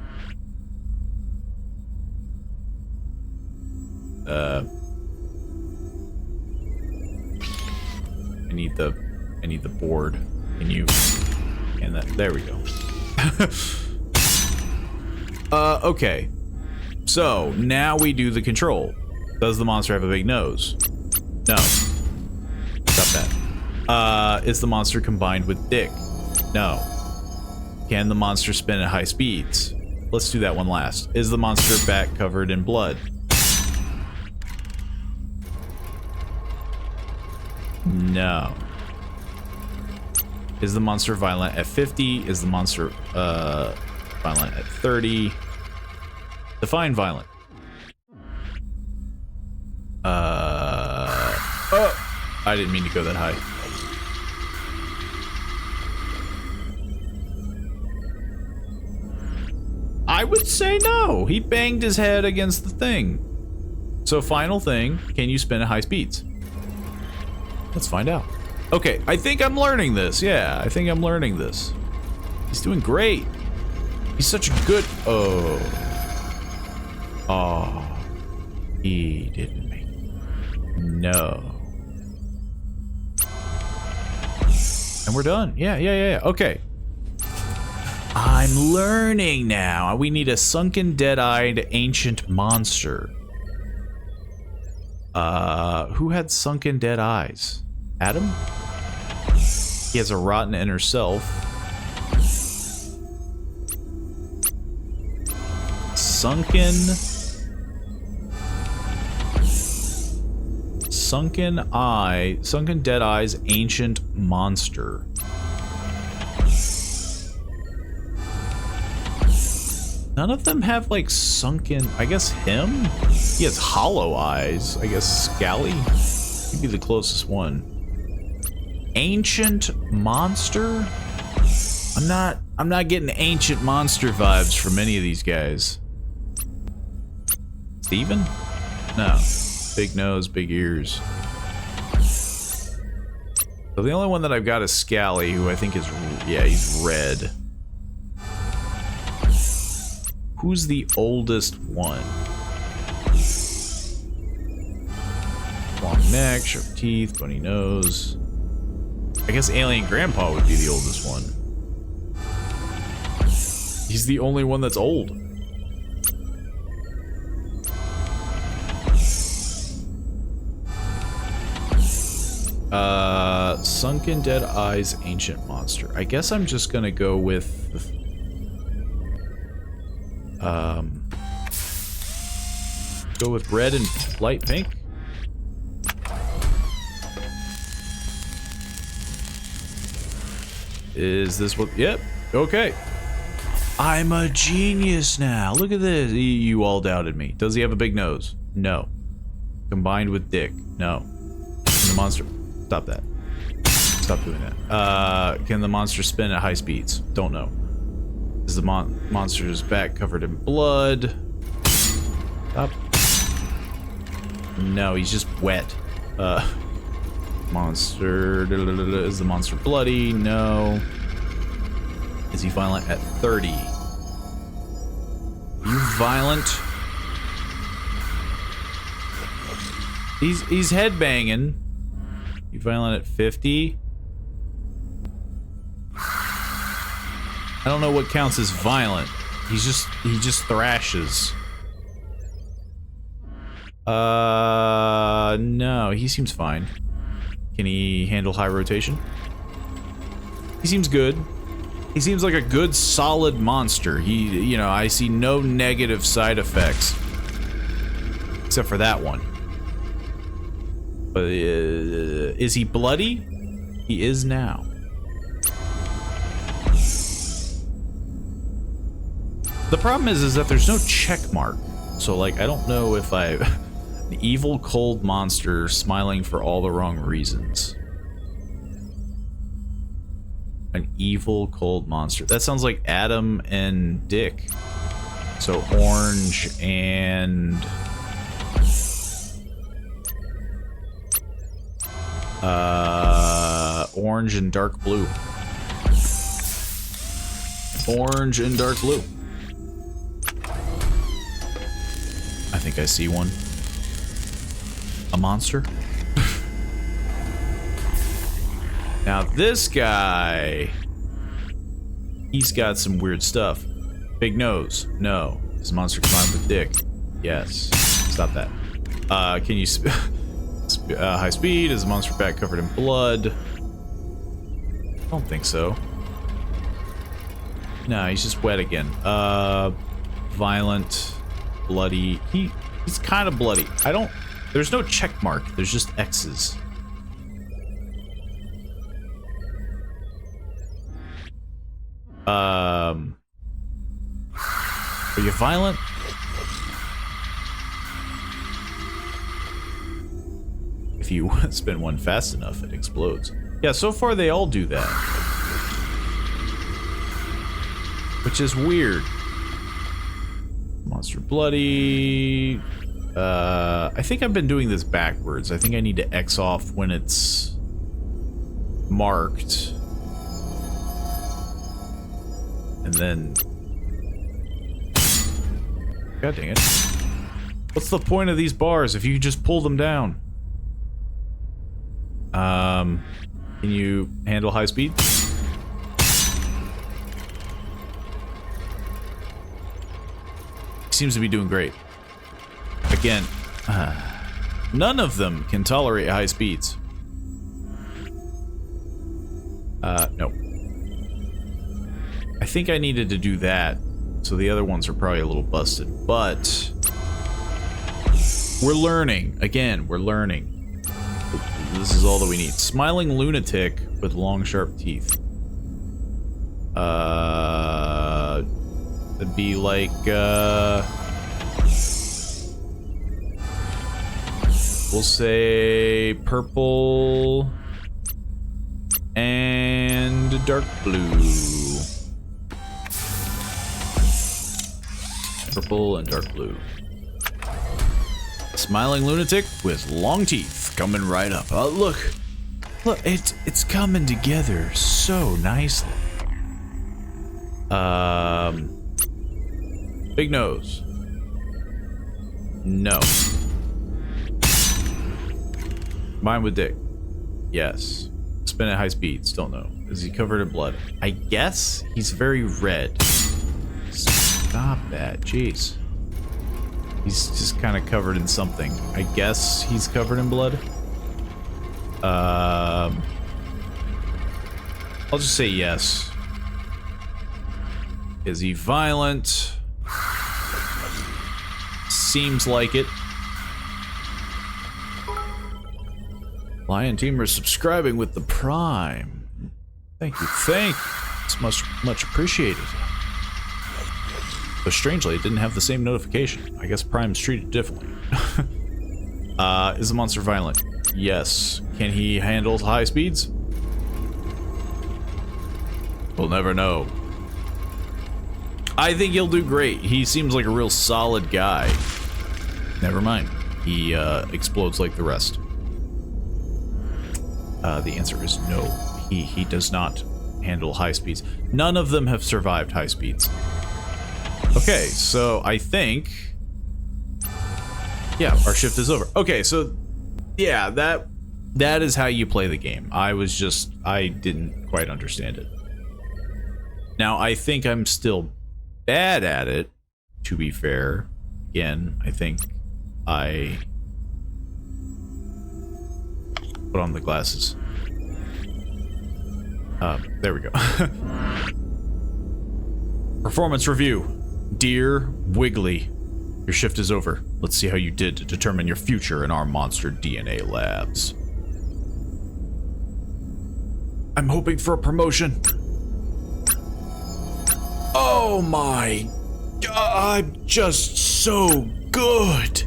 I need the board. Can you... And that... There we go. Okay. So, now we do the control. Does the monster have a big nose? No. Stop that. Is the monster combined with dick? No. Can the monster spin at high speeds? Let's do that one last. Is the monster back covered in blood? No. Is the monster violent at 50? Is the monster violent at 30? Define violent. Oh! I didn't mean to go that high. I would say no. He banged his head against the thing. So final thing, can you spin at high speeds? Let's find out. Okay, I think I'm learning this. Yeah, I think I'm learning this. He's doing great. He's such a good... Oh. Oh. He didn't make... No. And we're done. Yeah. Okay. I'm learning now. We need a sunken, dead-eyed, ancient monster. Who had sunken, dead eyes? Adam? He has a rotten inner self. Sunken eye, sunken dead eyes, ancient monster. None of them have like sunken, I guess him? He has hollow eyes. I guess Scally? He'd be the closest one. Ancient monster? I'm not getting ancient monster vibes from any of these guys. Steven? No. Big nose, big ears. So the only one that I've got is Scally, who I think is, yeah, he's red. Who's the oldest one? Long neck, sharp teeth, bunny nose. I guess Alien Grandpa would be the oldest one. He's the only one that's old. Sunken Dead Eyes Ancient Monster. I guess I'm just gonna go with go with red and light pink. Is this what? Yep. Okay. I'm a genius now. Look at this. You all doubted me. Does he have a big nose? No. Combined with dick? No. Can the monster... Stop that. Stop doing that. Can the monster spin at high speeds? Don't know. Is the monster's back covered in blood? Stop. No, he's just wet. Monster... Is the monster bloody? No. Is he violent at 30? You violent? He's headbanging. You violent at 50? I don't know what counts as violent. He just thrashes. No, he seems fine. Can he handle high rotation? He seems good. He seems like a good, solid monster. You know, I see no negative side effects. Except for that one. But, is he bloody? He is now. The problem is that there's no check mark. So, like, I don't know if an evil, cold monster smiling for all the wrong reasons. An evil, cold monster. That sounds like Adam and Dick. So orange and... orange and dark blue. Orange and dark blue. I think I see one. A monster? Now this guy, he's got some weird stuff. Big nose, no. Is the monster combined with dick? Yes. Stop that. Can you high speed? Is the monster back covered in blood? I don't think so. No, he's just wet again. Violent, bloody. He's kind of bloody. There's no check mark. There's just X's. Are you violent? If you spin one fast enough, it explodes. Yeah, so far they all do that. Which is weird. Monster bloody. I think I've been doing this backwards. I think I need to X off when it's marked. And then... God dang it. What's the point of these bars if you just pull them down? Can you handle high speed? Seems to be doing great. Again, none of them can tolerate high speeds. No. I think I needed to do that, so the other ones are probably a little busted, but we're learning. Again, we're learning. This is all that we need. Smiling lunatic with long, sharp teeth. It'd be like, we'll say purple and dark blue. Purple and dark blue. Smiling lunatic with long teeth coming right up. Oh, look, it's coming together so nicely. Big nose. No. Mine with dick. Yes. Spin at high speeds. Don't know. Is he covered in blood? I guess he's very red. Stop that. Jeez. He's just kind of covered in something. I guess he's covered in blood. I'll just say yes. Is he violent? Seems like it. Lion Team are subscribing with the Prime. Thank you, thank you. It's much appreciated. But strangely, it didn't have the same notification. I guess Prime's treated differently. Is the monster violent? Yes. Can he handle high speeds? We'll never know. I think he'll do great. He seems like a real solid guy. Never mind. He explodes like the rest. The answer is no. He does not handle high speeds. None of them have survived high speeds. Okay, so I think... yeah, our shift is over. Okay, so... yeah, that is how you play the game. I didn't quite understand it. Now, I think I'm still bad at it, to be fair. Again, I think I... put on the glasses. There we go. Performance review. Dear Wiggly, your shift is over. Let's see how you did to determine your future in our monster DNA labs. I'm hoping for a promotion. Oh my God, I'm just so good.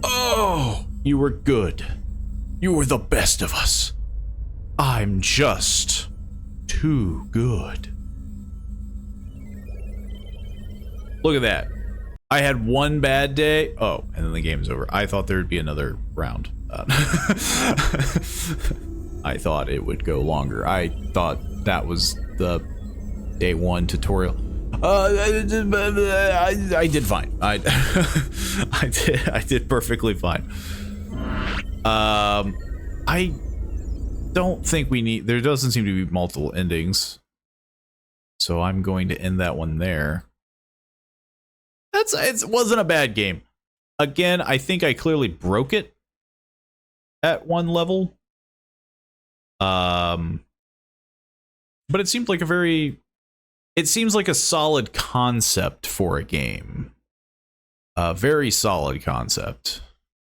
Oh, you were good. You were the best of us. I'm just too good. Look at that. I had one bad day. Oh, and then the game's over. I thought there would be another round. I thought it would go longer. I thought that was the day one tutorial. I did fine. I did perfectly fine. I don't think we need... there doesn't seem to be multiple endings. So I'm going to end that one there. It wasn't a bad game. Again, I think I clearly broke it at one level. But it seemed like a very... it seems like a solid concept for a game. A very solid concept.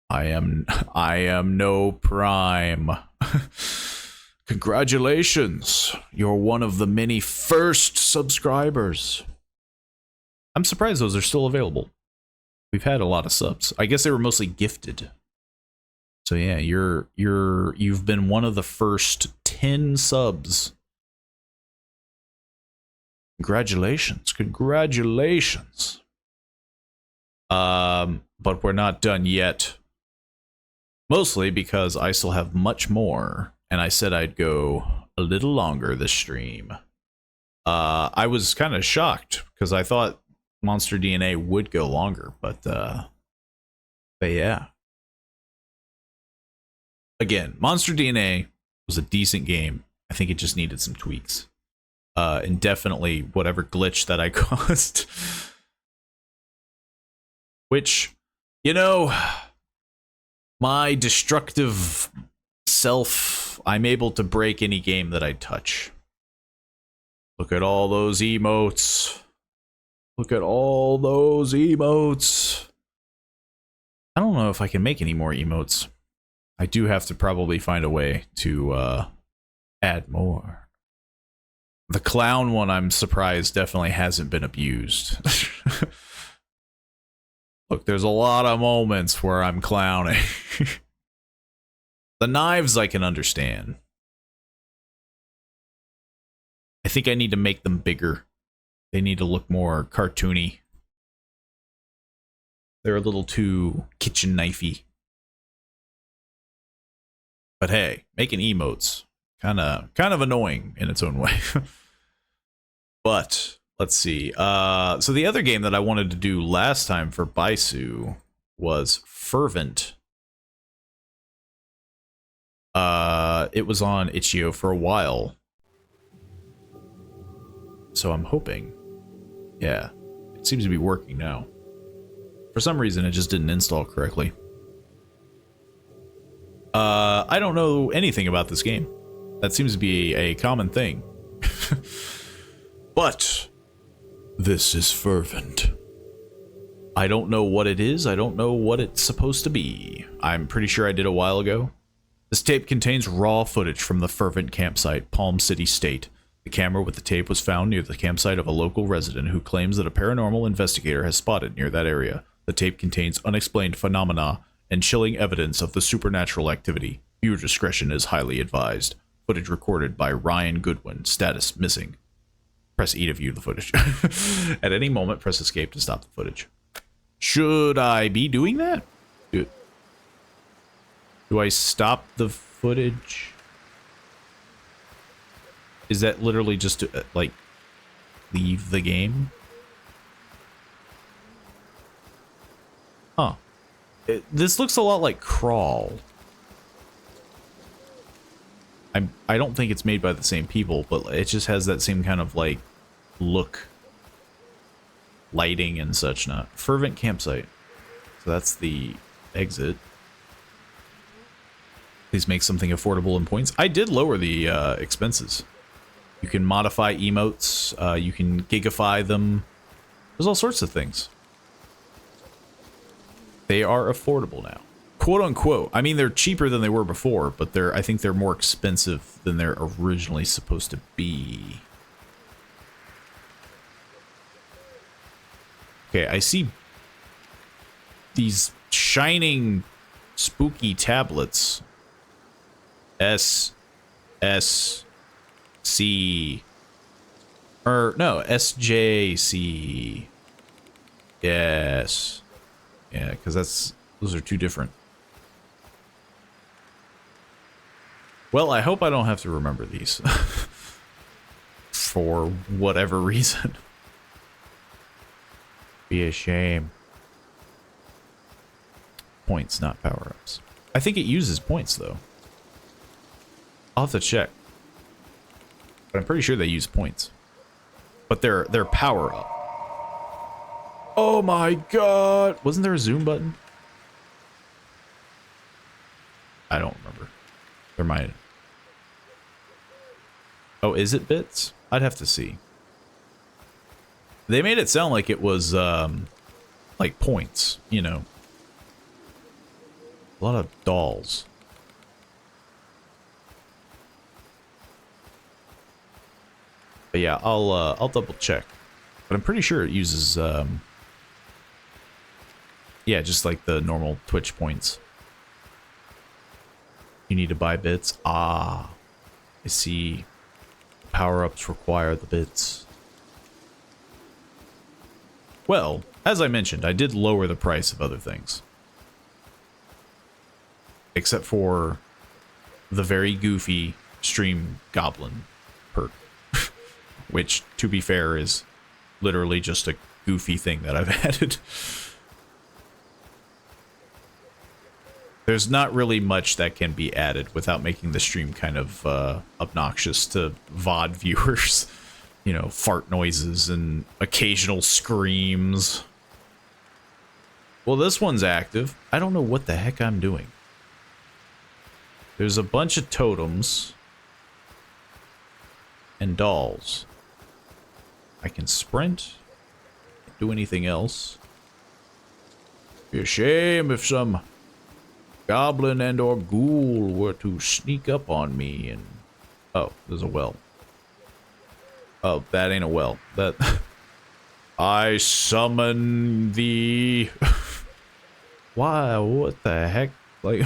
I am no Prime. Congratulations. You're one of the many first subscribers. I'm surprised those are still available. We've had a lot of subs. I guess they were mostly gifted. So yeah, you've been one of the first 10 subs. Congratulations. Congratulations. But we're not done yet. Mostly because I still have much more, and I said I'd go a little longer this stream. I was kind of shocked because I thought Monster DNA would go longer, but yeah. Again, Monster DNA was a decent game. I think it just needed some tweaks. And definitely whatever glitch that I caused. Which, you know, my destructive self, I'm able to break any game that I touch. Look at all those emotes. Look at all those emotes. I don't know if I can make any more emotes. I do have to probably find a way to add more. The clown one, I'm surprised, definitely hasn't been abused. Look, there's a lot of moments where I'm clowning. The knives I can understand. I think I need to make them bigger. They need to look more cartoony. They're a little too kitchen knifey. But hey, making emotes, kind of annoying in its own way. But let's see. So the other game that I wanted to do last time for Baisu was Fervent. It was on itch.io for a while. So I'm hoping. Yeah, it seems to be working now. For some reason, it just didn't install correctly. I don't know anything about this game. That seems to be a common thing. But this is Fervent. I don't know what it is. I don't know what it's supposed to be. I'm pretty sure I did a while ago. This tape contains raw footage from the Fervent campsite, Palm City State. The camera with the tape was found near the campsite of a local resident who claims that a paranormal investigator has spotted near that area. The tape contains unexplained phenomena and chilling evidence of the supernatural activity. Viewer discretion is highly advised. Footage recorded by Ryan Goodwin. Status missing. Press E to view the footage. At any moment, press escape to stop the footage. Should I be doing that? Do I stop the footage? Is that literally just to, like, leave the game? Huh. This looks a lot like Crawl. I don't think it's made by the same people, but it just has that same kind of, like, look. Lighting and such not. Fervent campsite. So that's the exit. Please make something affordable in points. I did lower the expenses. You can modify emotes. You can gigify them. There's all sorts of things. They are affordable now. Quote unquote. I mean, they're cheaper than they were before, but I think they're more expensive than they're originally supposed to be. Okay, I see these shining, spooky tablets. S, C, or no, SJC. Yes. Yeah, because those are two different. Well, I hope I don't have to remember these. For whatever reason. Be a shame. Points, not power-ups. I think it uses points, though. I'll have to check. But I'm pretty sure they use points. But they're power-up. Oh my god! Wasn't there a zoom button? I don't remember. There might. Oh, is it bits? I'd have to see. They made it sound like it was, like points, you know. A lot of dolls. But yeah, I'll double check. But I'm pretty sure it uses, yeah, just like the normal Twitch points. You need to buy bits. Ah, I see. Power-ups require the bits. Well, as I mentioned, I did lower the price of other things. Except for the very goofy Stream Goblin perk. Which, to be fair, is literally just a goofy thing that I've added. There's not really much that can be added without making the stream kind of obnoxious to VOD viewers. You know, fart noises and occasional screams. Well, this one's active. I don't know what the heck I'm doing. There's a bunch of totems and dolls. I can sprint. Can't do anything else. Be a shame if some goblin and or ghoul were to sneak up on me and... Oh, there's a well. Oh, that ain't a well. That... I summon the... Why? What the heck? Like...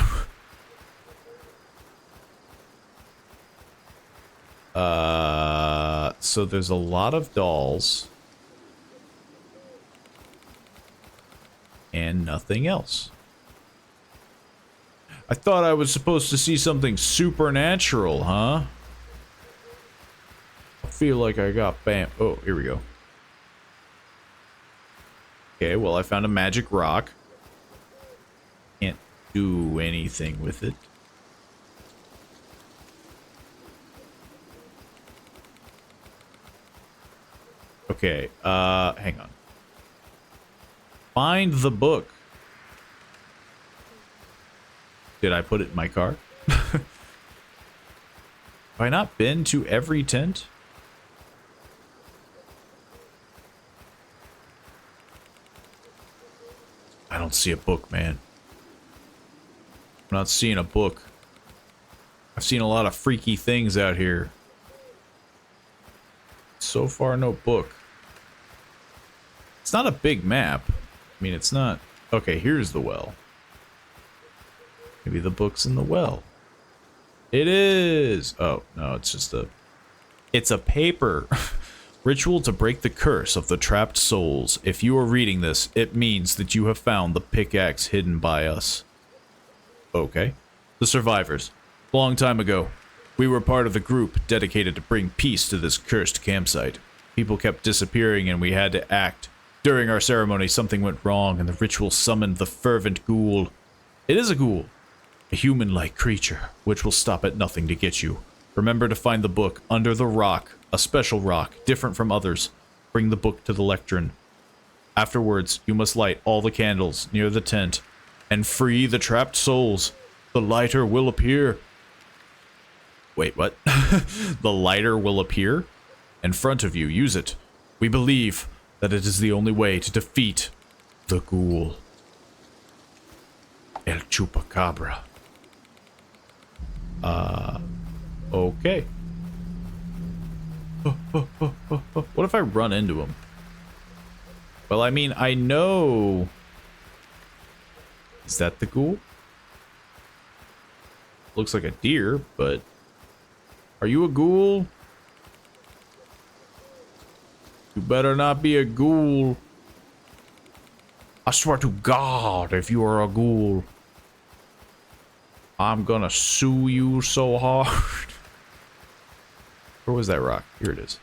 So there's a lot of dolls. And nothing else. I thought I was supposed to see something supernatural, huh? I feel like I got bam. Oh, here we go. Okay, well, I found a magic rock. Can't do anything with it. Okay, hang on. Find the book. Did I put it in my car? Have I not been to every tent? I don't see a book, man. I'm not seeing a book. I've seen a lot of freaky things out here. So far, no book. It's not a big map. I mean, it's not... Okay, here's the well. Maybe the book's in the well. It is! Oh, no, it's just a... It's a paper. Ritual to break the curse of the trapped souls. If you are reading this, it means that you have found the pickaxe hidden by us. Okay. The survivors. Long time ago, we were part of the group dedicated to bring peace to this cursed campsite. People kept disappearing and we had to act. During our ceremony, something went wrong and the ritual summoned the Fervent ghoul. It is a ghoul. A human-like creature, which will stop at nothing to get you. Remember to find the book under the rock, a special rock, different from others. Bring the book to the lectern. Afterwards, you must light all the candles near the tent and free the trapped souls. The lighter will appear. Wait, what? The lighter will appear? In front of you, use it. We believe that it is the only way to defeat the ghoul. El Chupacabra. Okay. What if I run into him? Well, I mean, I know... Is that the ghoul? Looks like a deer, but... Are you a ghoul? You better not be a ghoul. I swear to God, if you are a ghoul, I'm gonna sue you so hard. Where was that rock? Here it is.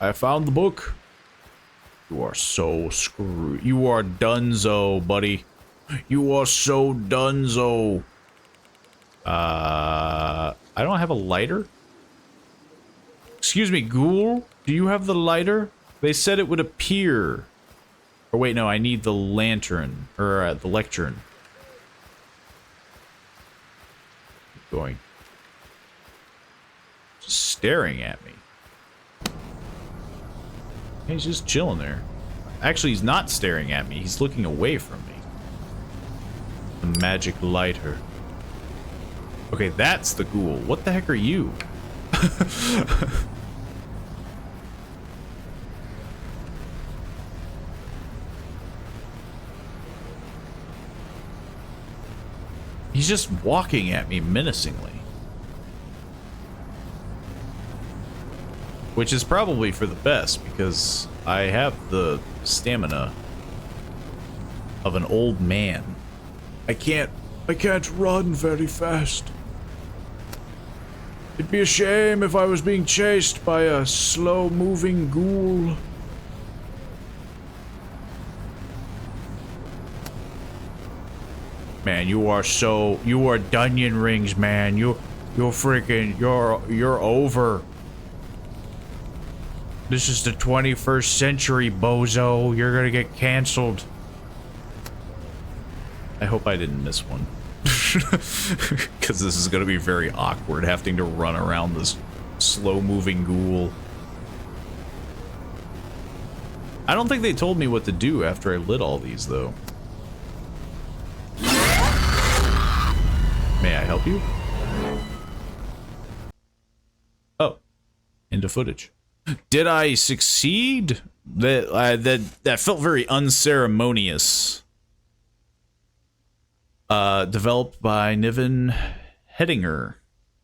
I found the book. You are so screwed. You are donezo, buddy. You are so donezo. I don't have a lighter. Excuse me, ghoul? Do you have the lighter? They said it would appear. Or wait, no, I need the lantern. Or the lectern. Keep going. Just staring at me. He's just chilling there. Actually, he's not staring at me. He's looking away from me. The magic lighter. Okay, that's the ghoul. What the heck are you? He's just walking at me menacingly. Which is probably for the best, because I have the stamina of an old man. I can't run very fast. It'd be a shame if I was being chased by a slow-moving ghoul. Man, you are Dunyan Rings, man. You're over. This is the 21st century, bozo. You're gonna get canceled. I hope I didn't miss one. Because this is gonna be very awkward, having to run around this slow-moving ghoul. I don't think they told me what to do after I lit all these, though. May I help you? Oh. Into footage. Did I succeed? That felt very unceremonious. Developed by Niven Hedinger.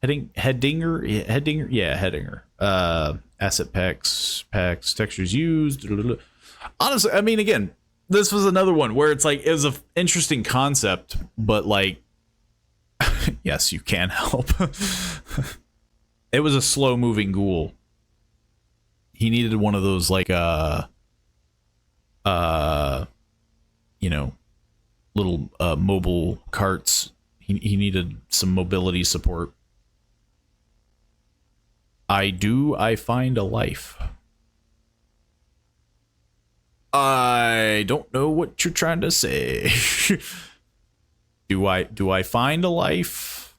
Hedinger? Yeah, Hedinger. Asset packs, textures used. Honestly, I mean, again, this was another one where it's like, it was an interesting concept, but like, yes, you can help. It was a slow-moving ghoul. He needed one of those, like, you know, little mobile carts. He needed some mobility support. I find a life. I don't know what you're trying to say. Do I find a life?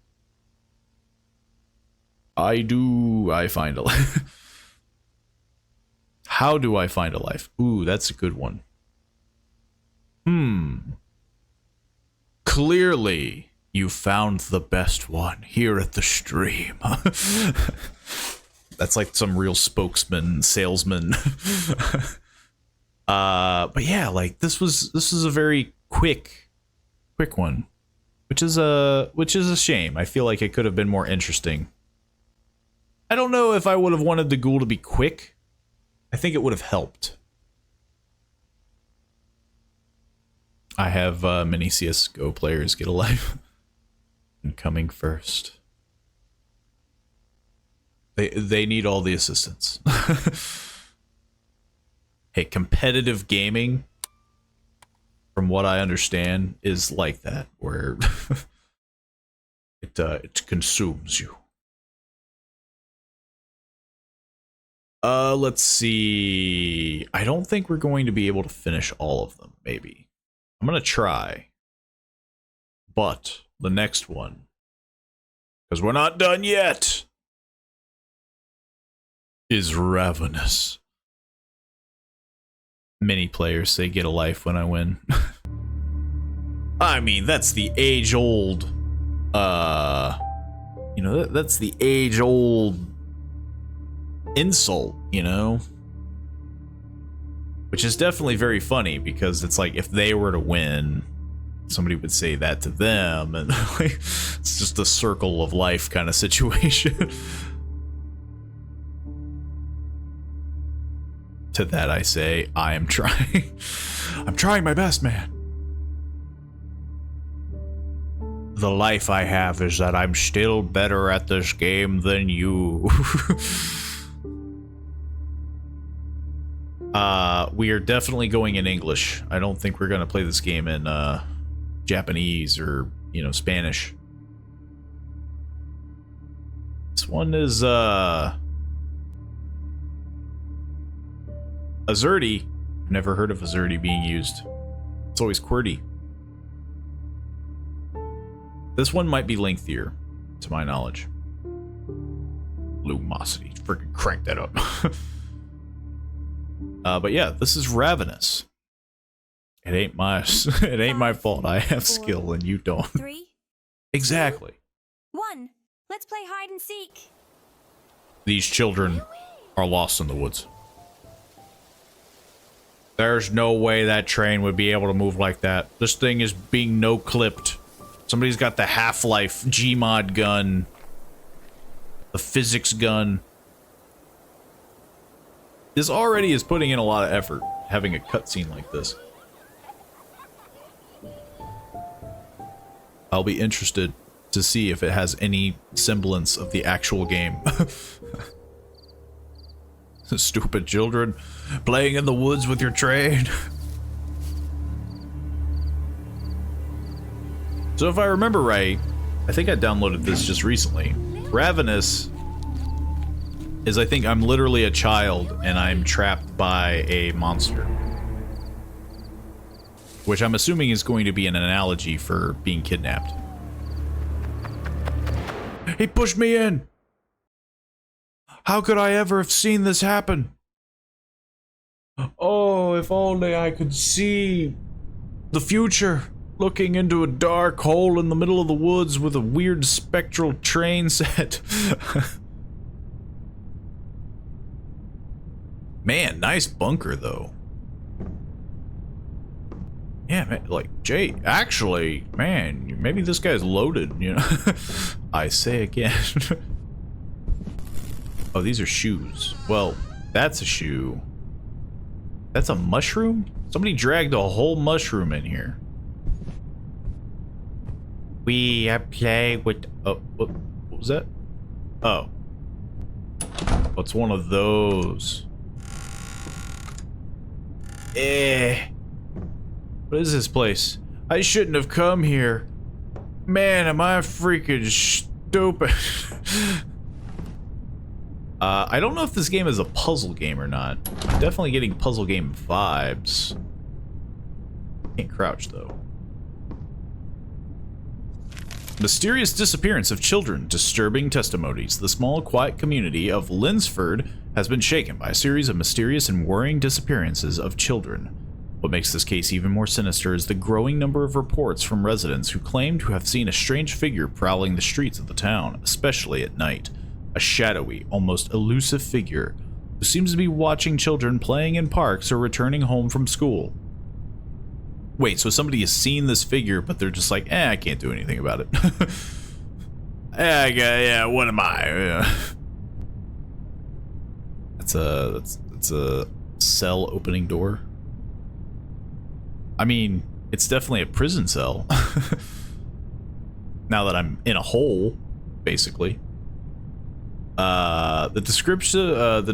I do. I find a life. How do I find a life? Ooh, that's a good one. Clearly, you found the best one here at the stream. That's like some real spokesman, salesman. But yeah, like this is a very quick one, which is a shame. I feel like it could have been more interesting. I don't know if I would have wanted the ghoul to be quick. I think it would have helped. I have many CSGO players get a life. And coming first. They need all the assistance. Hey, competitive gaming, from what I understand, is like that, where it consumes you. Let's see. I don't think we're going to be able to finish all of them, maybe. I'm gonna try. But the next one, because we're not done yet, is Ravenous. Many players say get a life when I win. I mean, that's the age-old, you know, that's the age-old insult, you know? Which is definitely very funny, because it's like, if they were to win, somebody would say that to them, and like, it's just a circle of life kind of situation. To that I say, I am trying. I'm trying my best, man. The life I have is that I'm still better at this game than you. We are definitely going in English. I don't think we're gonna play this game in Japanese or, you know, Spanish. This one is Azerty. Never heard of Azerty being used. It's always QWERTY. This one might be lengthier, to my knowledge. Lumosity. Freaking crank that up. But yeah, this is Ravenous. It ain't my fault. I have skill and you don't. 3, Exactly. 1. Let's play hide and seek. These children are lost in the woods. There's no way that train would be able to move like that. This thing is being no-clipped. Somebody's got the Half-Life Gmod gun. The physics gun. This already is putting in a lot of effort, having a cutscene like this. I'll be interested to see if it has any semblance of the actual game. Stupid children playing in the woods with your train. So if I remember right, I think I downloaded this just recently. Ravenous is, I think I'm literally a child and I'm trapped by a monster. Which I'm assuming is going to be an analogy for being kidnapped. He pushed me in! How could I ever have seen this happen? Oh, if only I could see the future, looking into a dark hole in the middle of the woods with a weird spectral train set. Man, nice bunker though. Yeah, man, like, Jay, actually, man, maybe this guy's loaded, you know? I say again. Oh, these are shoes. Well, that's a shoe. That's a mushroom? Somebody dragged a whole mushroom in here. We play with... Oh, what was that? Oh. What's one of those? What is this place? I shouldn't have come here. Man, am I freaking stupid. I don't know if this game is a puzzle game or not. I'm definitely getting puzzle game vibes. Can't crouch though. Mysterious disappearance of children, disturbing testimonies. The small, quiet community of Linsford has been shaken by a series of mysterious and worrying disappearances of children. What makes this case even more sinister is the growing number of reports from residents who claim to have seen a strange figure prowling the streets of the town, especially at night. A shadowy, almost elusive figure who seems to be watching children playing in parks or returning home from school. Wait, so somebody has seen this figure, but they're just like, I can't do anything about it. Yeah, what am I? That's a cell opening door. I mean, it's definitely a prison cell. Now that I'm in a hole, basically. The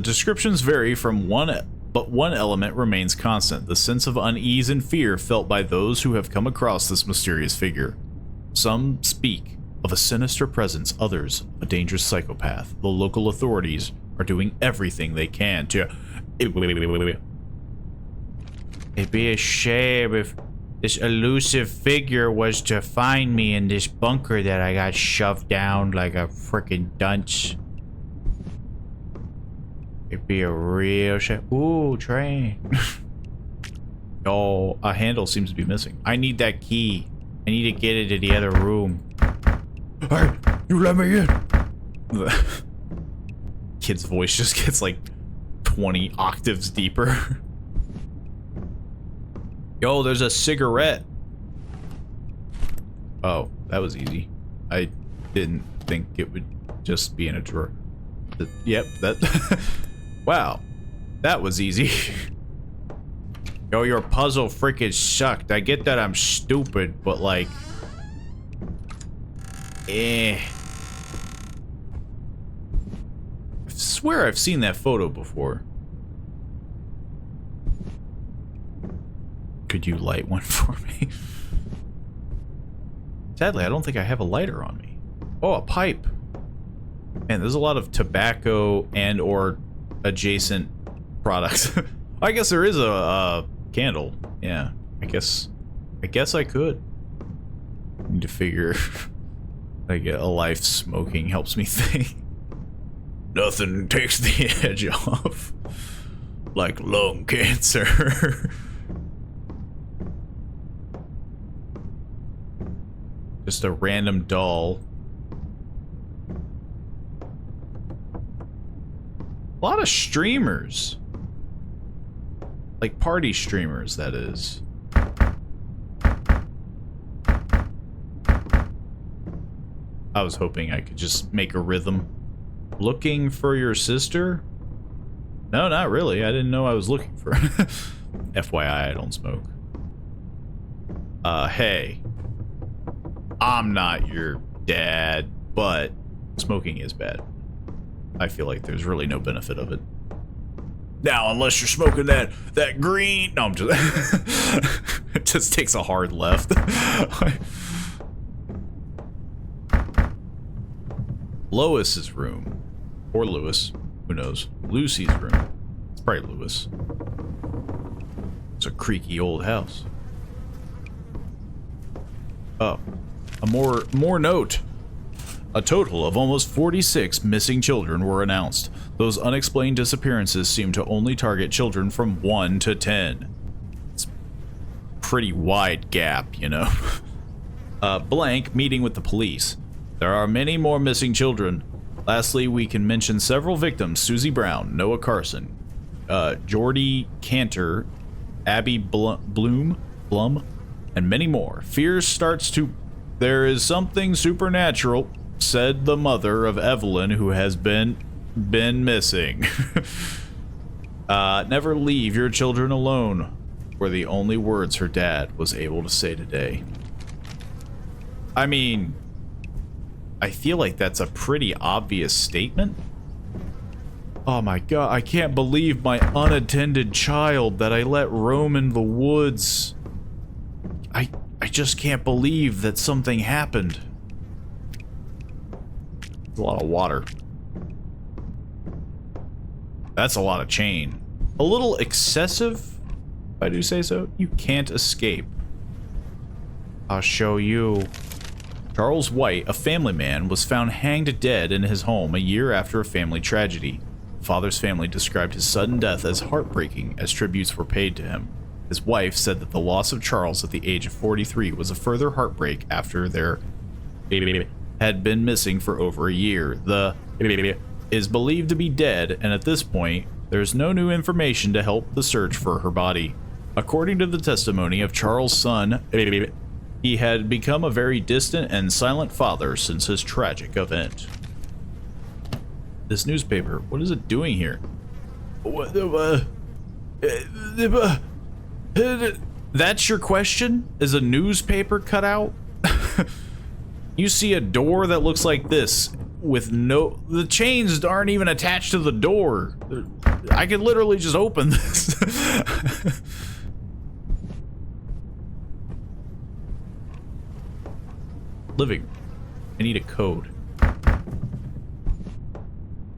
descriptions vary from but one element remains constant: the sense of unease and fear felt by those who have come across this mysterious figure. Some speak of a sinister presence, others a dangerous psychopath. The local authorities are doing everything they can to... It'd be a shame if this elusive figure was to find me in this bunker that I got shoved down like a freaking dunce. It'd be a real shame. Ooh, train. Oh, a handle seems to be missing. I need that key. I need to get it to the other room. Hey, you let me in. The kid's voice just gets like 20 octaves deeper. Yo, there's a cigarette. Oh, that was easy. I didn't think it would just be in a drawer. Yep, that... Wow, that was easy. Yo, your puzzle freaking sucked. I get that I'm stupid, but like... I swear I've seen that photo before. Could you light one for me? Sadly, I don't think I have a lighter on me. Oh, a pipe. Man, there's a lot of tobacco and or adjacent products. I guess there is a candle. Yeah, I guess I could. Need to figure like a life smoking helps me think. Nothing takes the edge off like lung cancer. Just a random doll. A lot of streamers. Like party streamers, that is. I was hoping I could just make a rhythm. Looking for your sister? No, not really. I didn't know I was looking for her. FYI, I don't smoke. Hey. I'm not your dad, but smoking is bad. I feel like there's really no benefit of it. Now, unless you're smoking that green... No, I'm just... It just takes a hard left. Lois's room. Or Lewis. Who knows? Lucy's room. It's probably Lewis. It's a creaky old house. Oh. A more note. A total of almost 46 missing children were announced. Those unexplained disappearances seem to only target children from 1 to 10. It's a pretty wide gap, you know. Blank meeting with the police. There are many more missing children. Lastly, we can mention several victims: Susie Brown, Noah Carson, Jordy Cantor, Abby Blum, and many more. Fear starts to... There is something supernatural, said the mother of Evelyn, who has been missing. Never leave your children alone, were the only words her dad was able to say today. I mean, I feel like that's a pretty obvious statement. Oh my god, I can't believe my unattended child that I let roam in the woods. I just can't believe that something happened. A lot of water. That's a lot of chain. A little excessive, if I do say so. You can't escape. I'll show you. Charles White, a family man, was found hanged dead in his home a year after a family tragedy. The father's family described his sudden death as heartbreaking as tributes were paid to him. His wife said that the loss of Charles at the age of 43 was a further heartbreak after their baby had been missing for over a year. The baby is believed to be dead, and at this point, there's no new information to help the search for her body. According to the testimony of Charles' son, he had become a very distant and silent father since his tragic event. This newspaper, what is it doing here? That's your question? Is a newspaper cut out? You see a door that looks like this with the chains aren't even attached to the door. I could literally just open this. Living. I need a code.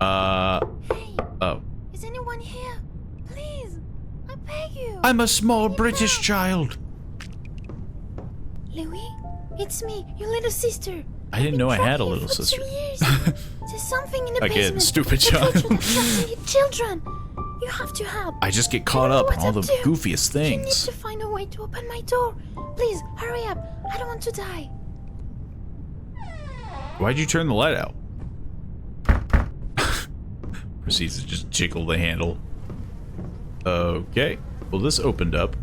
Hey, Oh. is anyone here? Please, I beg you. I'm a small British child. Louis, it's me, your little sister. I didn't know I had a little sister. There's something in the Again, basement. stupid The child. children are trapped. Children, you have to help. I just get caught I don't up in know all what the to do. goofiest You need things. to find a way to open my door. Please, hurry up. I don't want to die. Why'd you turn the light out? Proceeds to just jiggle the handle. Okay. Well, this opened up.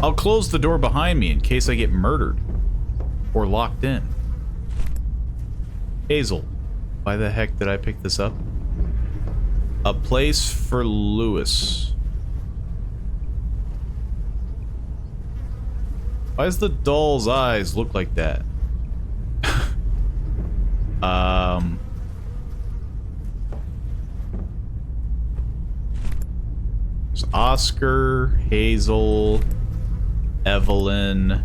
I'll close the door behind me in case I get murdered. Or locked in. Hazel. Why the heck did I pick this up? A place for Lewis. Why does the doll's eyes look like that? There's Oscar, Hazel, Evelyn,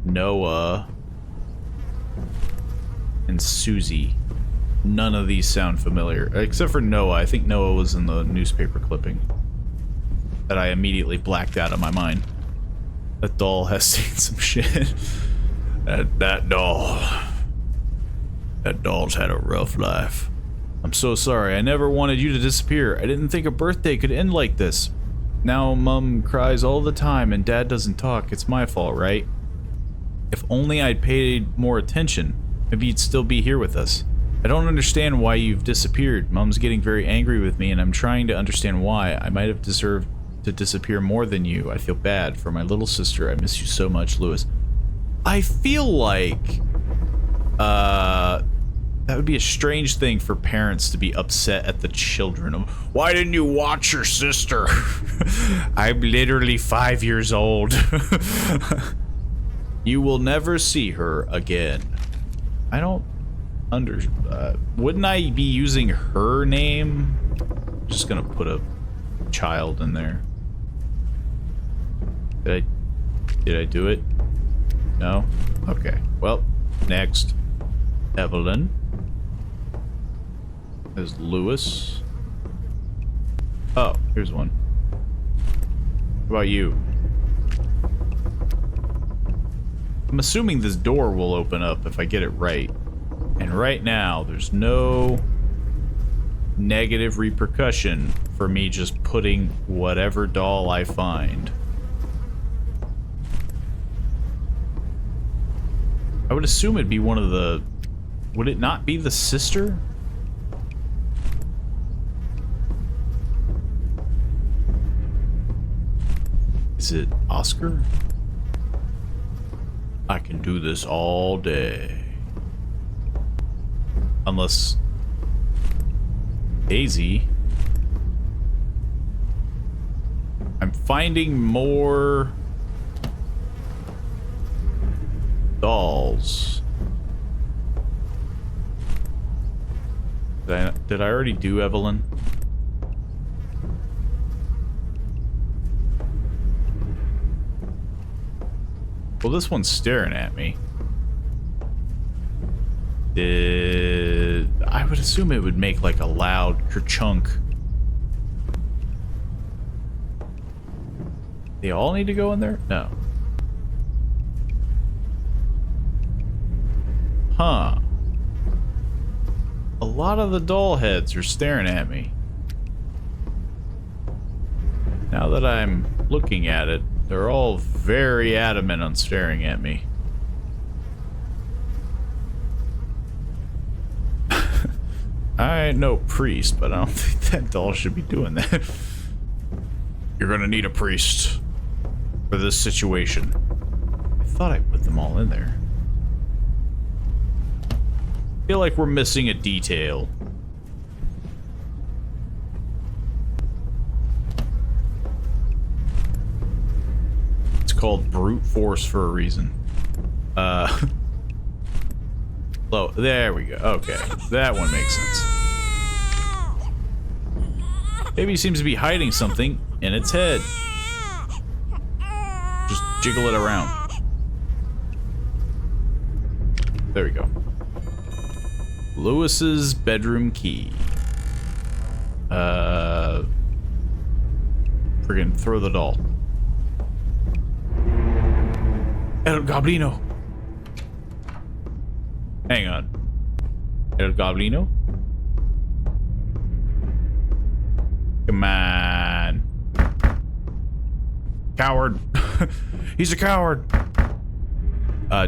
Noah, and Susie. None of these sound familiar, except for Noah. I think Noah was in the newspaper clipping that I immediately blacked out of my mind. That doll has seen some shit. That doll's had a rough life. I'm so sorry. I never wanted you to disappear. I didn't think a birthday could end like this. Now Mom cries all the time and Dad doesn't talk. It's my fault, right? If only I'd paid more attention, maybe you'd still be here with us. I don't understand why you've disappeared. Mom's getting very angry with me and I'm trying to understand why. I might have deserved to disappear more than you. I feel bad for my little sister. I miss you so much, Lewis. I feel like that would be a strange thing for parents to be upset at the children of, why didn't you watch your sister? I'm literally 5 years old. You will never see her again. I don't wouldn't I be using her name? I'm just gonna put a child in there. Did I do it? No? Okay. Well, next. Evelyn. There's Lewis. Oh, here's one. What about you? I'm assuming this door will open up if I get it right. And right now, there's no negative repercussion for me just putting whatever doll I find. I would assume it'd be one of the... Would it not be the sister? Is it Oscar? I can do this all day. Unless... Daisy. I'm finding more... dolls. Did I already do Evelyn? Well, this one's staring at me. I would assume it would make like a loud kerchunk. They all need to go in there? No. Huh. A lot of the doll heads are staring at me. Now that I'm looking at it, they're all very adamant on staring at me. I ain't no priest, but I don't think that doll should be doing that. You're gonna need a priest for this situation. I thought I put them all in there. I feel like we're missing a detail. It's called brute force for a reason. Oh, there we go. Okay, that one makes sense. Baby seems to be hiding something in its head. Just jiggle it around. There we go. Lewis's bedroom key. Friggin' throw the doll. El Goblino. Hang on. El Goblino? Come on. Coward. He's a coward.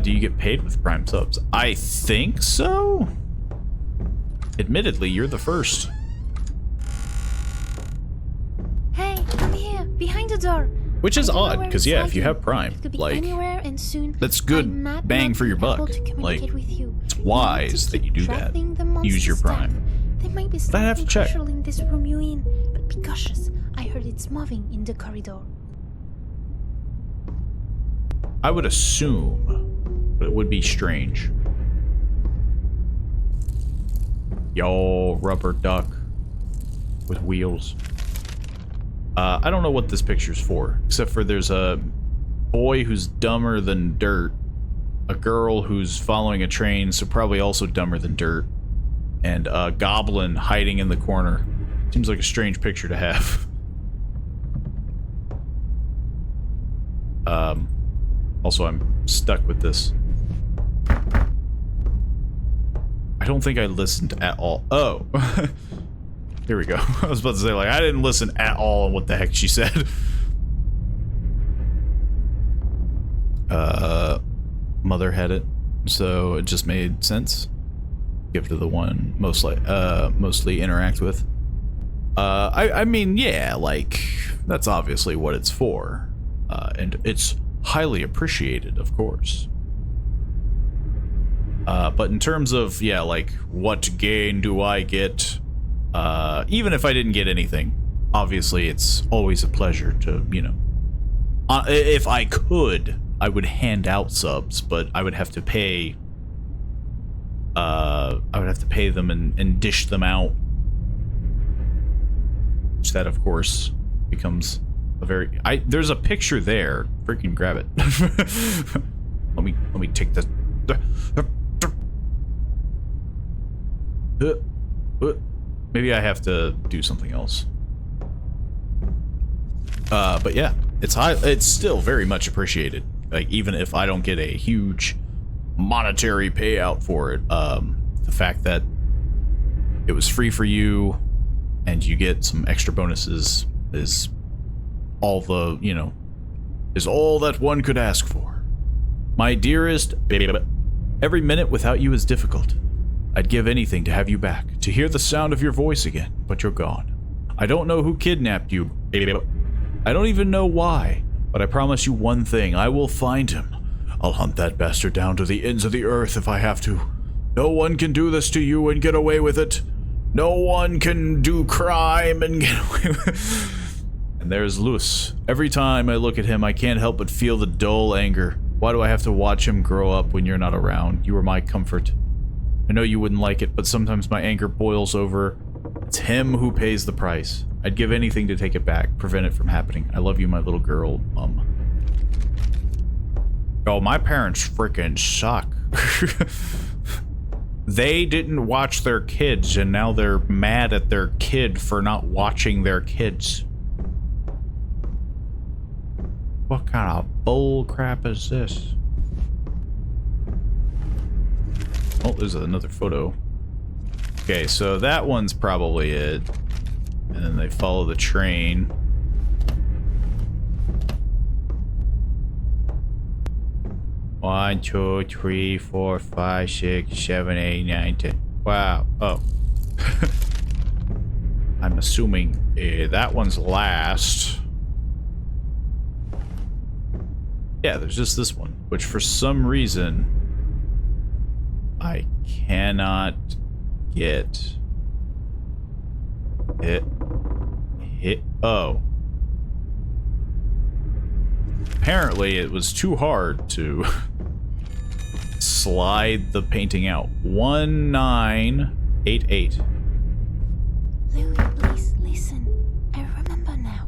Do you get paid with Prime subs? I think so. Admittedly, you're the first. Hey, I'm here, behind the door. Which is I don't know odd, where because it's yeah, if you hiding. have Prime, It could be like, anywhere and soon that's good I might bang not for your be buck. able to Like, communicate with you. it's We need wise to that keep you do that. tracking the Use your monster's Prime. step. There might be But I have to something check. crucial in this room you in, but be cautious. I heard it's moving in the corridor. I would assume, but it would be strange. Yo, rubber duck with wheels. I don't know what this picture's for, except for there's a boy who's dumber than dirt, a girl who's following a train, so probably also dumber than dirt, and a goblin hiding in the corner. Seems like a strange picture to have. Also, I'm stuck with this. I don't think I listened at all. Oh. Here we go. I was about to say, like, I didn't listen at all on what the heck she said. Mother had it, so it just made sense. Give to the one mostly interact with. I mean, yeah, like, that's obviously what it's for. And it's highly appreciated, of course. But in terms of, yeah, like, what gain do I get? Even if I didn't get anything, obviously it's always a pleasure to, you know, if I could, I would hand out subs, but I would have to pay, them and dish them out. Which that, of course, becomes a very, there's a picture there. Freaking grab it. let me take this. Maybe I have to do something else. But yeah, it's still very much appreciated. Like, even if I don't get a huge monetary payout for it, the fact that it was free for you and you get some extra bonuses is all the, you know, is all that one could ask for. My dearest baby, every minute without you is difficult. I'd give anything to have you back, to hear the sound of your voice again, but you're gone. I don't know who kidnapped you, baby. I don't even know why, but I promise you one thing, I will find him. I'll hunt that bastard down to the ends of the earth if I have to. No one can do this to you and get away with it. No one can do crime and get away with it. And there's Lewis. Every time I look at him, I can't help but feel the dull anger. Why do I have to watch him grow up when you're not around? You are my comfort. I know you wouldn't like it, but sometimes my anger boils over. It's him who pays the price. I'd give anything to take it back, prevent it from happening. I love you, my little girl, Mom. Oh, my parents freaking suck. They didn't watch their kids, and now they're mad at their kid for not watching their kids. What kind of bull crap is this? Oh, there's another photo. Okay, so that one's probably it. And then they follow the train. One, two, three, four, five, 6, 7, 8, 9, 10. Wow. Oh. I'm assuming that one's last. Yeah, there's just this one, which for some reason I cannot get it. Oh. Apparently it was too hard to slide the painting out. 1988. Louis, please listen. I remember now.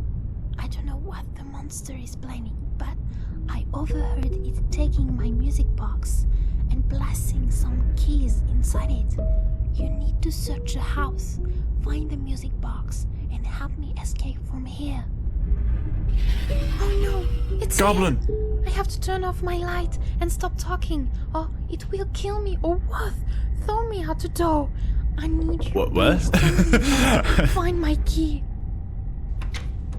I don't know what the monster is planning, but I overheard it taking my music box and blasting some keys inside it. You need to search the house, find the music box, and help me escape from here. Oh no, it's Goblin! here. I have to turn off my light and stop talking, or it will kill me, or what? Throw me out the door. I need you. What? To find my key.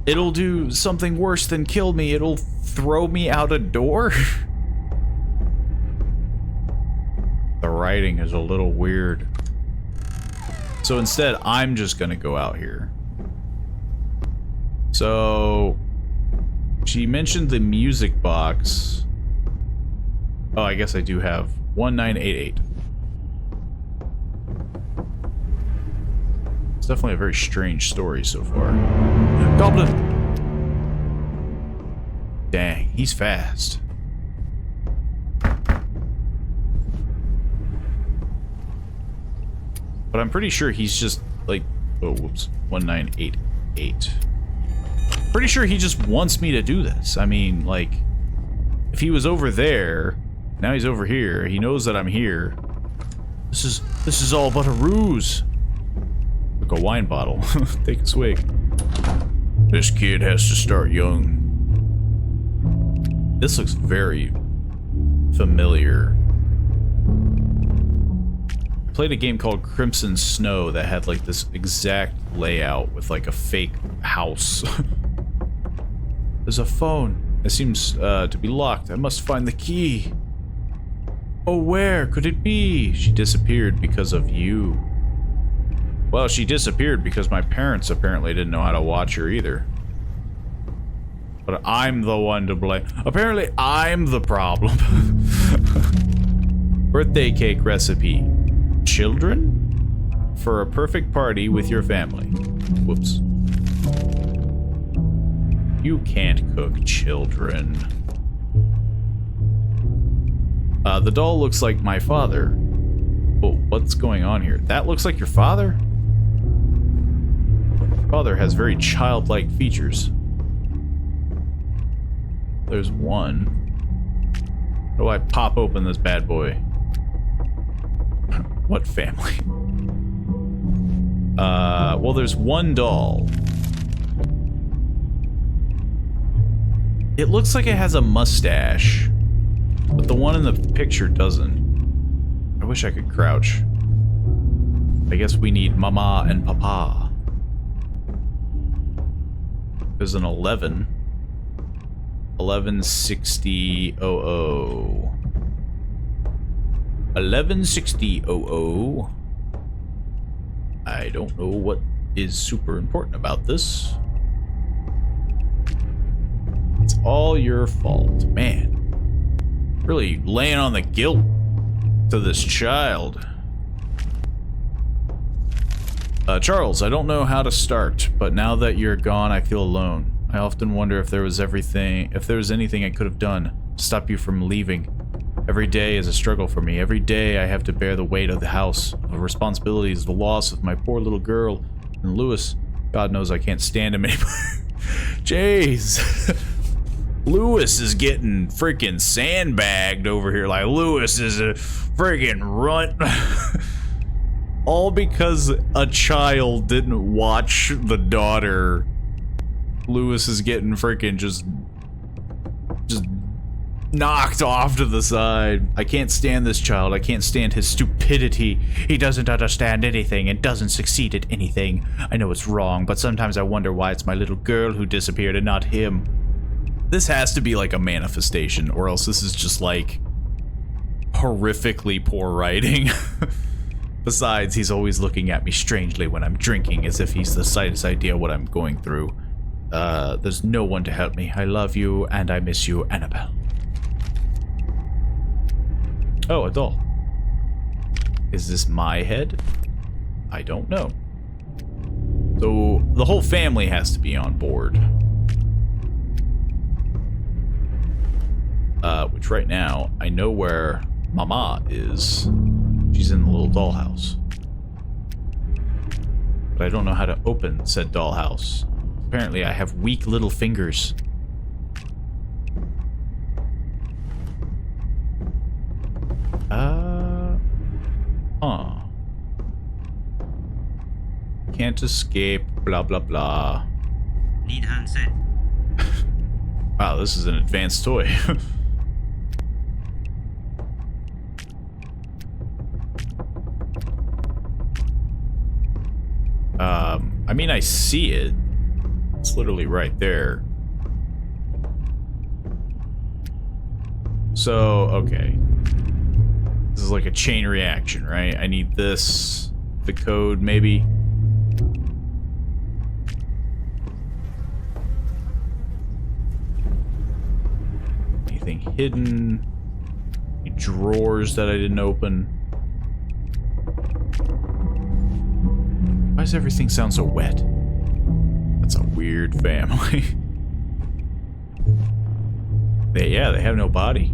It'll do something worse than kill me. It'll throw me out a door? The writing is a little weird. So instead, I'm just gonna go out here. So she mentioned the music box. Oh, I guess I do have 1988. It's definitely a very strange story so far. Goblin! Dang, he's fast. But I'm pretty sure he's just like, oh, whoops, 1988. Pretty sure he just wants me to do this. I mean, like, if he was over there, now he's over here. He knows that I'm here. This is all but a ruse. Like a wine bottle. Take a swig. This kid has to start young. This looks very familiar. I played a game called Crimson Snow that had like this exact layout with like a fake house. There's a phone. It seems to be locked. I must find the key. Oh, where could it be? She disappeared because of you. Well, she disappeared because my parents apparently didn't know how to watch her either. But I'm the one to blame. Apparently, I'm the problem. Birthday cake recipe. Children? For a perfect party with your family. Whoops. You can't cook children. The doll looks like my father. Oh, what's going on here? That looks like your father? Father has very childlike features. There's one. How do I pop open this bad boy? What family? Well, there's one doll. It looks like it has a mustache, but the one in the picture doesn't. I wish I could crouch. I guess we need Mama and Papa. There's an 11. 116000. 116000. I don't know what is super important about this. It's all your fault, man. Really laying on the guilt to this child. Charles, I don't know how to start, but now that you're gone, I feel alone. I often wonder if there was anything I could have done to stop you from leaving. Every day is a struggle for me. Every day I have to bear the weight of the house, of the responsibilities, the loss of my poor little girl, and Louis. God knows I can't stand him anymore. Jeez. Louis is getting freaking sandbagged over here. Like, Louis is a freaking runt. All because a child didn't watch the daughter. Louis is getting freaking just knocked off to the side. I can't stand this child. I can't stand his stupidity. He doesn't understand anything and doesn't succeed at anything. I know it's wrong, but sometimes I wonder why it's my little girl who disappeared and not him. This has to be like a manifestation, or else this is just like horrifically poor writing. Besides, he's always looking at me strangely when I'm drinking, as if he's the slightest idea what I'm going through. There's no one to help me. I love you, and I miss you, Annabelle. Oh, a doll. Is this my head? I don't know. So, the whole family has to be on board. Which right now, I know where Mama is. She's in the little dollhouse. But I don't know how to open said dollhouse. Apparently I have weak little fingers. Can't escape, blah blah blah. Need handset. Wow, this is an advanced toy. I mean, I see it. It's literally right there. So, okay. This is like a chain reaction, right? I need this, the code, maybe. Anything hidden? Any drawers that I didn't open? Why does everything sound so wet? That's a weird family. They have no body.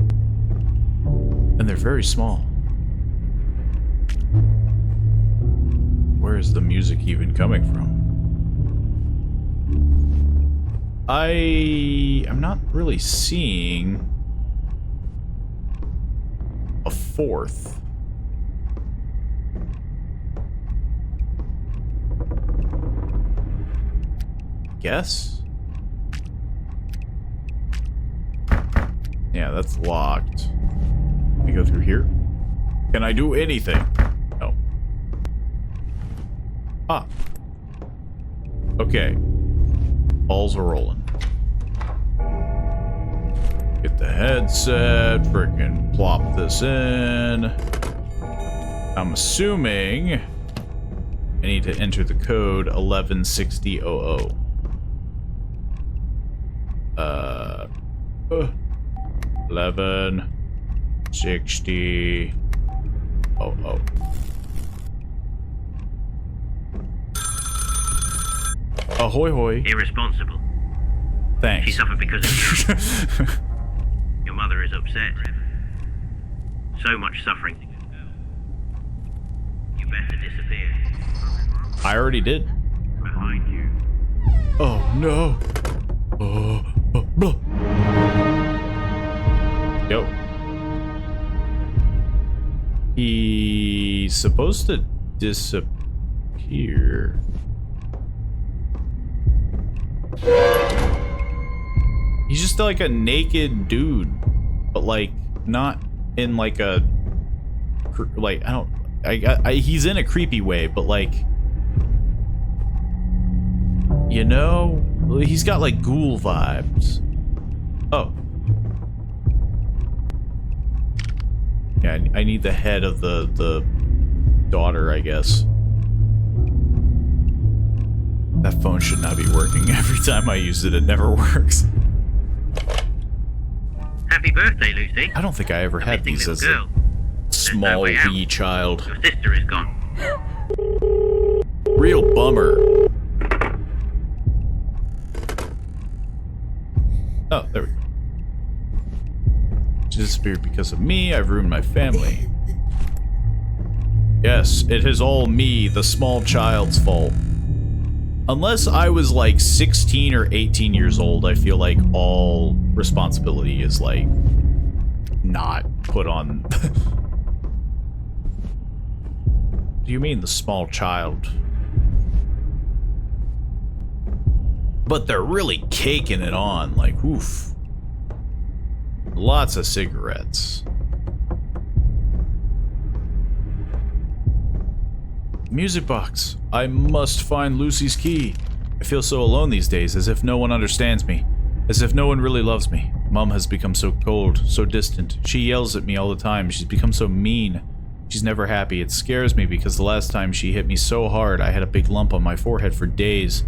And they're very small. Where is the music even coming from? I'm not really seeing a fourth. Guess? Yeah, that's locked. Can I go through here? Can I do anything? No. Ah. Okay. Balls are rolling. Get the headset, frickin' plop this in. I'm assuming I need to enter the code 116000. 1160. Oh. Ahoy hoy. Irresponsible. Thanks. She suffered because of you. Your mother is upset. So much suffering. You better disappear. I already did. Behind you. Oh no. Blah. Yo. He's supposed to disappear. He's just like a naked dude, but like not in like a he's in a creepy way, but like, you know, he's got like ghoul vibes. Oh. Yeah, I need the head of the daughter, I guess. That phone should not be working. Every time I use it, it never works. Happy birthday, Lucy. I don't think I ever had these as girl. a small wee child. Your sister is gone. Real bummer. Oh, there we go. She disappeared because of me. I've ruined my family. Yes, it is all me, the small child's fault. Unless I was like 16 or 18 years old, I feel like all responsibility is like not put on. Do you mean the small child? But they're really caking it on, like, oof. Lots of cigarettes. Music box. I must find Lucy's key. I feel so alone these days, as if no one understands me. As if no one really loves me. Mom has become so cold, so distant. She yells at me all the time. She's become so mean. She's never happy. It scares me because the last time she hit me so hard, I had a big lump on my forehead for days.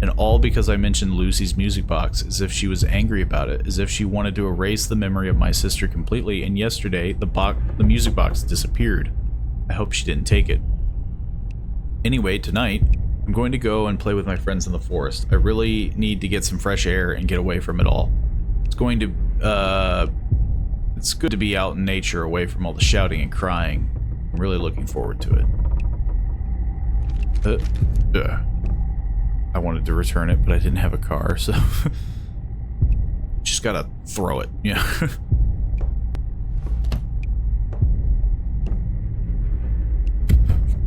And all because I mentioned Lucy's music box, as if she was angry about it, as if she wanted to erase the memory of my sister completely, and yesterday, the music box disappeared. I hope she didn't take it. Anyway, tonight, I'm going to go and play with my friends in the forest. I really need to get some fresh air and get away from it all. It's going to, it's good to be out in nature, away from all the shouting and crying. I'm really looking forward to it. I wanted to return it, but I didn't have a car, so just gotta throw it, yeah.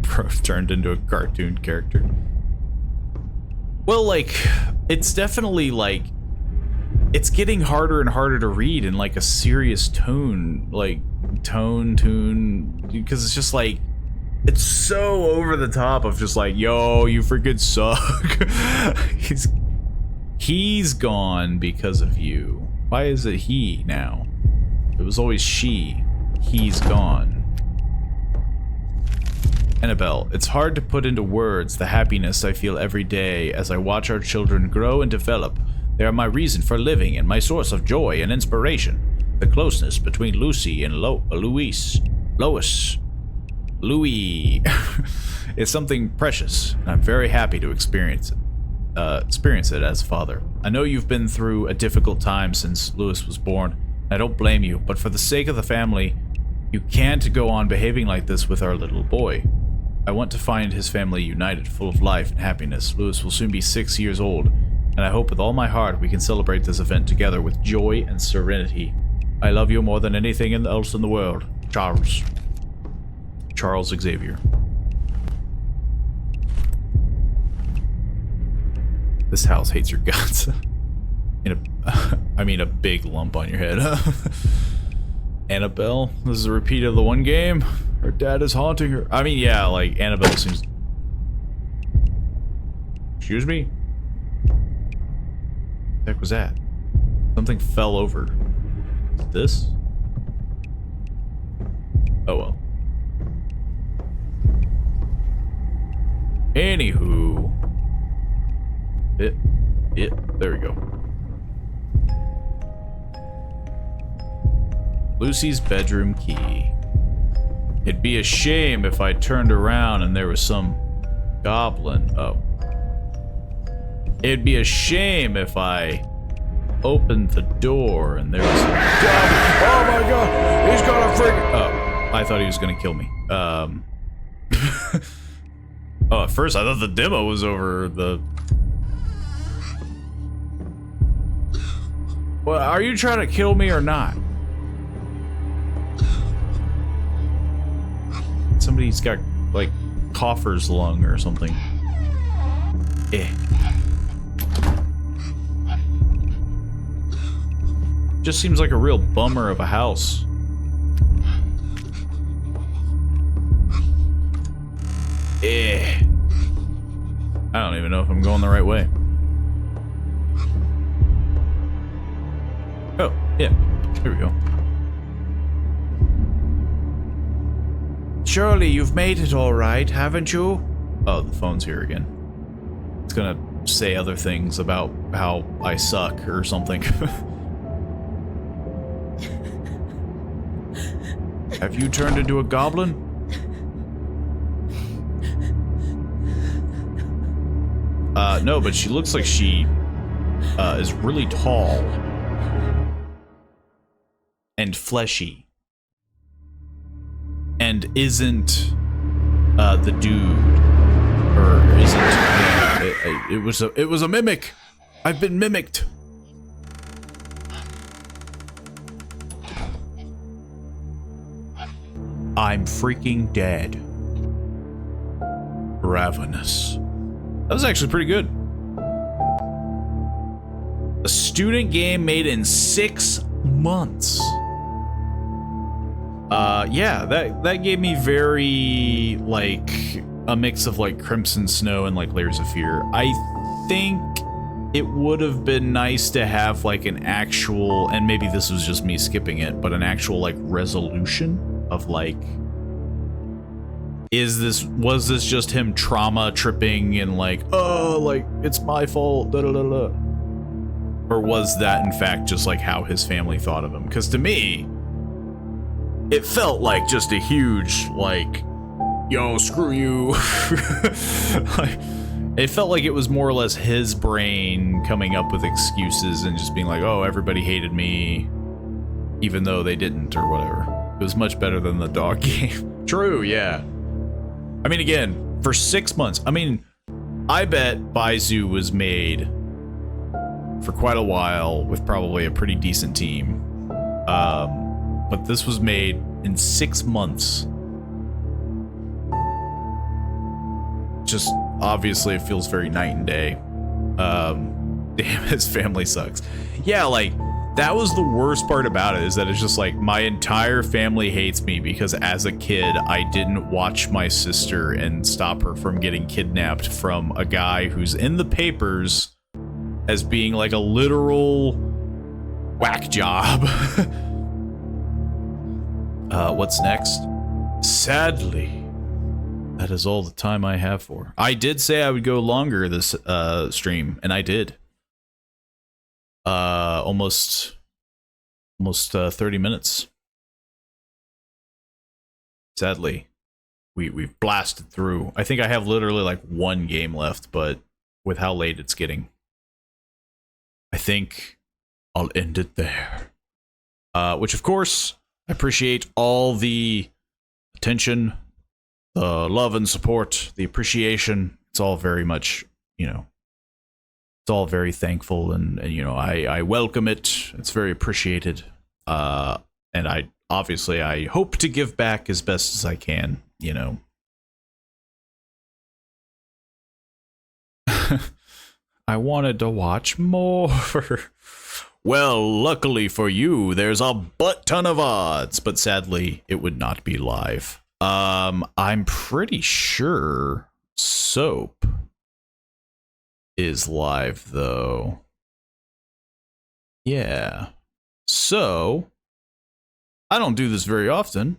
Bro turned into a cartoon character. Well, like, it's definitely like, it's getting harder and harder to read in like a serious tone, like tune, because it's just like, it's so over the top of just like, yo, you freaking suck. He's gone because of you. Why is it he now? It was always she. He's gone. Annabelle, it's hard to put into words the happiness I feel every day as I watch our children grow and develop. They are my reason for living and my source of joy and inspiration. The closeness between Lucy and Louis is something precious, and I'm very happy to experience it as a father. I know you've been through a difficult time since Louis was born. I don't blame you, but for the sake of the family, you can't go on behaving like this with our little boy. I want to find his family united, full of life and happiness. Louis will soon be 6 years old, and I hope with all my heart we can celebrate this event together with joy and serenity. I love you more than anything else in the world. Charles. Charles Xavier. This house hates your guts. I mean a big lump on your head. Annabelle? This is a repeat of the one game? Her dad is haunting her. I mean, yeah, like, Annabelle seems... Excuse me? What the heck was that? Something fell over. This? Oh well. Anywho. There we go. Lucy's bedroom key. It'd be a shame if I turned around and there was some goblin. Oh. It'd be a shame if I opened the door and there was some goblin. Oh my god! He's gonna freaking... Oh. I thought he was gonna kill me. Oh, at first I thought the demo was over the... Well, are you trying to kill me or not? Somebody's got, like, Coffer's lung or something. Just seems like a real bummer of a house. I don't even know if I'm going the right way. Oh, yeah. Here we go. Surely you've made it all right, haven't you? Oh, the phone's here again. It's gonna say other things about how I suck or something. Have you turned into a goblin? No, but she looks like she is really tall and fleshy and isn't the dude, or isn't, yeah, it was a mimic. I've been mimicked. I'm freaking dead. Ravenous. That was actually pretty good. A student game made in 6 months. Yeah, that gave me very, like, a mix of, like, Crimson Snow and, like, Layers of Fear. I think it would have been nice to have, like, an actual, and maybe this was just me skipping it, but an actual, like, resolution of, like, was this just him trauma tripping and, like, oh, like, it's my fault, da da da da. Or was that, in fact, just, like, how his family thought of him? Because to me, it felt like just a huge, like, yo, screw you. Like, it felt like it was more or less his brain coming up with excuses and just being like, oh, everybody hated me, even though they didn't, or whatever. It was much better than the dog game. True, yeah. I mean, again, for 6 months, I mean, I bet Baizu was made for quite a while with probably a pretty decent team. But this was made in 6 months. Just, obviously, it feels very night and day. Damn, his family sucks. Yeah, like, that was the worst part about it, is that it's just like, my entire family hates me because as a kid, I didn't watch my sister and stop her from getting kidnapped from a guy who's in the papers as being like a literal whack job. What's next? Sadly, that is all the time I have for. I did say I would go longer this stream, and I did. Almost 30 minutes. Sadly, we've blasted through. I think I have literally like one game left, but with how late it's getting, I think I'll end it there. Which, of course, I appreciate all the attention, the love and support, the appreciation. It's all very much, you know, it's all very thankful, and you know, I welcome it. It's very appreciated. And I hope to give back as best as I can, you know. I wanted to watch more. Well, luckily for you, there's a butt ton of odds, but sadly, it would not be live. I'm pretty sure Soap is live, though. Yeah. So, I don't do this very often,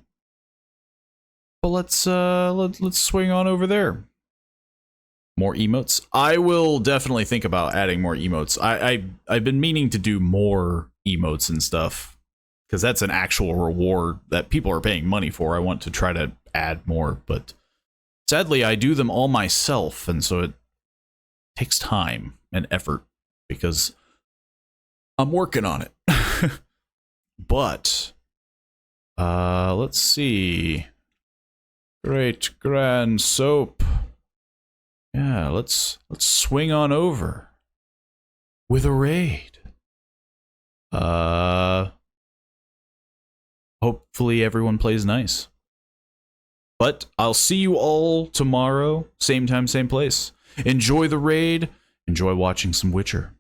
but let's swing on over there. More emotes. I will definitely think about adding more emotes. I've been meaning to do more emotes and stuff, because that's an actual reward that people are paying money for. I want to try to add more, but sadly I do them all myself, and so it takes time and effort because I'm working on it. But let's see. Great Grand Soap. Yeah, let's swing on over with a raid. Hopefully everyone plays nice. But I'll see you all tomorrow, same time, same place. Enjoy the raid. Enjoy watching some Witcher.